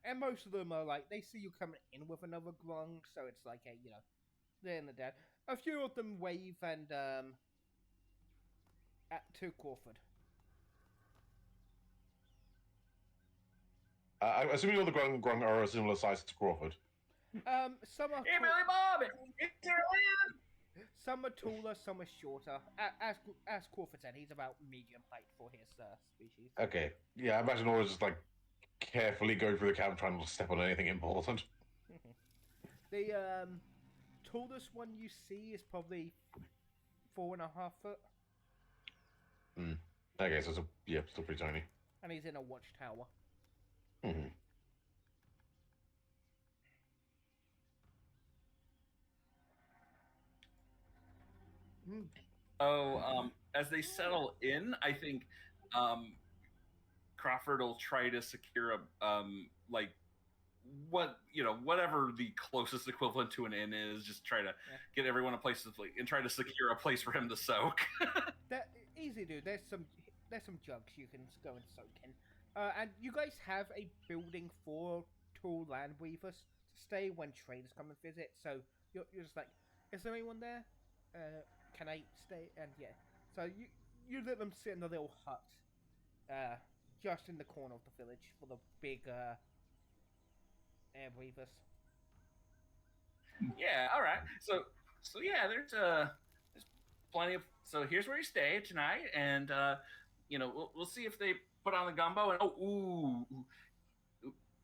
And most of them are like, they see you coming in with another grung, so it's like, hey, you know, they're in the dead. A few of them wave and to Crawford. I'm assuming all the grung are a similar size to Crawford. Some are Hey, Billy Bob! It's your land! some are taller, some are shorter. As Crawford said, he's about medium height for his species. Okay. Yeah, I imagine always just like carefully going through the camp trying not to step on anything important. The tallest one you see is probably 4.5 foot, Okay, so it's still pretty tiny. and he's in a watchtower. Mm-hmm. Oh, as they settle in, I think Crawford will try to secure a like whatever the closest equivalent to an inn is. Just try to get everyone a place to sleep and try to secure a place for him to soak. That easy, dude. There's some jugs you can go and soak in. And you guys have a building for tall land weavers to stay when traders come and visit. So you're just like, is there anyone there? Can I stay? And yeah, so you let them sit in a little hut, just in the corner of the village for the big air weavers. Yeah, all right. So yeah, there's plenty of. So here's where you stay tonight, and we'll see if they put on the gumbo. And ooh,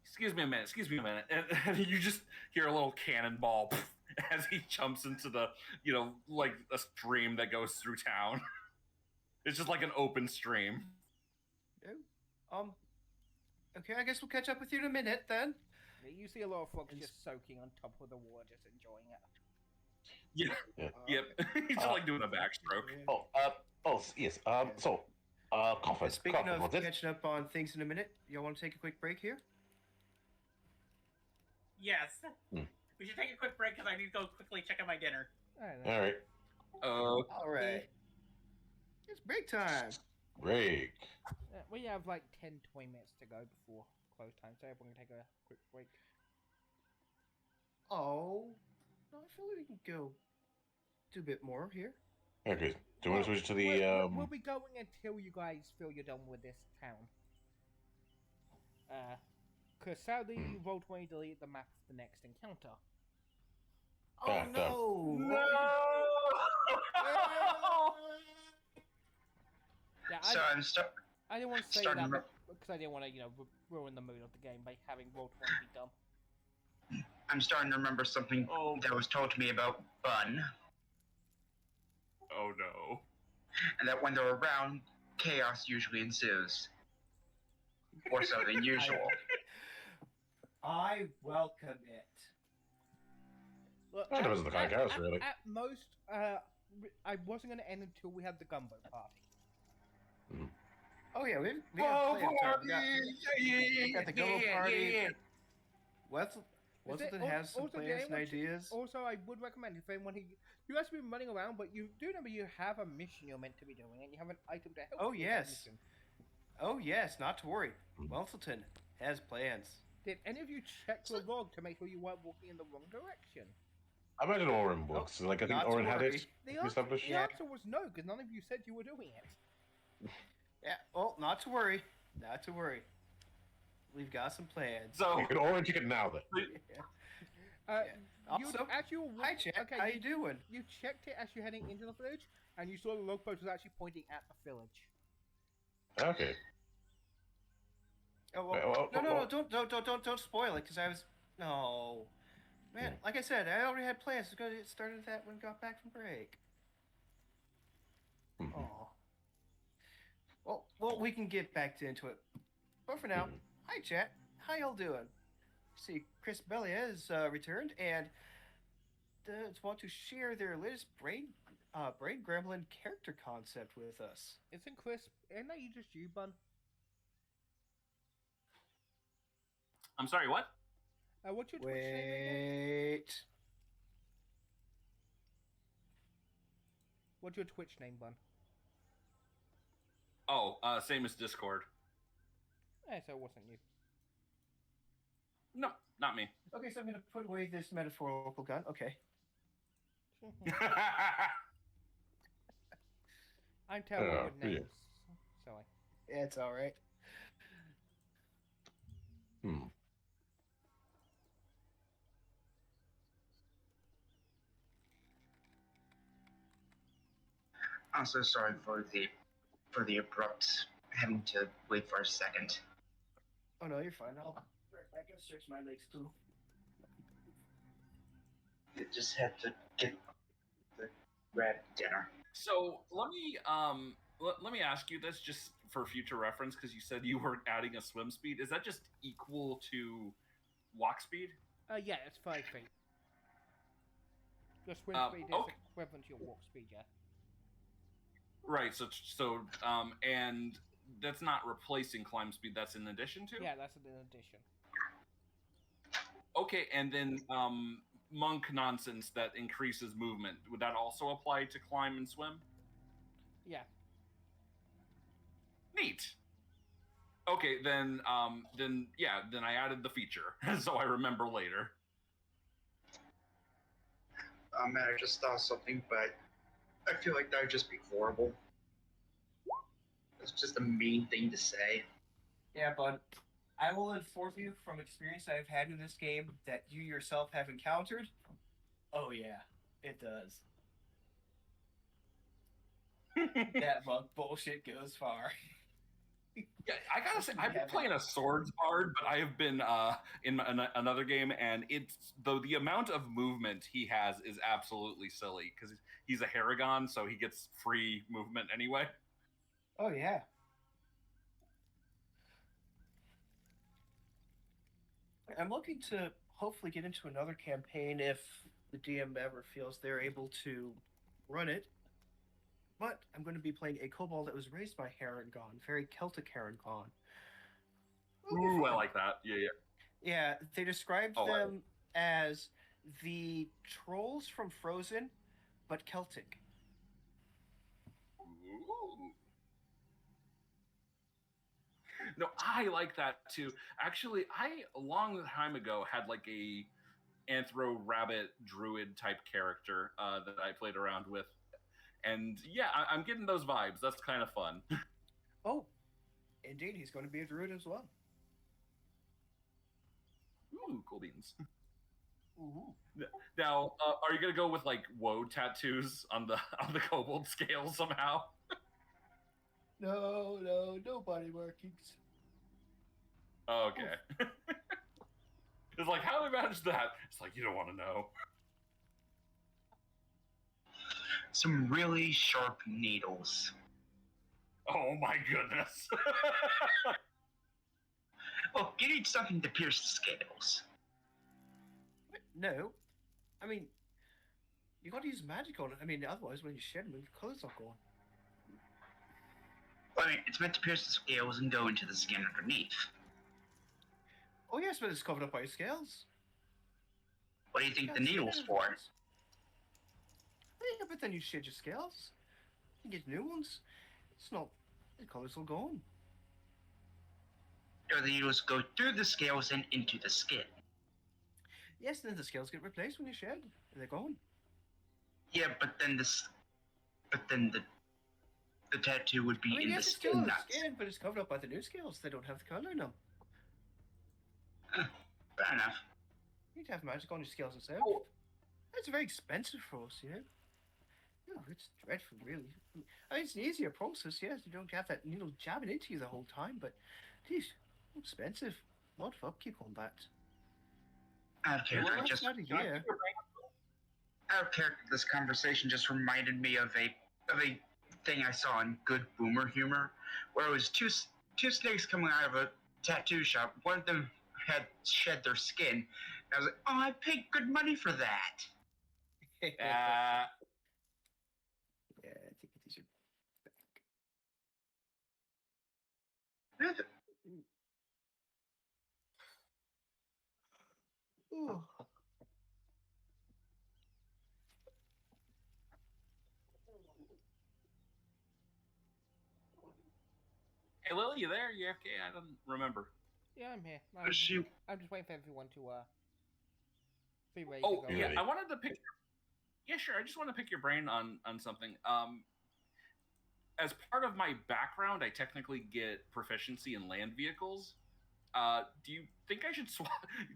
excuse me a minute. Excuse me a minute. And you just hear a little cannonball as he jumps into the like a stream that goes through town. It's just like an open stream. Okay, I guess we'll catch up with you in a minute then. You see a lot of folks just soaking on top of the water, just enjoying it. Yeah. Yep. He's just like doing a backstroke. Yes. Coffin. Speaking Coffin, of catching up on things in a minute, y'all want to take a quick break here? Yes. We should take a quick break because I need to go quickly check on my dinner. All right. All right. It's break time. Break. We have like 10-20 minutes to go before close time, so everyone can take a quick break. Oh, I feel like we can go do a bit more here. Okay. Do you want to switch to the We'll be going until you guys feel you're done with this town. Because sadly, you Roll20 delete the map of the next encounter. Oh no! No! Yeah, So I didn't want to say starting that because I didn't want to, ruin the mood of the game by having Roll20 be done. I'm starting to remember something that was told to me about Bun, Oh no. and that when they're around, chaos usually ensues. More so than usual. I welcome it. Look, That depends on the kind of character, really. At most, I wasn't going to end until we had the gumbo party. Oh yeah, we got we got the gumbo party. Yeah. Wesselton has some plans and ideas. Also, I would recommend if anyone you guys have been running around, but you do remember you have a mission you're meant to be doing, and you have an item to help. Oh you with that yes. mission. Oh yes, not to worry. Wesselton has plans. Did any of you check the log to make sure you weren't walking in the wrong direction? I imagine Orin books. Like I think not to Orin had worry. it The established. answer was no, because none of you said you were doing it. Yeah. Well, not to worry. Not to worry. We've got some plans. So You can now then. Also, hi Jack. Okay, How you doing? You checked it as you're heading into the village, and you saw the log post was actually pointing at the village. Okay. Oh, no, don't spoil it, because I was man. Like I said, I already had plans to go get started that when we got back from break. Oh. Well, we can get back into it. But for now, hi chat. How y'all doing? See, Chris Belia has returned and does want to share their latest brain gremlin character concept with us. Isn't that you just you, Bun? I'm sorry, what? What's your Twitch name? Wait. What's your Twitch name, Bun? Oh, same as Discord. So it wasn't you. No, not me. Okay, so I'm gonna put away this metaphorical gun. Okay. I'm terrible with yeah. names. So It's all right. I'm so sorry for the abrupt having to wait for a second. Oh no, you're fine. I can stretch my legs too. I just had to get the red dinner. So let me ask you this just for future reference, because you said you were adding a swim speed. Is that just equal to walk speed? yeah, it's 5 feet. Your swim speed is equivalent to your walk speed, yeah. Right. So and that's not replacing climb speed. That's in addition to. Yeah, that's an addition. Okay, and then monk nonsense that increases movement. Would that also apply to climb and swim? Yeah. Neat. Okay, then I added the feature, so I remember later. Man, I just thought of something, but I feel like that would just be horrible. It's just a mean thing to say. Yeah, but I will inform you from experience I've had in this game that you yourself have encountered. Oh yeah, it does. That monk bullshit goes far. Yeah, I gotta say, You I've been haven't- playing a swords bard, but I have been in another game, and it's though the amount of movement he has is absolutely silly because he's a Haragon, so he gets free movement anyway. Oh yeah. I'm looking to hopefully get into another campaign if the DM ever feels they're able to run it. But I'm going to be playing a kobold that was raised by Haragon, very Celtic Haragon. Ooh, I like that. Yeah, yeah. Yeah, they described Oh, I- them as the trolls from Frozen, but Celtic. Ooh. No, I like that too. Actually, I a long time ago had like a anthro rabbit druid type character that I played around with, and yeah, I'm getting those vibes. That's kind of fun. Oh, indeed, he's going to be a druid as well. Ooh, cool beans. Mm-hmm. Now, are you gonna go with like woe tattoos on the kobold scale somehow? No body markings. Okay. It's like, how do we manage that? It's like, you don't want to know. Some really sharp needles. Oh my goodness. Well, you need something to pierce the scales. No, I mean, you got to use magic on it. I mean, otherwise, when you shed them, the color's not going. I mean, it's meant to pierce the scales and go into the skin underneath. Oh yes, but it's covered up by your scales. What do you think Yeah, the it's needle's scales. for? Yeah, but then you shed your scales. You get new ones. It's not. The colors will go on. Or the needles go through the scales and into the skin. Yes, then the scales get replaced when you shed, and they're gone. Yeah, but then the tattoo would be I mean, in yes, the it's still skin, on the not skin, but it's covered up by the new scales. They don't have the color in them. fair enough. You need to have magic on your scales itself. Oh. That's very expensive for us, you know. Oh, it's dreadful, really. I mean, it's an easier process, yes. You don't have that needle jabbing into you the whole time, but, geez, expensive. A lot of upkeep on that. Out of character, Well, just that's not a year. out of character. This conversation just reminded me of a thing I saw in Good Boomer Humor, where it was two snakes coming out of a tattoo shop. One of them had shed their skin. And I was like, oh, I paid good money for that. Yeah, I think these are Ooh. Hey, Lily, you there? You AFK? I don't remember. Yeah, I'm here. Shoot. I'm just waiting for everyone to be ready Oh, to go. yeah. Really? I wanted to pick. Yeah, sure. I just want to pick your brain on something. As part of my background, I technically get proficiency in land vehicles. Do you think I should swap?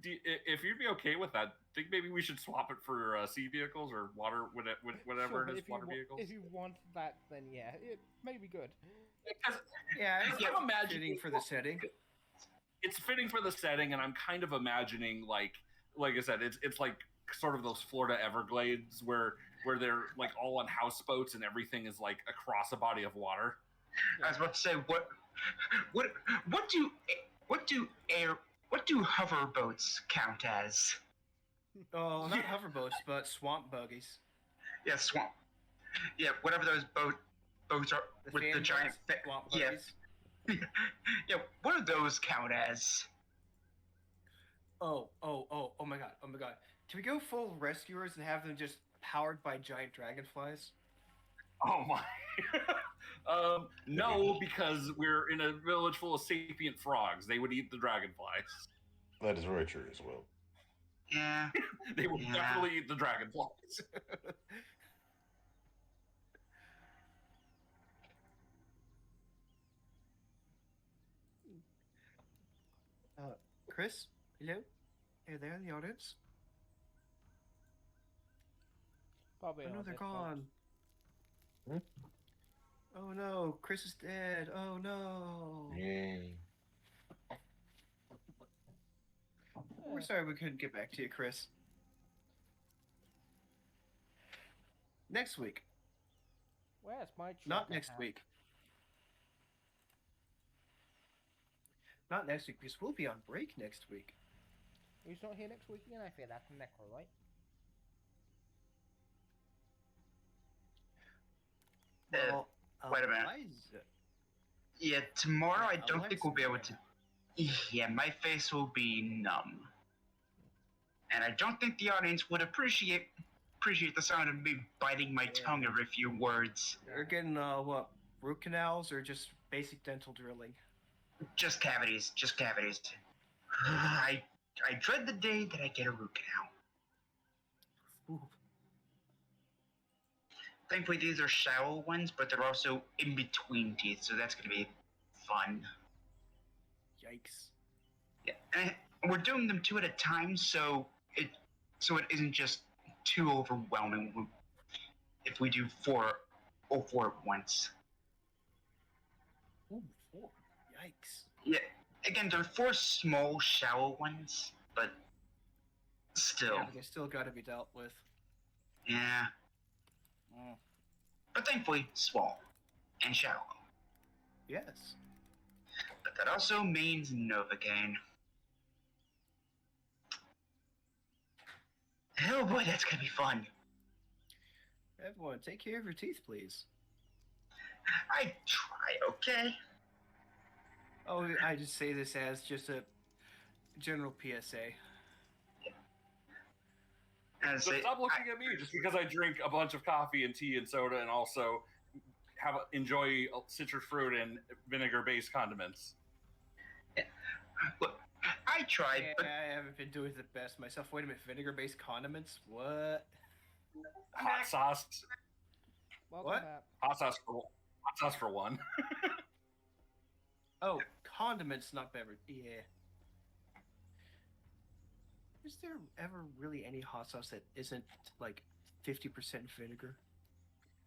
If you'd be okay with that, think maybe we should swap it for sea vehicles or water, whatever Sure, it but is, water vehicles. if you want that, then yeah, it may be good. Because Yeah, it's I'm imagining fitting for the setting. it's fitting for the setting, and I'm kind of imagining like I said, it's like sort of those Florida Everglades where they're like all on houseboats and everything is like across a body of water. I was about to say, what do hover boats count as? Oh, not hoverboats, but swamp buggies. Yeah, swamp. Yeah, whatever those boats are The with the fan giant. boats, swamp yeah, buggies. yeah. What do those count as? Oh my god, oh my god. Can we go full rescuers and have them just powered by giant dragonflies? Oh my. No, because we're in a village full of sapient frogs. They would eat the dragonflies. That is very true as well. Yeah. They would Yeah. definitely eat the dragonflies. Chris, hello? Are you there in the audience? Probably Oh no, not they're this point. gone. Hmm? Oh no, Chris is dead. Oh no. Yay. We're sorry we couldn't get back to you, Chris. Next week. Where's my Not trucker next hat? week. Not next week, because we'll be on break next week. Who's not here next week again? I fear that's Necro, right? Uh, Well, wait a minute. Eliza- Yeah, tomorrow I don't think Alexa we'll be able might. to. Yeah, my face will be numb, and I don't think the audience would appreciate the sound of me biting my Yeah. tongue every few words. You're getting what? Root canals or just basic dental drilling? Just cavities, just cavities. I dread the day that I get a root canal. Ooh. Thankfully, these are shallow ones, but they're also in between teeth, so that's gonna be fun. Yikes. Yeah, and we're doing them two at a time, so it isn't just too overwhelming if we do four at once. Ooh, 4. Yikes. Yeah, again, they're 4 small, shallow ones, but still, Yeah, but they still got to be dealt with. yeah. Mm. But thankfully, small and shallow. Yes. But that also means Novocaine. Oh boy, that's gonna be fun. Everyone, take care of your teeth, please. I try, okay? Oh, I just say this as just a general PSA. As So I- stop looking at me just because I drink a bunch of coffee and tea and soda and also enjoy citrus fruit and vinegar-based condiments. Look, I tried, Yeah, but I haven't been doing the best myself. Wait a minute, vinegar-based condiments? What? Hot sauce, Welcome What? back. hot sauce for one. Oh, condiments, not beverage. Yeah. Is there ever really any hot sauce that isn't like 50% vinegar?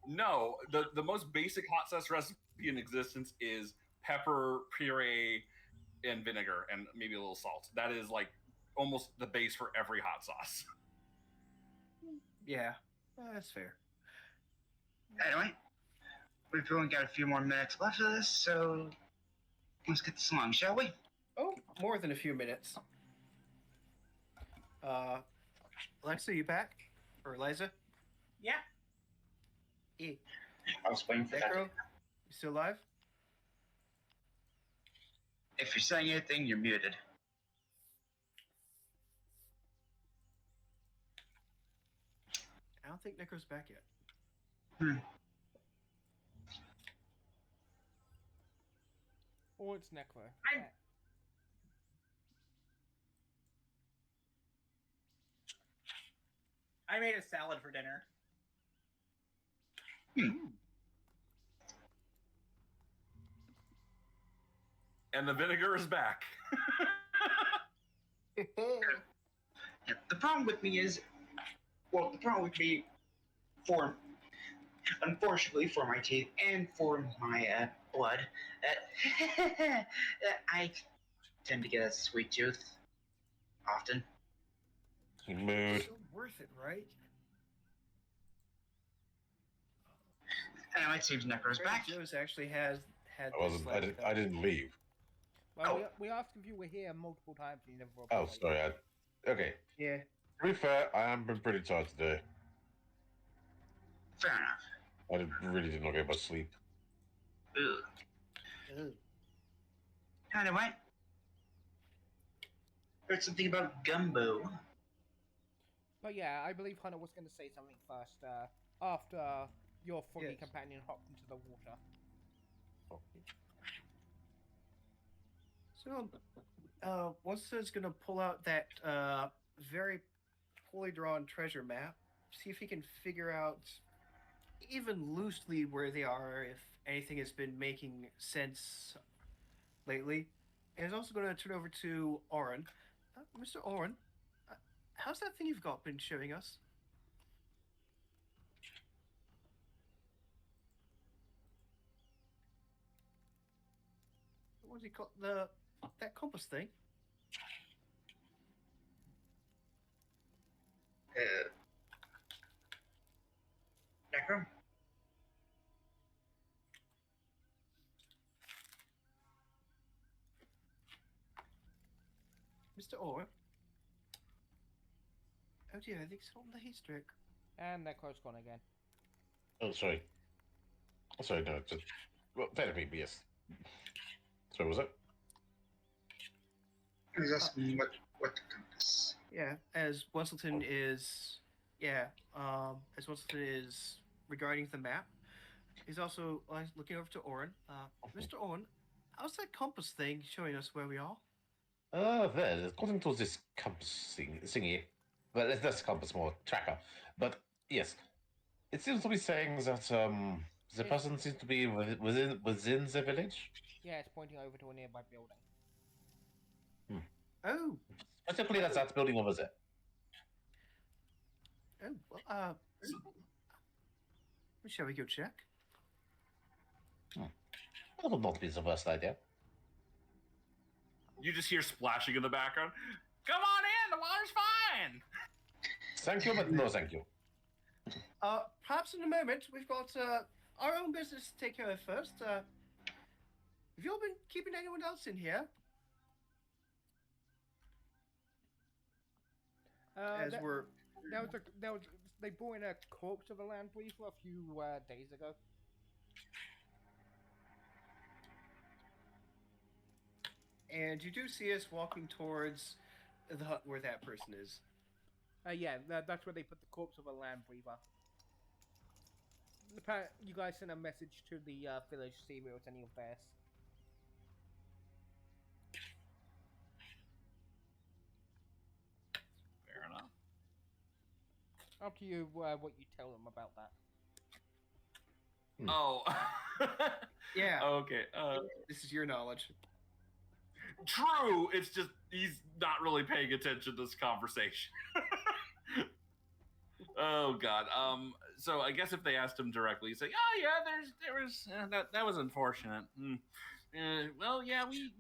No, the most basic hot sauce recipe in existence is pepper, puree, and vinegar, and maybe a little salt. That is like almost the base for every hot sauce. Yeah, that's fair. anyway, we've only got a few more minutes left of this, so let's get this along, shall we? Oh, more than a few minutes. Alexa, you back? Or Eliza? Yeah. E. I was waiting for that. Necro, you still alive? If you're saying anything, you're muted. I don't think Necro's back yet. Or it's Necro. I'm- I made a salad for dinner. And the vinegar is back. Yeah, the problem with me is, unfortunately for my teeth and for my blood, I tend to get a sweet tooth often. Mood. So worth it, right? Anyway, it seems Necro's Trader back. Joe's actually had I this, wasn't. like, I didn't leave. Well, Oh. we asked if you were here multiple times and you never Oh, replied. sorry. Okay. Yeah. To be fair, I am been pretty tired today. Fair enough. Really did not get much sleep. Ugh. Anyway, heard something about gumbo. But yeah, I believe Hunter was going to say something first after your froggy Yes. companion hopped into the water. So, Winston's gonna pull out that very poorly drawn treasure map, see if he can figure out, even loosely, where they are, if anything has been making sense lately. And he's also gonna turn over to Oren. Mr. Oren, how's that thing you've got been showing us? what do you call that compass thing? Necro? Mr. Orr? Oh dear, I think it's on the heat streak. And Necro's gone again. Oh, sorry. Sorry, no, just well, therapy, yes. So was it? He was asking what the compass. Yeah, as Wesselton is, as Wesselton is regarding the map, he's also looking over to Orin. Mr. Orin, how's that compass thing showing us where we are? There, according to this compass thingy, well, that's compass more tracker. But yes, it seems to be saying that the person seems to be within the village. Yeah, it's pointing over to a nearby building. Oh, Particularly that's that building over there. well, shall we go check? That would not be the worst idea. You just hear splashing in the background. Come on in, the water's fine. Thank you, but no thank you. Perhaps in a moment. We've got our own business to take care of first. Have you all been keeping anyone else in here? They brought in a corpse of a land weaver a few days ago. And you do see us walking towards the hut where that person is. Yeah, that's where they put the corpse of a land weaver. You guys sent a message to the village to see if it was any of theirs. Fair enough. Up to you what you tell them about that. Oh. Yeah. Okay. This is your knowledge. True. It's just he's not really paying attention to this conversation. Oh God. So I guess if they asked him directly, he'd say, "Oh yeah, there was that was unfortunate. Well, yeah, we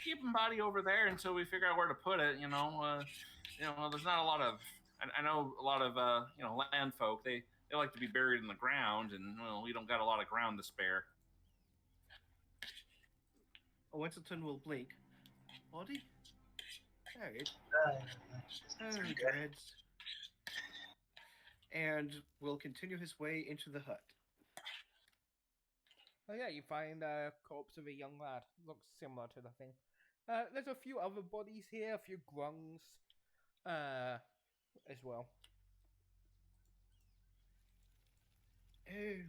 keep him body over there until we figure out where to put it. There's not a lot of. I know a lot of land folk. They like to be buried in the ground, and well, we don't got a lot of ground to spare." Winston will blink. Body? Buried? Oh, Good. dreads. And will continue his way into the hut. Oh yeah, you find a corpse of a young lad. Looks similar to the thing. There's a few other bodies here, a few grungs, as well. Oh,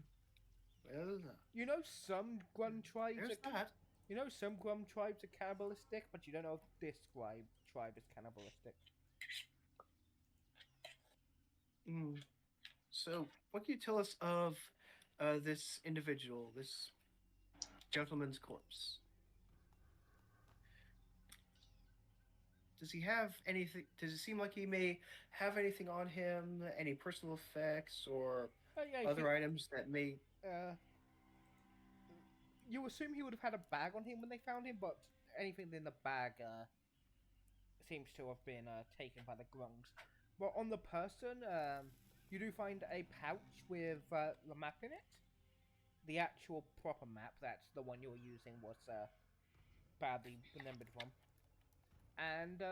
well. You know some grung tribes. There's that. You know some grung tribes are cannibalistic, but you don't know if this tribe is cannibalistic. So, what can you tell us of this individual, this gentleman's corpse? Does he have anything? Does it seem like he may have anything on him? Any personal effects or other items that may? You assume he would have had a bag on him when they found him, but anything in the bag seems to have been taken by the grungs. But on the person, you do find a pouch with the map in it. The actual proper map, that's the one you were using, was badly remembered from. And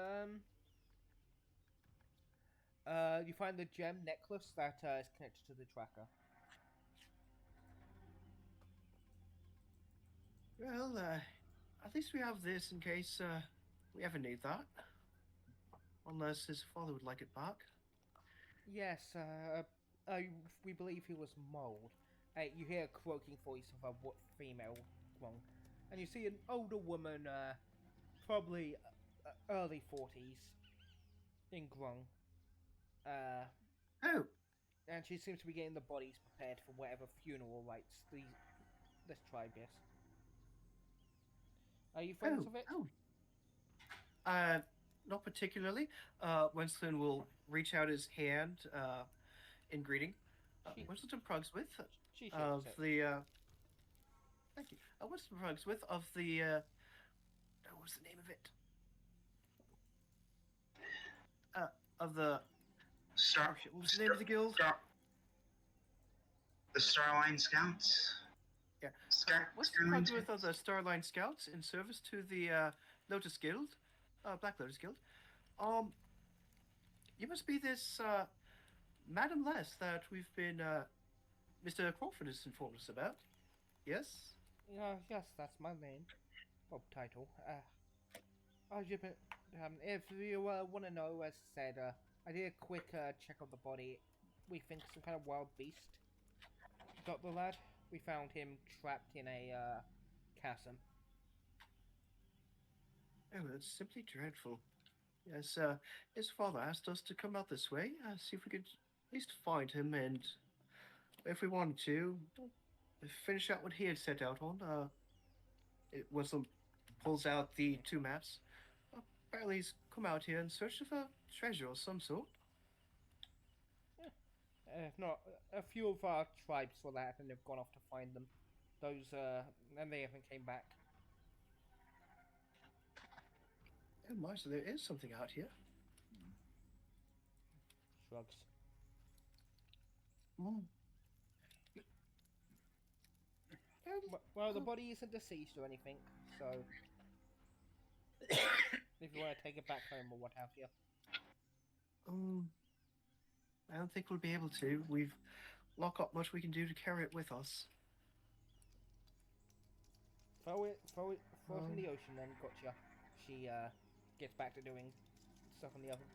you find the gem necklace that is connected to the tracker. Well, at least we have this in case we ever need that. Unless his father would like it back. Yes, we believe he was mauled. You hear a croaking voice of a female grung, and you see an older woman, probably early 40s, in grung. Oh, and she seems to be getting the bodies prepared for whatever funeral rites this tribe gets. Are you friends of it? Not particularly. Winston will reach out his hand in greeting. Winston Prugswith of the. Thank you. Winston Prugswith of the what was the name of it? Of the Star. oh shit, what was the name of the guild? The Starline Scouts. Yeah. What's the Starline plug with Scouts? the Starline Scouts in service to the Lotus Guild, Black Lotus Guild? You must be this Madam Les that we've been Mr. Crawford has informed us about. Yes. Yes, that's my name. Or title. If you want to know, as I said, I did a quick check of the body. We think some kind of wild beast got the lad. We found him trapped in a chasm. Oh, that's simply dreadful. Yes, his father asked us to come out this way, see if we could at least find him, and if we wanted to, finish out what he had set out on. Wilson pulls out the 2 maps. Apparently he's come out here in search of a treasure of some sort. If not, a few of our tribes saw that and they've gone off to find them. And they haven't came back. Oh my, so there is something out here. Shrugs. Well, the body isn't deceased or anything, so if you want to take it back home or what have you. I don't think we'll be able to. We've not got much we can do to carry it with us. Throw it in the ocean then, gotcha. She gets back to doing stuff on the other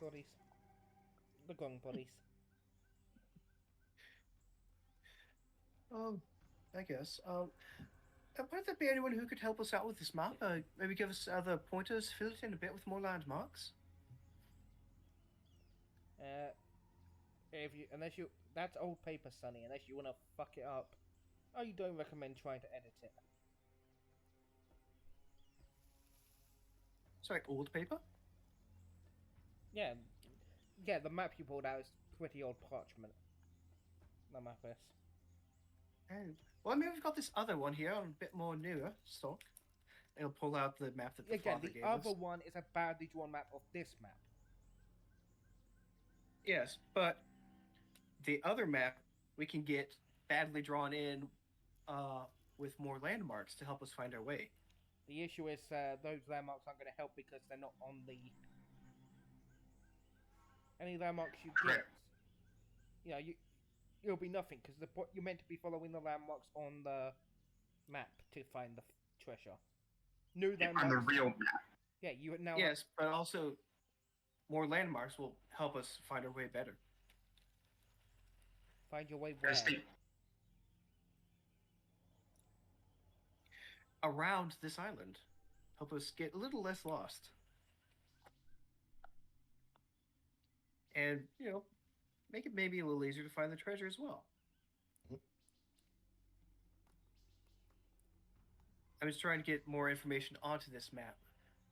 bodies. The gong bodies. Oh, I guess. Might there be anyone who could help us out with this map? Maybe give us other pointers, fill it in a bit with more landmarks? That's old paper, Sonny. Unless you want to fuck it up, I don't recommend trying to edit it. Sorry, old paper? Yeah, the map you pulled out is pretty old parchment. The map is. And well, I mean, we've got this other one here, a bit more newer stock. It'll pull out the map that the father gave us. The other one is a badly drawn map of this map. Yes, but the other map we can get badly drawn in with more landmarks to help us find our way. The issue is those landmarks aren't going to help because they're not on the... Any landmarks you get, it'll be nothing because you're meant to be following the landmarks on the map to find the treasure. New landmarks on the real map. Yeah, you now. Yes, but also more landmarks will help us find our way better. Find your way where? Around this island. Help us get a little less lost. And, make it maybe a little easier to find the treasure as well. I was trying to get more information onto this map,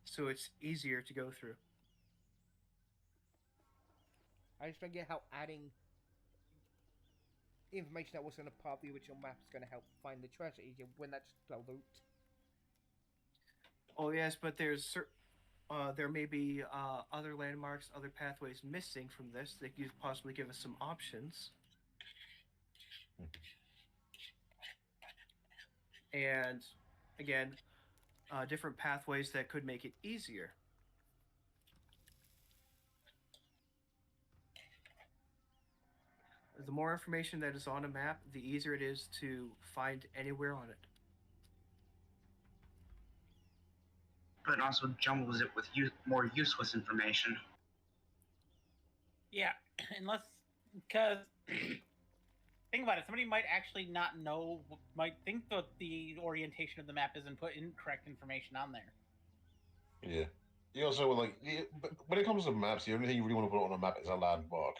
so it's easier to go through. I just don't get how adding information that wasn't a part of the original map is going to help find the treasure easier when that's the loot. Oh yes, but there may be other landmarks, other pathways missing from this that could possibly give us some options. And again, different pathways that could make it easier. The more information that is on a map, the easier it is to find anywhere on it. But it also jumbles it with more useless information. Yeah, unless, because think about it, somebody might actually not know, might think that the orientation of the map isn't put incorrect information on there. Yeah. You also, when it comes to maps, the only thing you really want to put on a map is a landmark.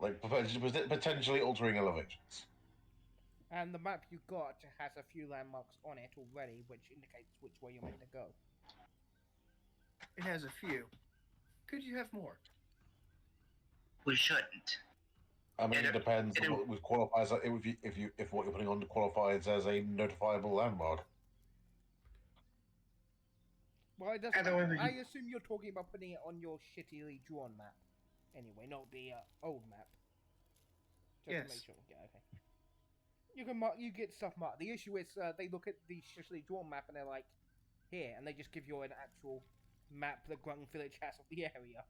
Like, potentially altering elevations. And the map you got has a few landmarks on it already, which indicates which way you're meant to go. It has a few. Could you have more? We shouldn't. I mean, it depends on what qualifies if what you're putting on qualifies as a notifiable landmark. Well, it doesn't. Either way, we I can- assume you're talking about putting it on your shittily drawn map. Anyway, not the old map. Just to Yes. make sure. Yeah, okay. You can mark. You get stuff marked. The issue is they look at the shittily drawn map and they're like, here, and they just give you an actual map that Grung Village has of the area.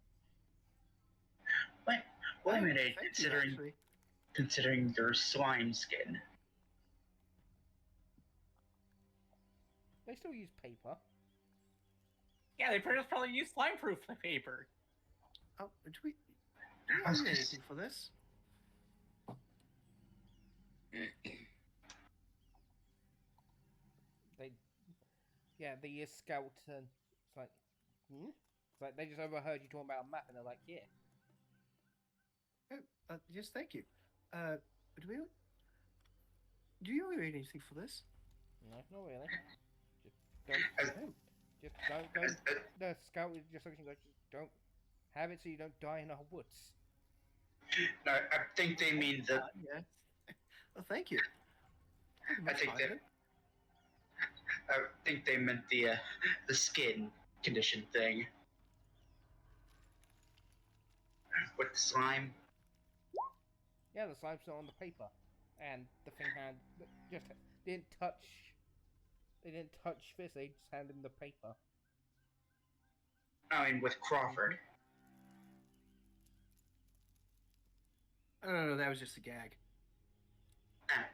Wait a Oh, minute, thank you, actually. considering their slime skin. They still use paper. Yeah, they probably use slime-proof paper. Oh, do we I was need gonna anything for this? The scout and it's like, It's like they just overheard you talking about a map and they're like, yeah. Oh, yes, thank you. Do we? Do you need anything for this? No, not really. Just don't. Just don't. The scout is just looking like, just don't have it so you don't die in our woods. No, I think they mean the. Yes. Well, thank you. I think they meant the skin condition thing with the slime. Yeah, the slime's not on the paper, and the thing had just didn't touch. They didn't touch this. They just handed him the paper. I mean, with Crawford. No, that was just a gag. Ah,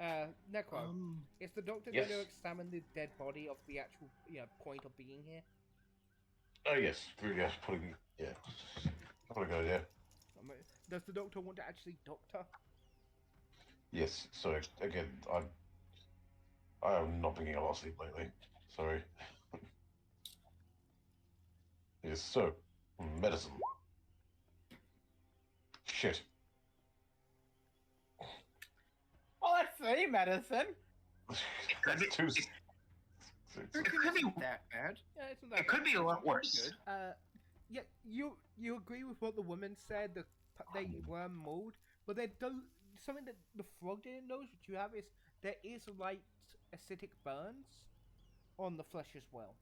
Yeah. Necro, is the doctor Yes. going to examine the dead body of the actual, point of being here? Oh yes, yes, putting Probably good, yeah. Does the doctor want to actually doctor? Yes. So again, I am not getting a lot of sleep lately. Sorry. Yes. So medicine. Shit. Well, that's the medicine. could be- That's too. It could be. That bad? Yeah, it's not that It could be a lot worse. Good. Yeah, you agree with what the woman said that they were mauled, but they don't. Something that the frog didn't know, which you have, is there is light acidic burns on the flesh as well.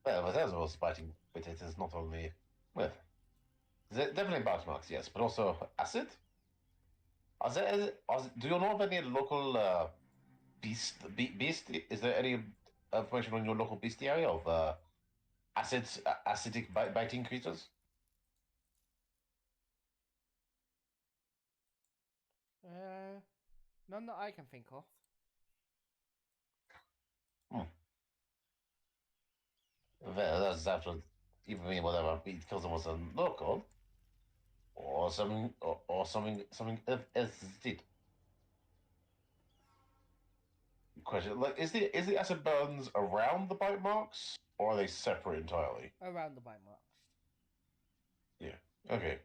Well, but as well as biting, but it is not only definitely bite marks, yes, but also acid. Do you know of any local beast? Is there any information on your local bestiary of acidic biting creatures? None that I can think of. Well, that's after even me whatever because it was a local or something something else did. Question: like, is the acid burns around the bite marks, or are they separate entirely? Around the bite marks. Yeah. Okay.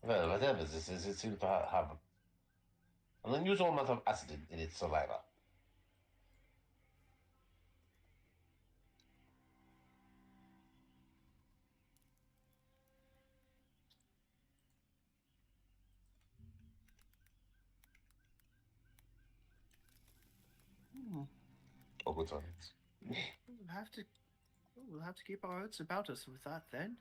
Well, whatever this is, it seems to have an unusual amount of acid in its saliva. Oh, good times. We'll have to keep our wits about us with that then.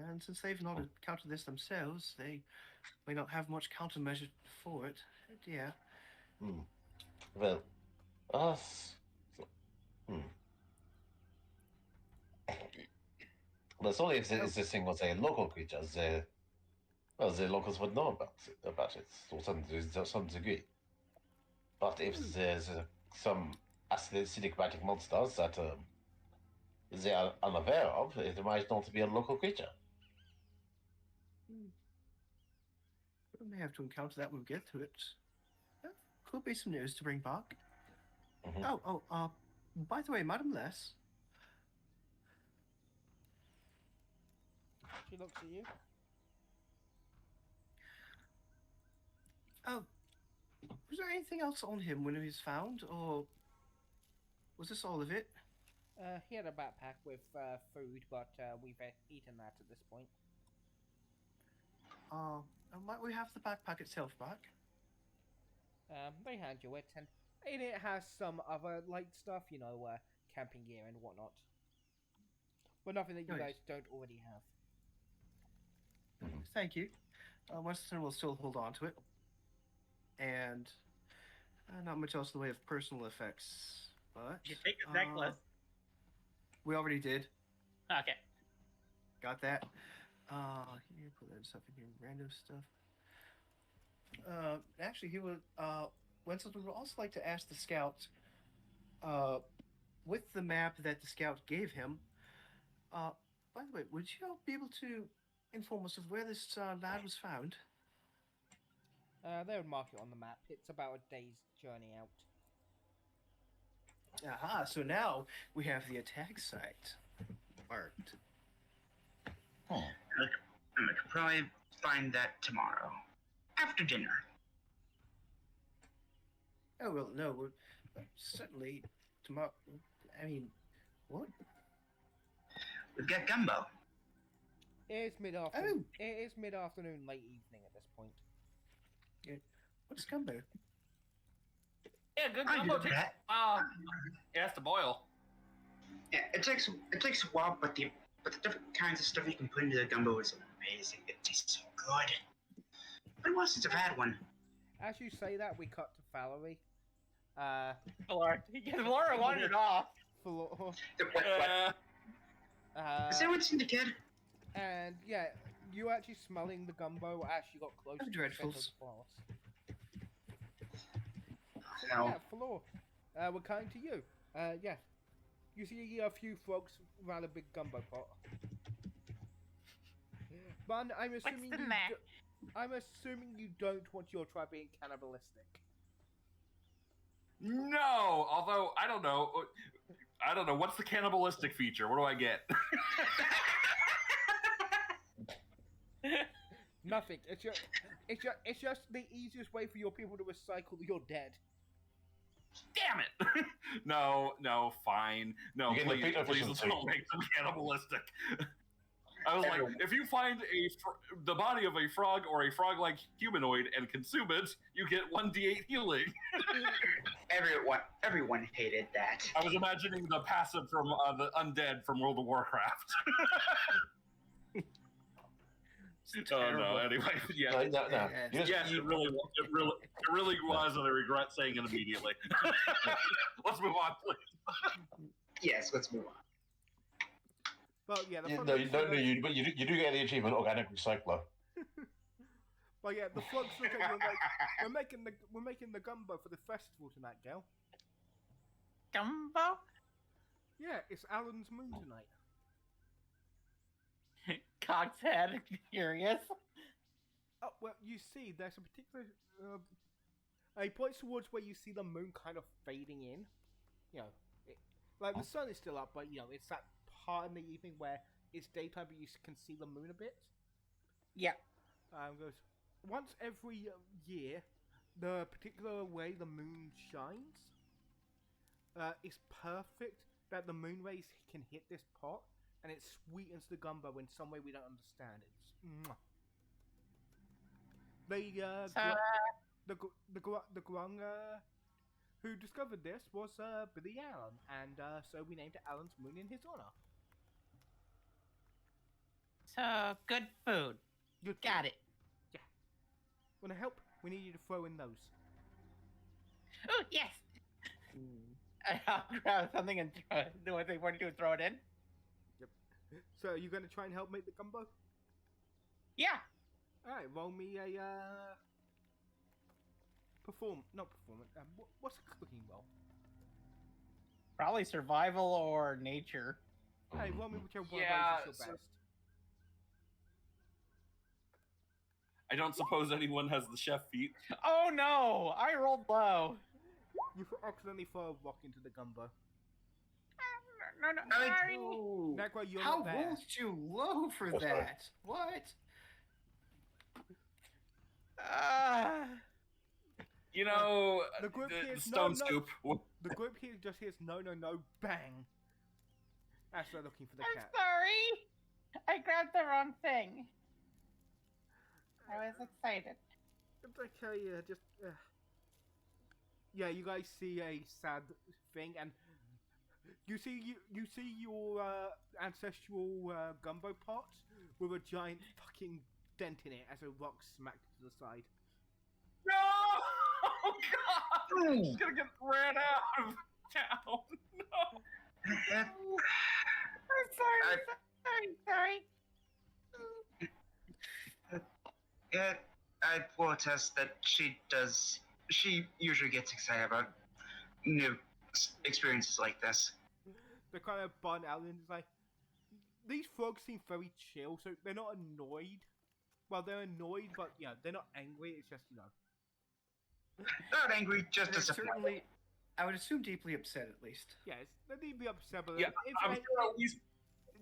And since they've not encountered this themselves, they may not have much countermeasure for it. Yeah. Well, But it's only if this thing was a local creature, the locals would know about it to some degree. But if there's some acidic biting monsters that they are unaware of, it might not be a local creature. We may have to encounter that when we get to it. Could be some news to bring back. Mhm. By the way, Madam Les. She looks at you. Oh, was there anything else on him when he was found, or was this all of it? He had a backpack with food, but we've eaten that at this point. Might we have the backpack itself back? They hand you it, and in it has some other light stuff, camping gear and whatnot. But nothing that you Nice. guys don't already have. Thank you. Western will still hold on to it. And not much else in the way of personal effects. But You take his necklace. we already did. Okay. Got that. Here, put that stuff in here. Random stuff. Actually, he would. Wenzel would also like to ask the scout. With the map that the scout gave him. By the way, would you be able to inform us of where this lad was found? They would mark it on the map. It's about a day's journey out. Aha! So now we have the attack site marked. Oh. I could probably find that tomorrow. After dinner. Oh, well, no, certainly tomorrow. I mean, what? We've got gumbo. It is mid-afternoon. Oh. It is mid-afternoon, late evening at this point. What's gumbo? Yeah, good I combo. do that. It has to boil. Yeah, it takes a while, but the different kinds of stuff you can put into the gumbo is amazing. It tastes so good. Been a while since I've had one. As you say that, we cut to Valerie. Laura wandered off. Floor. Is that what's in the kid? And yeah, you actually smelling the gumbo as you got close Oh, to the center of dreadfuls. the forest. No. Yeah, Floor. We're coming to you. Yeah. You see a few frogs around a big gumbo pot. But I'm assuming in there? I'm assuming you don't want your tribe being cannibalistic. No, although I don't know. What's the cannibalistic feature? What do I get? Nothing. It's just the easiest way for your people to recycle your dead. Damn it! No, fine. No, You get the please, feet please efficiency. don't make them cannibalistic. I was like, if you find the body of a frog or a frog-like humanoid and consume it, you get 1d8 healing. Everyone hated that. I was imagining the passive from the undead from World of Warcraft. Oh no! Anyway, yeah. No. Yes. Yes, it really was, and I regret saying it immediately. Let's move on, please. Yes, let's move on. But yeah, the Yeah, frogs no, look at you but you do get the achievement organic recycler. But yeah, the frogs look at you and like, we're making the gumbo for the festival tonight, gal. Gumbo? Yeah, it's Alan's moon tonight. Cock's head, curious. Oh, well, you see, there's a particular... he points towards where you see the moon kind of fading in. You know, like the sun is still up, but, it's that part in the evening where it's daytime, but you can see the moon a bit. Yeah. Goes, once every year, the particular way the moon shines is perfect that the moon rays can hit this pot, and it sweetens the gumbo in some way we don't understand. It's the Grung who discovered this was Billy Allen, and so we named it Alan's Moon in his honor. So, good food. Good Got it. Yeah. Wanna help? We need you to throw in those. Oh, yes. I'll grab something and throw it. Do I think we're going to throw it in? So, are you gonna try and help make the gumbo? Yeah. Alright, roll me a what's a cooking roll? Probably survival or nature. Hey, roll me whichever one Yeah, of those is your best. I don't suppose anyone has the chef feat. Oh no! I rolled low. You accidentally throw a rock into the gumbo. No, sorry. Oh, Necro, you're how not there. rolled you low for Oh, sorry. that? What? You know, The group the hears stone no. scoop. The group here just hears no, bang. As they're looking for the I'm cat. sorry. I grabbed the wrong thing. I was excited. It's okay, just... Yeah, you guys see a sad thing, and you see your ancestral gumbo pot with a giant fucking dent in it as a rock smacked to the side. No! Oh God! He's gonna get ran out of town. No. I'm sorry. Yeah, I protest that she does. She usually gets excited about new experiences like this. They're kind of bun out and it's like, these frogs seem very chill, so they're not annoyed. Well, they're annoyed, but yeah, they're not angry. It's just, you know. Not angry, just They're disappointed. certainly, I would assume, deeply upset at least. Yes, they need to be upset, but Yeah, I'm it's, sure at least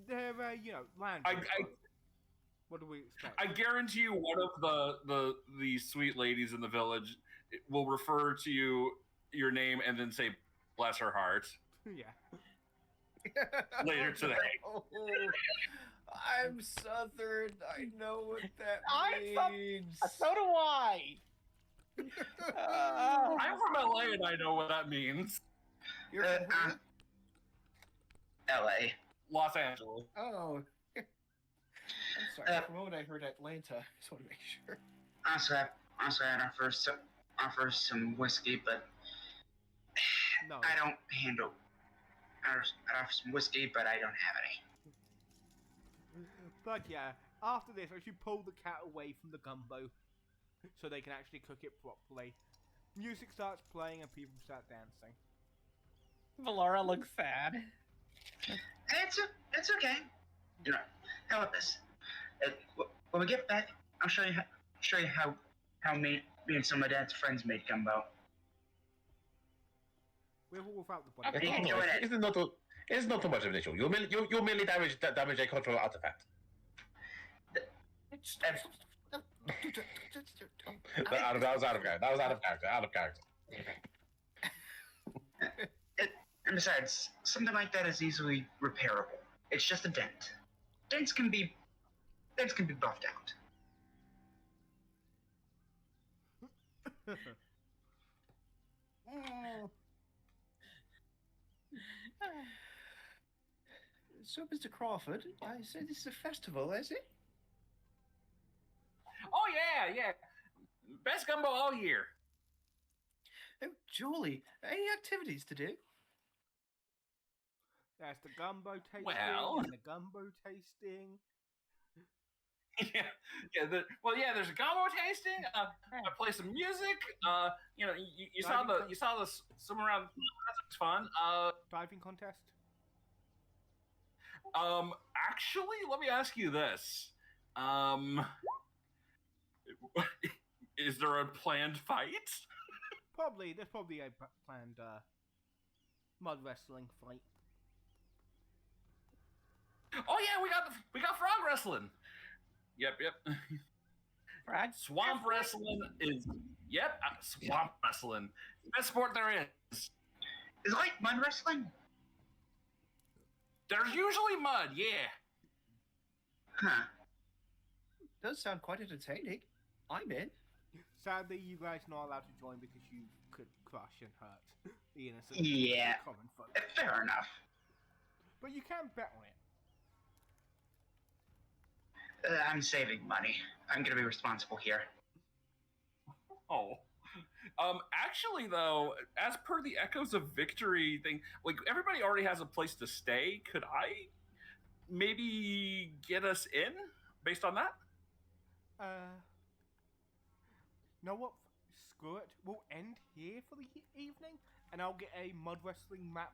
they're, you know, land. What do we expect? I guarantee you, one of the sweet ladies in the village will refer to your name and then say, "Bless her heart." Yeah. Later today. Oh, I'm Southern. I know what that I'm means. So do I. I'm from LA and I know what that means. You're from where? L.A. Los Angeles. Oh. I'm sorry. From what I heard, Atlanta. I just want to make sure. Honestly, I'd offer some whiskey, but No. I don't handle. I'd offer some whiskey, but I don't have any. But yeah, after this, I should pull the cat away from the gumbo so they can actually cook it properly. Music starts playing and people start dancing. Valora looks sad. It's okay. You know, how about this? When we get back, I'll show you how me and some of my dad's friends made gumbo. With or without the body. Okay. Enjoy it. It's not too much of an issue. You'll merely damage a cultural artifact. That was out of character. Out of character. And besides, something like that is easily repairable. It's just a dent. Dents can be buffed out. So, Mr. Crawford, I say this is a festival, is it? Oh yeah. Best gumbo all year. Oh, Julie, any activities to do? There's the gumbo tasting Well. and the gumbo tasting. Yeah. There's a gumbo tasting. I play some music. You saw the swim around. That's fun. Diving contest? Actually, let me ask you this. Is there a planned fight? There's probably a planned mud wrestling fight. Oh yeah, we got frog wrestling. Yep. Frog? Swamp wrestling is swamp wrestling. Best sport there is. Is it like mud wrestling? There's usually mud, yeah. Huh. Does sound quite entertaining. I'm in. Sadly, you guys are not allowed to join because you could crush and hurt the innocent Yeah. common folk. Fair enough. But you can bet on it. I'm saving money. I'm gonna be responsible here. Oh. Actually, though, as per the Echoes of Victory thing, like, everybody already has a place to stay. Could I maybe get us in based on that? Know what? Screw it. We'll end here for the evening, and I'll get a mud wrestling map,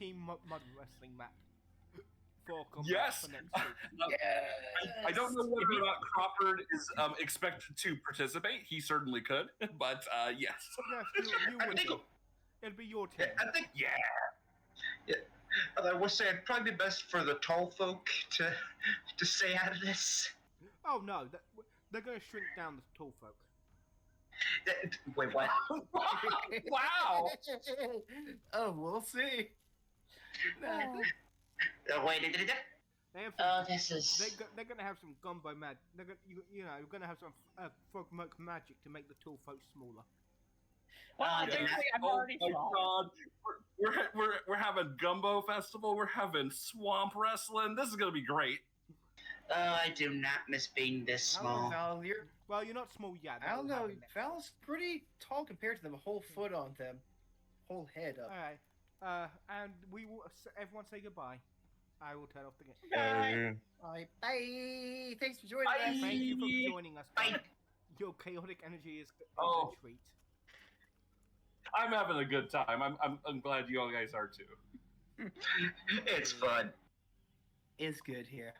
mud wrestling map. Yes. For next week. I don't know whether or not Crawford is expected to participate. He certainly could, but yes. Yes, you I would. think It'll be your turn. I think Yeah. I would say it'd probably be best for the tall folk to stay out of this. Oh no, they're going to shrink down the tall folk. Wait, what? Wow. Oh, we'll see. Wait, They have oh, some, this is. they're gonna have some gumbo mag. They're gonna, you know, you're gonna have some frogmurk magic to make the tool folk smaller. Well, Uh, they're thankfully, I'm Oh already my small. god. We're having Gumbo Festival. We're having Swamp Wrestling. This is gonna be great. I do not miss being this I don't know, small. Val. Well, you're not small yet. I don't know. Val's pretty tall compared to them. A whole foot on them. Whole head up. All right. And we will. Everyone say goodbye. I will turn off the game. Bye. Bye. Bye. Thanks for joining Bye. us. Thank you for joining us. Bye. Your chaotic energy is Oh. a treat. I'm having a good time. I'm glad you all guys are too. It's fun. It's good here.